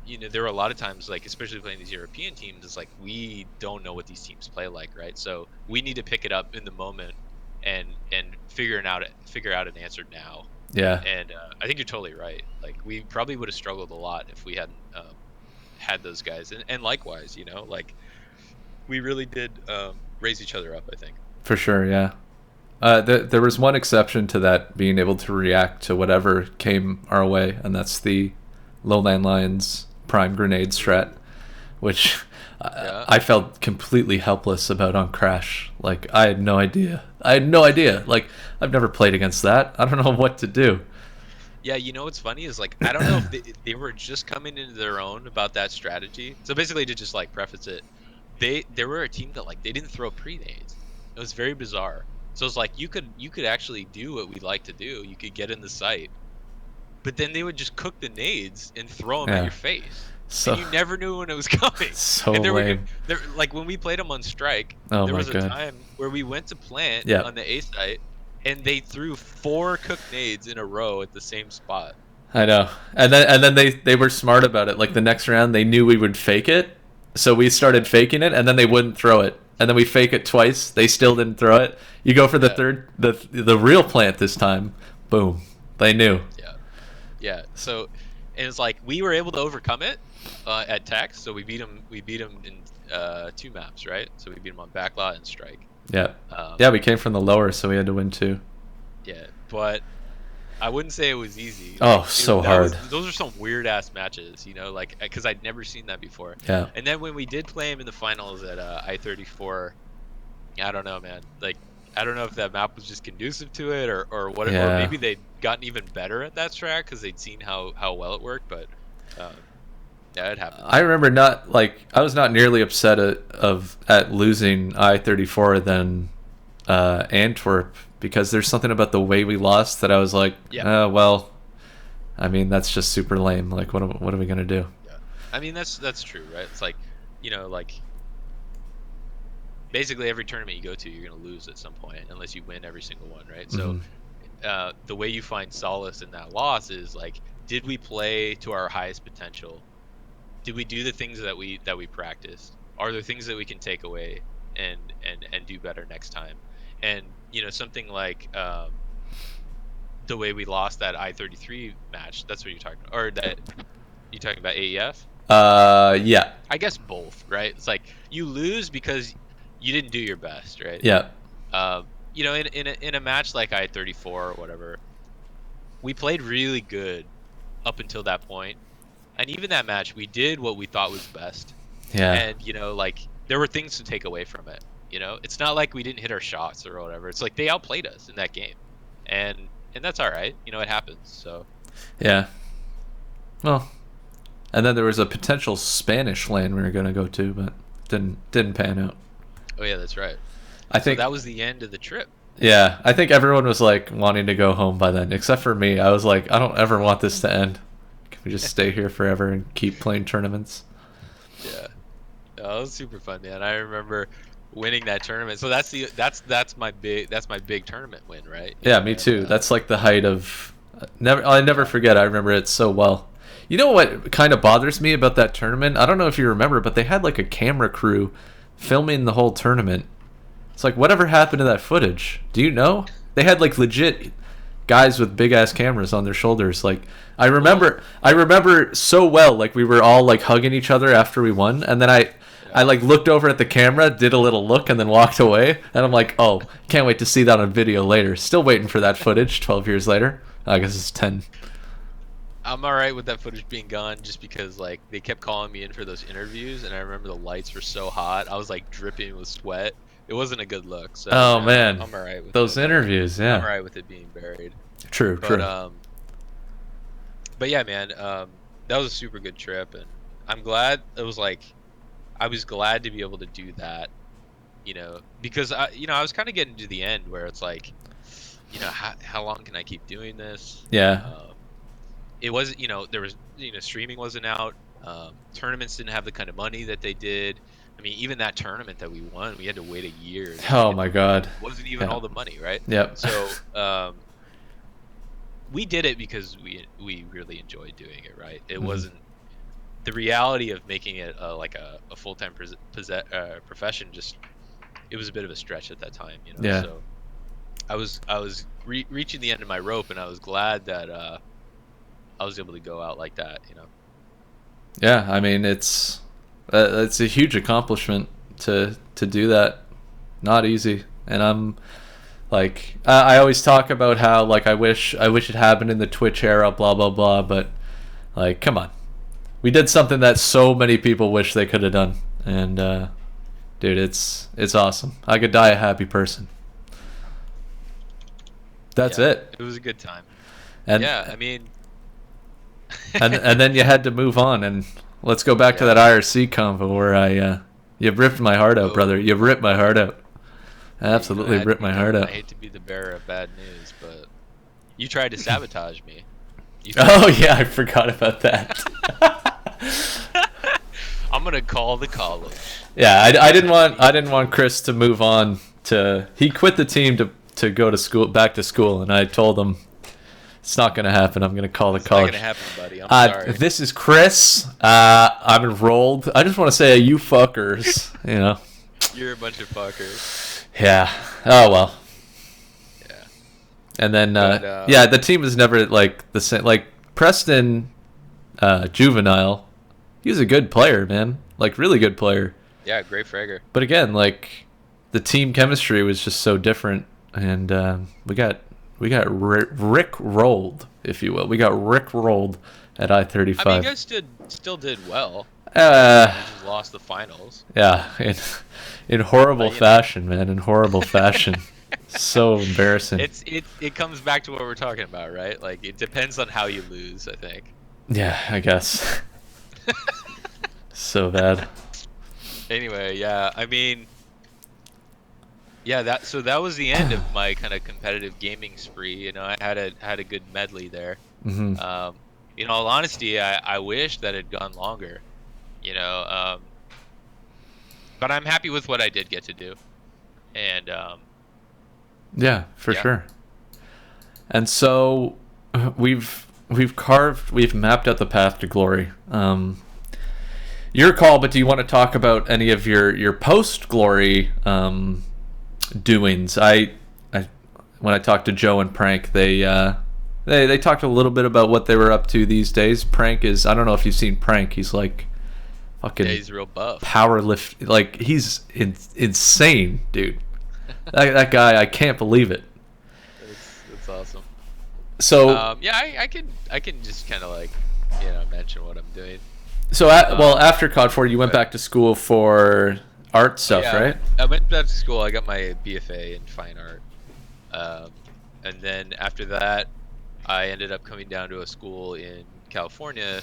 you know, there are a lot of times, like especially playing these European teams, it's like we don't know what these teams play like, right? So we need to pick it up in the moment and figure out an answer now. Yeah. And I think you're totally right. Like we probably would have struggled a lot if we hadn't had those guys. And likewise, you know, like we really did raise each other up, I think. For sure, yeah. There was one exception to that, being able to react to whatever came our way, and that's the Lowland Lions prime grenade strat, which I felt completely helpless about on Crash. Like, I had no idea. Like, I've never played against that. I don't know what to do. Yeah, you know what's funny is, like, I don't know if they were just coming into their own about that strategy. So basically, to just, like, preface it, they were a team that, like, they didn't throw pre-nades. It was very bizarre. So it's like you could actually do what we like to do. You could get in the site, but then they would just cook the nades and throw them at your face. So and you never knew when it was coming. So and lame. Like when we played them on Strike, there was a time where we went to plant on the A site, and they threw 4 cooked nades in a row at the same spot. I know, and then they were smart about it. Like the next round, they knew we would fake it, so we started faking it, and then they wouldn't throw it. And then we fake it twice. They still didn't throw it. You go for the third, the real plant this time. Boom. They knew. Yeah. So, and it's like we were able to overcome it at Tex. So we beat them in 2 maps, right? So we beat them on Backlot and Strike. Yeah. Yeah, we came from the lower, so we had to win 2. Yeah, but I wouldn't say it was easy. Oh, so hard. Those are some weird ass matches, you know, like because I'd never seen that before. Yeah. And then when we did play him in the finals at I-34, I don't know, man. Like I don't know if that map was just conducive to it or what. Yeah. Or maybe they'd gotten even better at that strat because they'd seen how well it worked. But yeah, it happened. I remember I was not nearly upset at losing I-34 than Antwerp, because there's something about the way we lost that I was like, well, I mean, that's just super lame. Like, what are we gonna do? Yeah, I mean that's true, right? It's like, you know, like basically every tournament you go to, you're gonna lose at some point unless you win every single one, right? Mm-hmm. So the way you find solace in that loss is like, did we play to our highest potential? Did we do the things that we practiced? Are there things that we can take away and do better next time? And you know, something like the way we lost that I-33 match. That's what you're talking about, or that you talking about AEF? Yeah. I guess both, right? It's like you lose because you didn't do your best, right? Yeah. You know, in a match like I-34 or whatever, we played really good up until that point, and even that match, we did what we thought was best. Yeah. And like there were things to take away from it. It's not like we didn't hit our shots or whatever. It's like they outplayed us in that game, and that's all right. It happens. So. Yeah. Well, and then there was a potential Spanish lane we were gonna go to, but didn't pan out. Oh yeah, that's right. I think that was the end of the trip. Yeah, I think everyone was like wanting to go home by then, except for me. I was like, I don't ever want this to end. Can we just stay here forever and keep playing tournaments? Yeah, it was super fun, man. I remember winning that tournament. So that's my big tournament win, right? Yeah, me too. That's like the height of I never forget. I remember it so well. You know what kind of bothers me about that tournament? I don't know if you remember, but they had like a camera crew filming the whole tournament. It's like, whatever happened to that footage? Do you know? They had like legit guys with big ass cameras on their shoulders. Like I remember so well. Like we were all like hugging each other after we won, and then I like looked over at the camera, did a little look, and then walked away. And I'm like, oh, can't wait to see that on video later. Still waiting for that footage 12 years later. I guess it's 10. I'm alright with that footage being gone, just because like they kept calling me in for those interviews, and I remember the lights were so hot. I was like dripping with sweat. It wasn't a good look. So man, I'm alright with those interviews. Yeah, I'm alright with it being buried. True. But yeah, man, that was a super good trip, and I'm glad it was like, I was glad to be able to do that, because I was kind of getting to the end where it's like, how long can I keep doing this? Yeah. It wasn't, there was, streaming wasn't out. Tournaments didn't have the kind of money that they did. I mean, even that tournament that we won, we had to wait a year. Oh my God. It wasn't even all the money, right? Yep. So, we did it because we really enjoyed doing it, right? It wasn't the reality of making it like a full-time profession. Just, it was a bit of a stretch at that time, Yeah. So I was reaching the end of my rope, and I was glad that I was able to go out like that, Yeah, I mean it's a huge accomplishment to do that. Not easy, and I'm like I always talk about how like I wish it happened in the Twitch era, blah blah blah. But like, come on, we did something that so many people wish they could have done, and dude, it's awesome. I could die a happy person. That's it. It was a good time. And yeah, I mean. and then you had to move on, and let's go back to that IRC convo where you ripped my heart out, brother. You ripped my heart out. Absolutely ripped my heart out. I hate to be the bearer of bad news, but you tried to sabotage me. Oh yeah, I forgot about that. I'm gonna call the college. Yeah, I didn't want Chris to move on to. He quit the team to go to school, back to school, and I told him it's not gonna happen. I'm gonna call the college. It's not gonna happen, buddy. I'm sorry. This is Chris. I'm enrolled. I just want to say, you fuckers. You're a bunch of fuckers. Yeah. Oh well. Yeah. And then yeah, the team is never like the same. Like Preston, Juvenile, he was a good player, man. Like really good player. Yeah, great fragger. But again, like the team chemistry was just so different, and we got Rick rolled, if you will. We got Rick rolled at I-35. I mean, you guys still did well. You just lost the finals. Yeah, in horrible fashion, man. In horrible fashion. So embarrassing. It comes back to what we're talking about, right? Like it depends on how you lose, I think. Yeah, I guess. So bad. Anyway, yeah. I mean, yeah. That was the end of my kind of competitive gaming spree. I had a good medley there. Mm-hmm. In all honesty, I wish that had gone longer. But I'm happy with what I did get to do, and yeah, for sure. And so we've mapped out the path to glory. Your call, but do you want to talk about any of your post glory doings? When I talked to Joe and Prank, they talked a little bit about what they were up to these days. Prank is, I don't know if you've seen Prank. He's like fucking he's real buff. Power lift, like he's insane, dude. that guy, I can't believe it. That's awesome. So Yeah, I can just kind of like, mention what I'm doing. well, after COD 4, you went But back to school for art stuff, yeah, right? I went back to school. I got my BFA in fine art. Um, and then after that, I ended up coming down to a school in California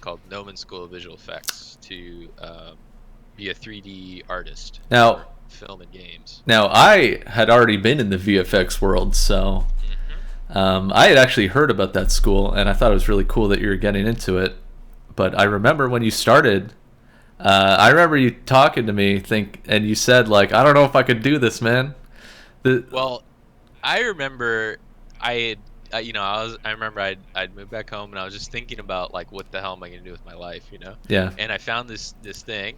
called Noman School of Visual Effects to be a 3D artist Now, for film and games. now I had already been in the VFX world, so I had actually heard about that school, and I thought it was really cool that you were getting into it. But I remember when you started, I remember you talking to me, and you said like, "I don't know if I could do this, man." Well, I remember I had, I remember I'd moved back home and I was just thinking about like, what the hell am I gonna do with my life, Yeah. And I found this thing,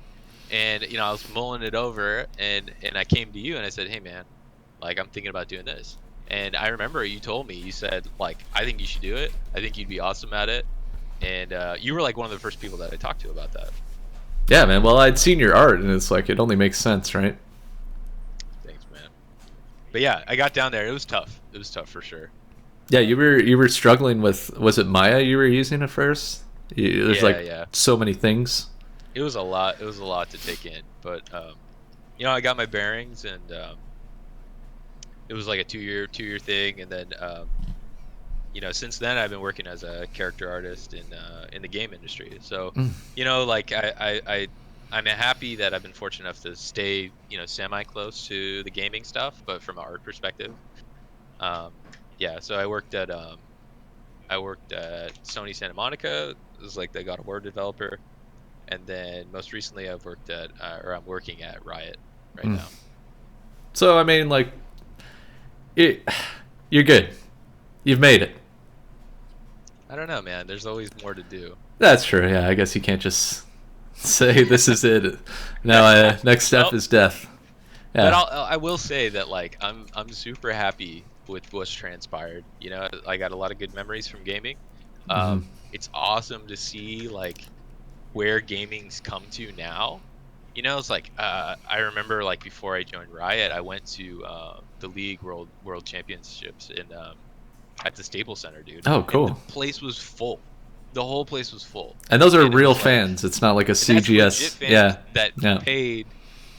and I was mulling it over, and I came to you and I said, hey man, like I'm thinking about doing this. And I remember you told me, you said like, I think you should do it. I think you'd be awesome at it. And you were like one of the first people that I talked to about that. Yeah, man. Well, I'd seen your art, and it's like it only makes sense, right? Thanks, man. But yeah, I got down there. It was tough. It was tough for sure. Yeah, you were struggling with, was it Maya you were using at first? There's Yeah. so many things. It was a lot. It was a lot to take in. But I got my bearings, and it was like a two-year thing. And then since then I've been working as a character artist in the game industry. So like I'm happy that I've been fortunate enough to stay semi close to the gaming stuff, but from an art perspective. So I worked at Sony Santa Monica. It was like the God of War developer, and then most recently I've worked at I'm working at Riot right now. So I mean, like, you're good. You've made it. I don't know, man. There's always more to do. That's true. Yeah, I guess you can't just say this is it. Now, next step is death. Yeah. But I will say that like I'm super happy with what's transpired. I got a lot of good memories from gaming. It's awesome to see like where gaming's come to now. It's like I remember like before I joined Riot, I went to the League World Championships in at the Staples Center, dude. Oh, cool. And the place was full. The whole place was full. And those are And it real was, like, fans. It's not like a and that's legit CGS. fans Yeah. that paid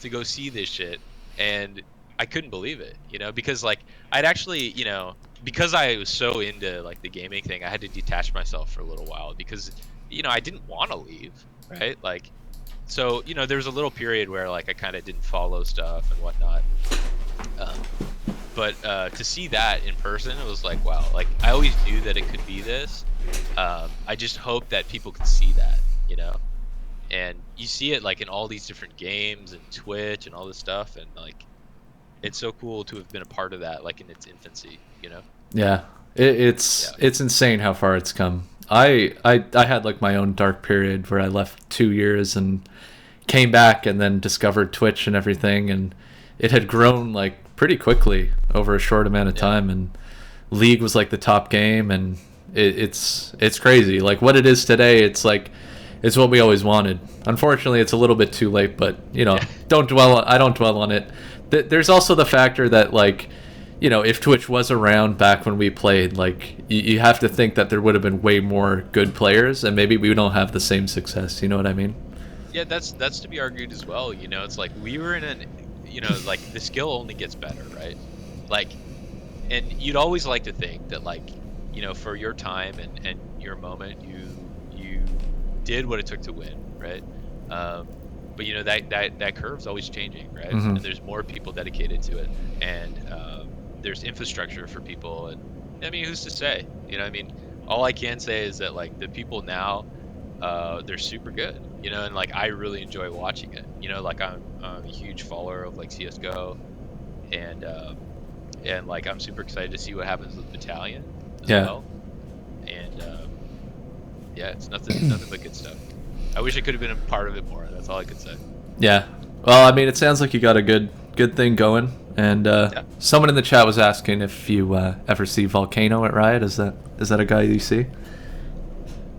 to go see this shit, and I couldn't believe it, because like I'd actually, because I was so into like the gaming thing, I had to detach myself for a little while because, I didn't want to leave, right? Like, so there was a little period where like I kind of didn't follow stuff and whatnot. But to see that in person, it was like, wow, like I always knew that it could be this. I just hope that people could see that, and you see it like in all these different games and Twitch and all this stuff, and like it's so cool to have been a part of that, like in its infancy, Yeah. It's insane how far it's come. I had like my own dark period where I left 2 years and came back and then discovered Twitch and everything, and it had grown like pretty quickly over a short amount of time, and League was like the top game, and it's crazy. Like what it is today, it's like it's what we always wanted. Unfortunately, it's a little bit too late, but I don't dwell on it. There's also the factor that like, if Twitch was around back when we played, like you have to think that there would have been way more good players, and maybe we don't have the same success. You know what I mean? Yeah, that's to be argued as well. It's like we were in an, like the skill only gets better, right? Like, and you'd always like to think that like, for your time and your moment, you did what it took to win, right? But that curve's always changing, right? And there's more people dedicated to it, and there's infrastructure for people, and I mean, who's to say? I mean, all I can say is that like the people now, they're super good, and like I really enjoy watching it. Like I'm a huge follower of like CS:GO, and like I'm super excited to see what happens with Battalion as well. And it's nothing but good stuff. I wish I could have been a part of it more. That's all I could say. Yeah. Well, I mean, it sounds like you got a good thing going. And someone in the chat was asking if you ever see Volcano at Riot. Is that a guy you see?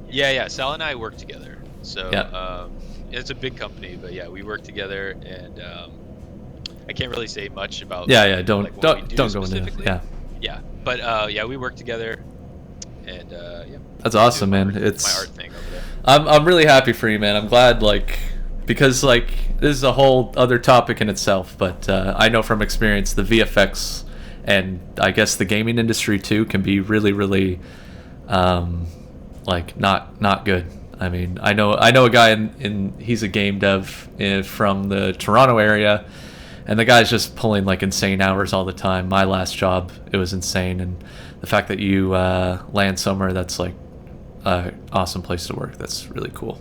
Yeah. Sal and I work together. So it's a big company, but yeah, we work together, and I can't really say much about. Yeah. Don't like, go into it. Yeah. Yeah. But we work together. And yeah, That's awesome, man. my It's art thing over there. I'm really happy for you, man. I'm glad, like, because like this is a whole other topic in itself, but I know from experience the VFX and I guess the gaming industry too can be really, really like not good. I mean, I know a guy in he's a game dev from the Toronto area, and the guy's just pulling like insane hours all the time. My last job, it was insane, and the fact that you land somewhere that's like an awesome place to work, that's really cool.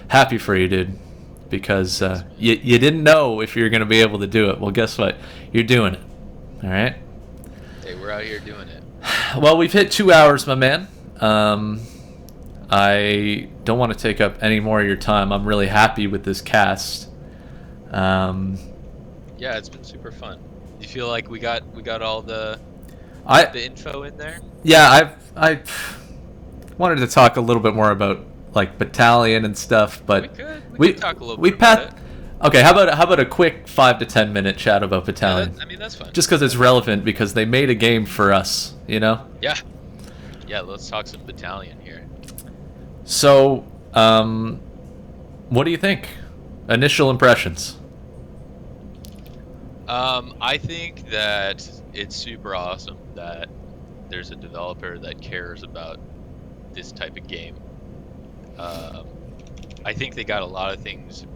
Happy for you, dude, because you didn't know if you were going to be able to do it. Well, guess what? You're doing it. All right? Hey, we're out here doing it. Well, we've hit 2 hours, my man. I don't want to take up any more of your time. I'm really happy with this cast. Yeah, it's been super fun. Do you feel like we got all the info in there? Yeah, I wanted to talk a little bit more about like battalion and stuff, but we could talk a little bit about it. Okay, how about a quick 5 to 10 minute chat about battalion? Yeah, I mean, that's fine. Just because it's relevant, because they made a game for us, you know? Yeah. Yeah, let's talk some battalion here. So, what do you think? Initial impressions. I think that it's super awesome that there's a developer that cares about this type of game. I think they got a lot of things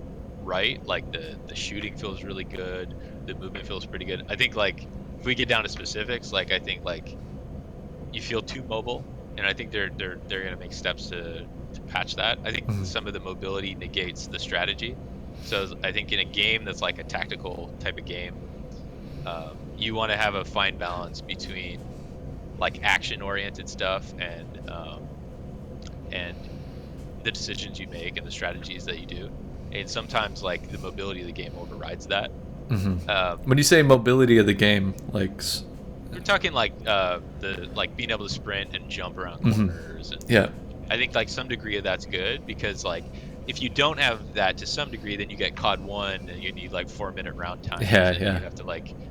right. Like the shooting feels really good. The movement feels pretty good. I think like if we get down to specifics, like I think like you feel too mobile, and I think they're gonna make steps to patch that. I think some of the mobility negates the strategy. So I think in a game that's like a tactical type of game, you want to have a fine balance between like action-oriented stuff and the decisions you make and the strategies that you do. And sometimes like the mobility of the game overrides that. When you say mobility of the game, like we're talking like the like being able to sprint and jump around corners. And yeah. I think like some degree of that's good, because like if you don't have that to some degree, then you get COD 1 and you need like 4-minute round time. Yeah.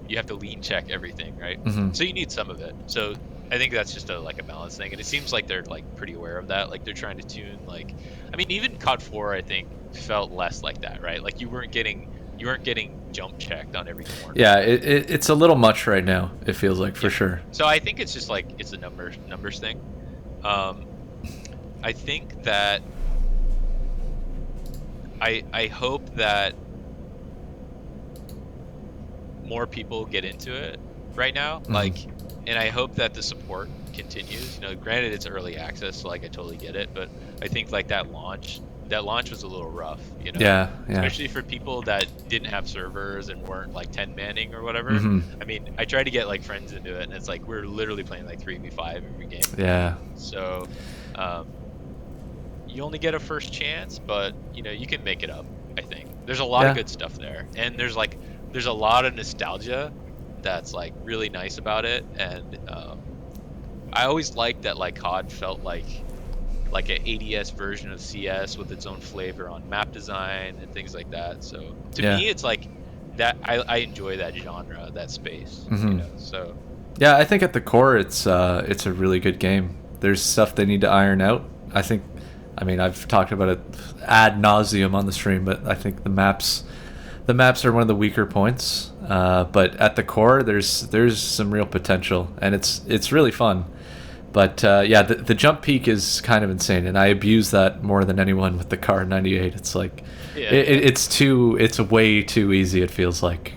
You have to lean check everything, right? So you need some of it. So I think that's just a balance thing, and it seems like they're like pretty aware of that. Like they're trying to tune like, I mean, even COD 4 I think felt less like that, right? Like you weren't getting jump checked on every corner. Yeah, it's a little much right now. It feels like, for sure. So I think it's just like it's a numbers thing. I think that I hope that more people get into it right now. Like, and I hope that the support continues. You know, granted it's early access, so like I totally get it, but I think like that launch was a little rough, you know. Yeah. Especially for people that didn't have servers and weren't like 10 manning or whatever. I mean, I try to get like friends into it, and it's like we're literally playing like 3v5 every game. Yeah. So, you only get a first chance, but you know, you can make it up. I think there's a lot of good stuff there, and there's a lot of nostalgia that's like really nice about it. And I always liked that like COD felt like an ADS version of CS with its own flavor on map design and things like that. So to me, it's like that. I enjoy that genre, that space. You know, so yeah, I think at the core, it's a really good game. There's stuff they need to iron out. I mean, I've talked about it ad nauseum on the stream, but I think the maps are one of the weaker points. But at the core, there's some real potential, and it's really fun. But yeah, the jump peak is kind of insane, and I abuse that more than anyone with the car 98. It's like it's way too easy. It feels like.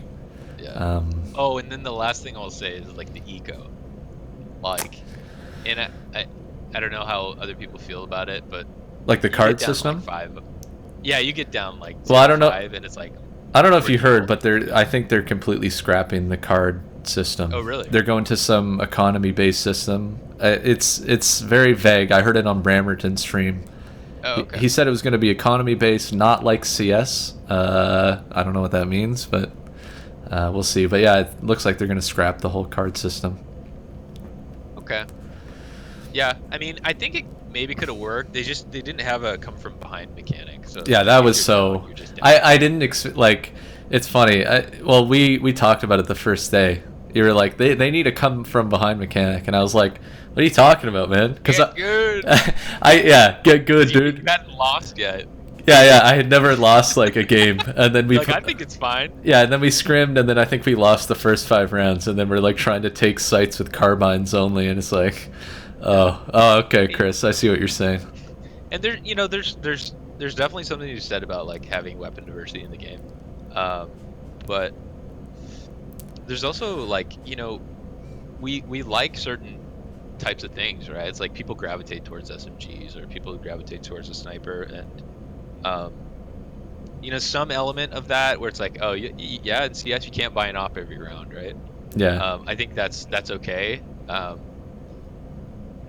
Yeah. And then the last thing I'll say is like the eco, like, and I don't know how other people feel about it, but like the card system. Like 5. Yeah, you get down like 5, and it's like. I don't know if you heard, but I think they're completely scrapping the card system. Oh, really? They're going to some economy-based system. It's very vague. I heard it on Bramerton's stream. Oh, okay. He said it was going to be economy-based, not like CS. I don't know what that means, but we'll see. But yeah, it looks like they're going to scrap the whole card system. Okay. Yeah, I mean, I think it maybe could have worked. They didn't have a come from behind mechanic. So yeah, that was so. I didn't like. It's funny. We talked about it the first day. You were like, they need a come from behind mechanic, and I was like, what are you talking about, man? Because Get good. get good, dude. You hadn't lost yet. Yeah, I had never lost like a game, and then we Like, I think it's fine. yeah, and then we scrimmed, and then I think we lost the first 5 rounds, and then we're like trying to take sites with carbines only, and it's like, oh, okay, Chris, I see what you're saying. And there, you know, there's definitely something you said about like having weapon diversity in the game, but there's also like, you know, we like certain types of things, right? It's like people gravitate towards SMGs or people gravitate towards a sniper, and you know, some element of that where it's like, oh yeah, in CS you can't buy an op every round, right? Yeah. I think that's okay.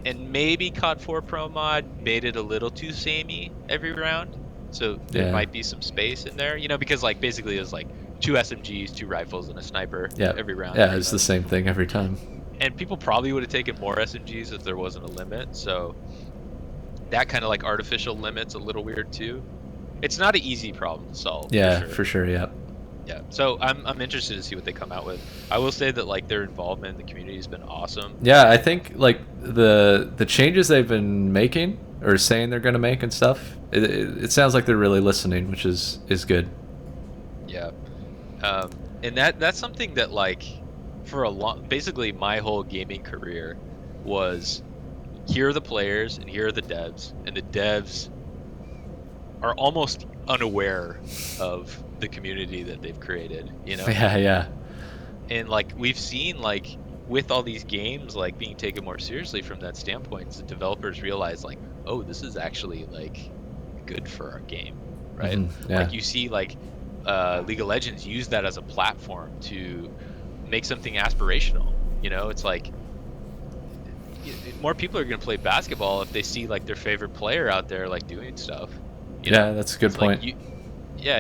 And maybe COD 4 Pro mod made it a little too samey every round, so there might be some space in there, you know, because like basically it was like 2 SMGs, 2 rifles, and a sniper every round. Yeah, it's the same thing every time. And people probably would have taken more SMGs if there wasn't a limit, so that kind of like artificial limit's a little weird too. It's not an easy problem to solve. Yeah, for sure, yeah. Yeah, so I'm interested to see what they come out with. I will say that like their involvement in the community has been awesome. Yeah, I think like the changes they've been making or saying they're going to make and stuff, it sounds like they're really listening, which is good. Yeah, and that's something that like for a long, basically my whole gaming career was, here are the players and here are the devs, and the devs are almost unaware of the community that they've created, you know? Yeah. And like we've seen like with all these games like being taken more seriously from that standpoint, the developers realize like, oh, this is actually like good for our game, right? Yeah. Like you see like League of Legends use that as a platform to make something aspirational, you know? It's like more people are going to play basketball if they see like their favorite player out there like doing stuff. You know? That's a good point. Like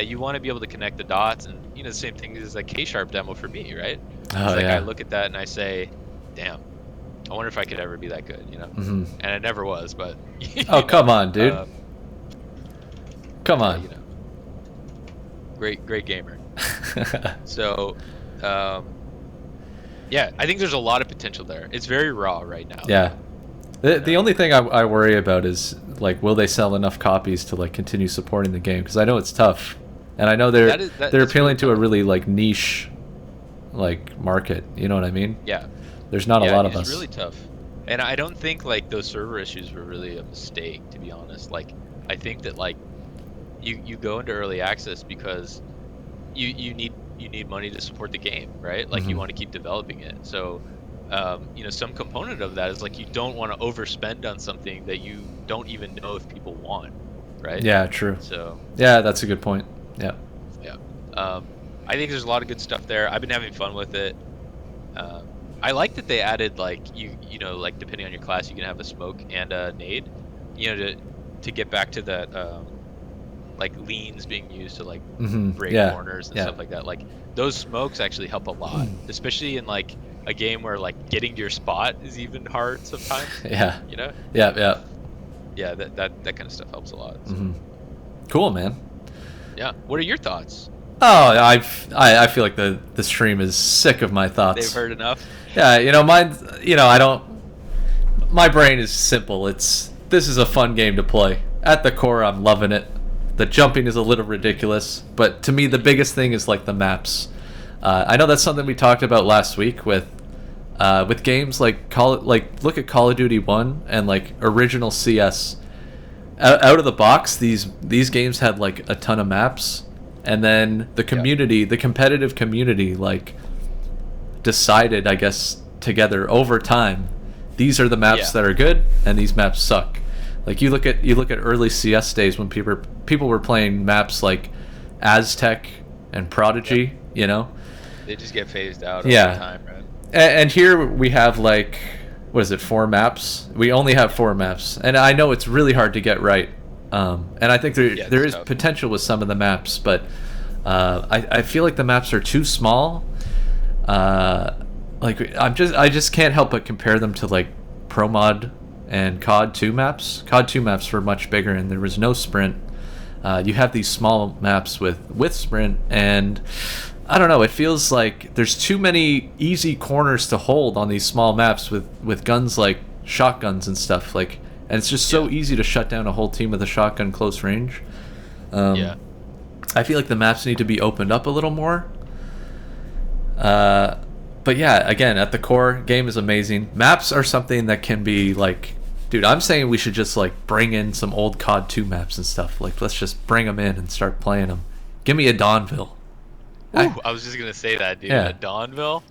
you want to be able to connect the dots, and you know the same thing is like K-Sharp demo for me, right? I look at that and I say, damn, I wonder if I could ever be that good, you know? Mm-hmm. And I never was, but come on, dude. Come on. You know, great gamer. So yeah, I think there's a lot of potential there. It's very raw right now. Yeah. The only thing I worry about is like, will they sell enough copies to like continue supporting the game? Because I know it's tough, and I know they're appealing to a really like niche, like market. You know what I mean? Yeah. There's not a lot of us. It's really tough, and I don't think like those server issues were really a mistake, to be honest. Like I think that like you go into early access because you need money to support the game, right? Like you want to keep developing it, so. You know, some component of that is like you don't want to overspend on something that you don't even know if people want, right? Yeah, true. So yeah, that's a good point. Yeah. I think there's a lot of good stuff there. I've been having fun with it. I like that they added like you know, like depending on your class you can have a smoke and a nade, you know, to get back to that like leans being used to like break corners and stuff like that. Like those smokes actually help a lot, especially in like a game where like getting to your spot is even hard sometimes. Yeah. You know? Yeah. Yeah, that kind of stuff helps a lot. So. Cool, man. Yeah. What are your thoughts? Oh, I feel like the stream is sick of my thoughts. They've heard enough. Yeah, you know, mine. You know, I don't. My brain is simple. This is a fun game to play. At the core, I'm loving it. The jumping is a little ridiculous, but to me, the biggest thing is like the maps. I know that's something we talked about last week with games like look at Call of Duty 1 and like original CS. Out of the box, these games had like a ton of maps, and then the community, the competitive community, like decided, I guess, together over time, these are the maps that are good, and these maps suck. Like you look at early CS days when people were playing maps like Aztec and Prodigy, you know. They just get phased out over time, right? And here we have like, what is it, 4 maps? We only have 4 maps, and I know it's really hard to get right. And I think there is tough potential with some of the maps, but I feel like the maps are too small. Like I just can't help but compare them to like Pro Mod and COD 2 maps. COD 2 maps were much bigger, and there was no sprint. You have these small maps with sprint, and I don't know. It feels like there's too many easy corners to hold on these small maps with guns like shotguns and stuff. Like, and it's just so easy to shut down a whole team with a shotgun close range. Yeah. I feel like the maps need to be opened up a little more. But yeah, again, at the core, game is amazing. Maps are something that can be like, dude, I'm saying we should just like bring in some old COD 2 maps and stuff. Like, let's just bring them in and start playing them. Give me a Dawnville. Ooh, I was just gonna say that, dude. Yeah. A Dawnville.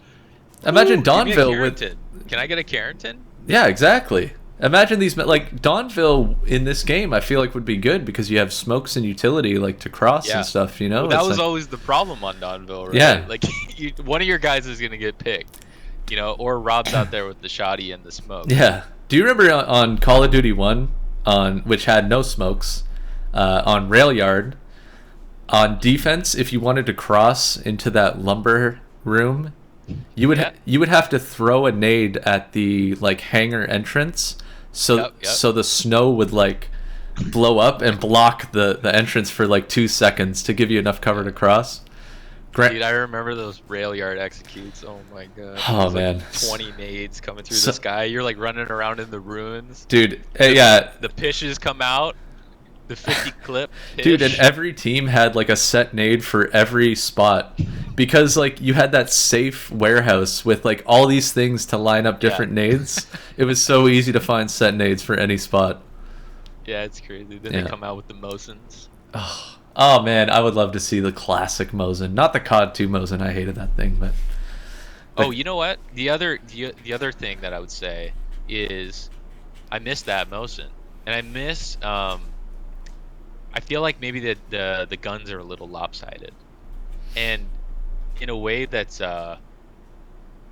Imagine Ooh, give me a Dawnville with. Carrington. Can I get a Carrington? Yeah, exactly. Imagine these like Dawnville in this game. I feel like would be good because you have smokes and utility like to cross and stuff. You know, Well, that It's was like, always the problem on Dawnville, right? Yeah. Like one of your guys is gonna get picked, you know, or Rob's out there with the shoddy and the smoke. Yeah. Do you remember on Call of Duty 1, which had no smokes, on Rail Yard, on defense, if you wanted to cross into that lumber room, you would have to throw a nade at the like hangar entrance, so the snow would like blow up and block the entrance for like 2 seconds to give you enough cover to cross. Dude, I remember those rail yard executes. Oh my god. Oh There's, man. like 20 nades coming through the sky. You're like running around in the ruins. Dude, yeah. The pishes come out. The 50 clip pish. Dude, and every team had like a set nade for every spot because like you had that safe warehouse with like all these things to line up different nades. It was so easy to find set nades for any spot. Yeah, it's crazy. Then they come out with the Mosins. Oh man, I would love to see the classic Mosin, not the COD 2 Mosin. I hated that thing, but oh, you know what? The other thing that I would say is I miss that Mosin, and I miss I feel like maybe the guns are a little lopsided, and in a way that's kind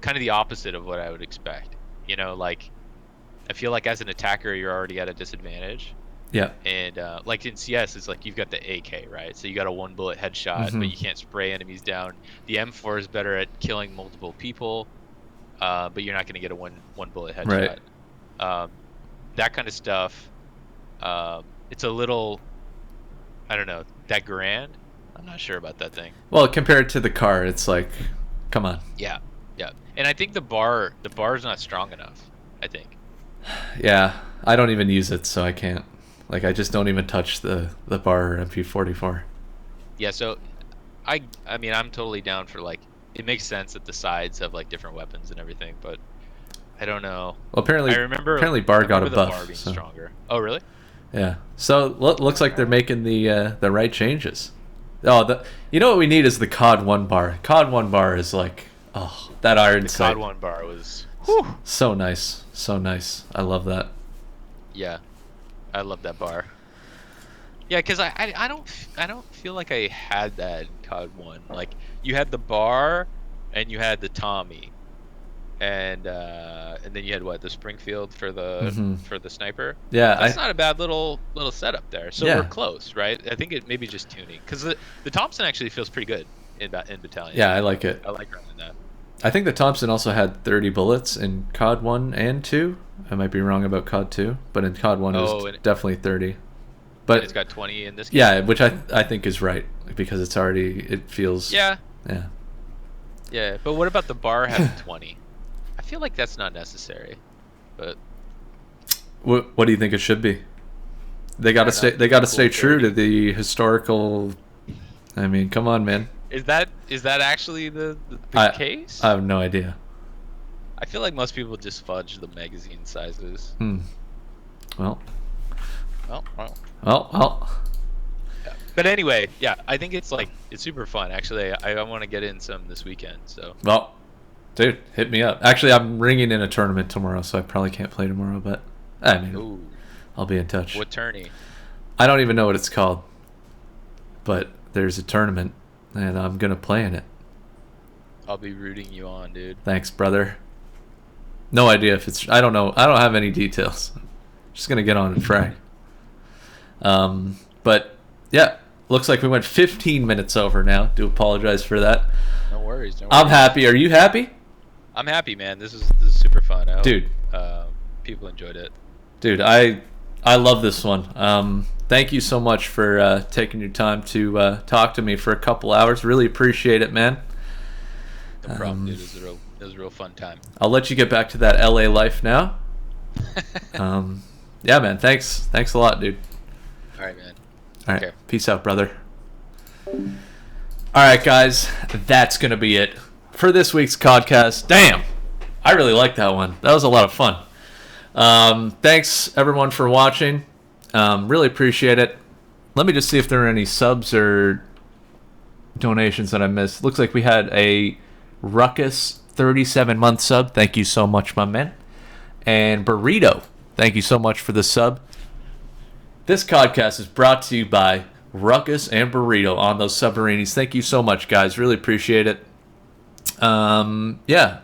of the opposite of what I would expect. You know, like I feel like as an attacker you're already at a disadvantage. Yeah. And like in CS, it's like you've got the AK, right? So you got a one bullet headshot, but you can't spray enemies down. The M4 is better at killing multiple people, but you're not going to get a one bullet headshot. Right. That kind of stuff. It's a little, I don't know, that grand. I'm not sure about that thing. Well, compared to the car, it's like, come on. Yeah, yeah. And I think the bar's not strong enough. I think. Yeah, I don't even use it, so I can't. Like, I just don't even touch the bar or MP44. Yeah, so I mean, I'm totally down for, like, it makes sense that the sides have, like, different weapons and everything, but I don't know. Well, apparently bar got a buff. Bar being stronger. Oh, really? Yeah. So, looks like they're making the right changes. Oh, you know what we need is the COD 1 bar. COD 1 bar is like, oh, that iron sight. The COD 1 bar was... Whew. So nice. So nice. I love that. Yeah. I love that bar. Yeah, because I don't feel like I had that in COD 1. Like, you had the bar, and you had the Tommy, and then you had what, the Springfield for the sniper. Yeah, that's not a bad little setup there. So we're close, right? I think it maybe just tuning, because the Thompson actually feels pretty good in Battalion. Yeah, I like it. I like running that. I think the Thompson also had 30 bullets in COD 1 and 2. I might be wrong about COD 2, but in COD 1 it was definitely 30. But it's got 20 in this game? Yeah, which I think is right, because it feels... Yeah. Yeah. Yeah, but what about the bar having 20? I feel like that's not necessary, but... What do you think it should be? They gotta stay true to the historical... I mean, come on, man. Is that actually the case? I have no idea. I feel like most people just fudge the magazine sizes. Well. Yeah. But anyway, yeah, I think it's super fun. Actually, I want to get in some this weekend. So. Well, dude, hit me up. Actually, I'm ringing in a tournament tomorrow, so I probably can't play tomorrow. But I mean, I'll be in touch. What tourney? I don't even know what it's called, but there's a tournament, and I'm gonna play in it. I'll be rooting you on, dude. Thanks, brother. No idea if it's... I don't know. I don't have any details. Just gonna get on and frag. But yeah, looks like we went 15 minutes over now. Do apologize for that. No worries. I'm happy. Are you happy? I'm happy, man. This is super fun. I hope, dude, people enjoyed it. Dude, I love this one. Thank you so much for taking your time to talk to me for a couple hours. Really appreciate it, man. problem, dude. It was a real fun time. I'll let you get back to that LA life now. Yeah, man. Thanks a lot, dude. All right, man. All right. Okay. Peace out, brother. All right, guys. That's going to be it for this week's CoDcast. Damn. I really liked that one. That was a lot of fun. Thanks, everyone, for watching. Really appreciate it. Let me just see if there are any subs or donations that I missed. Looks like we had a Ruckus 37-month sub. Thank you so much, my man. And Burrito, thank you so much for the sub. This CoDcast is brought to you by Ruckus and Burrito on those submarines. Thank you so much, guys. Really appreciate it. Yeah.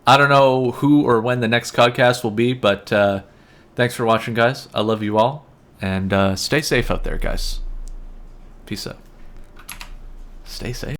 I don't know who or when the next CoDcast will be, but thanks for watching, guys. I love you all. And stay safe out there, guys. Peace out. Stay safe.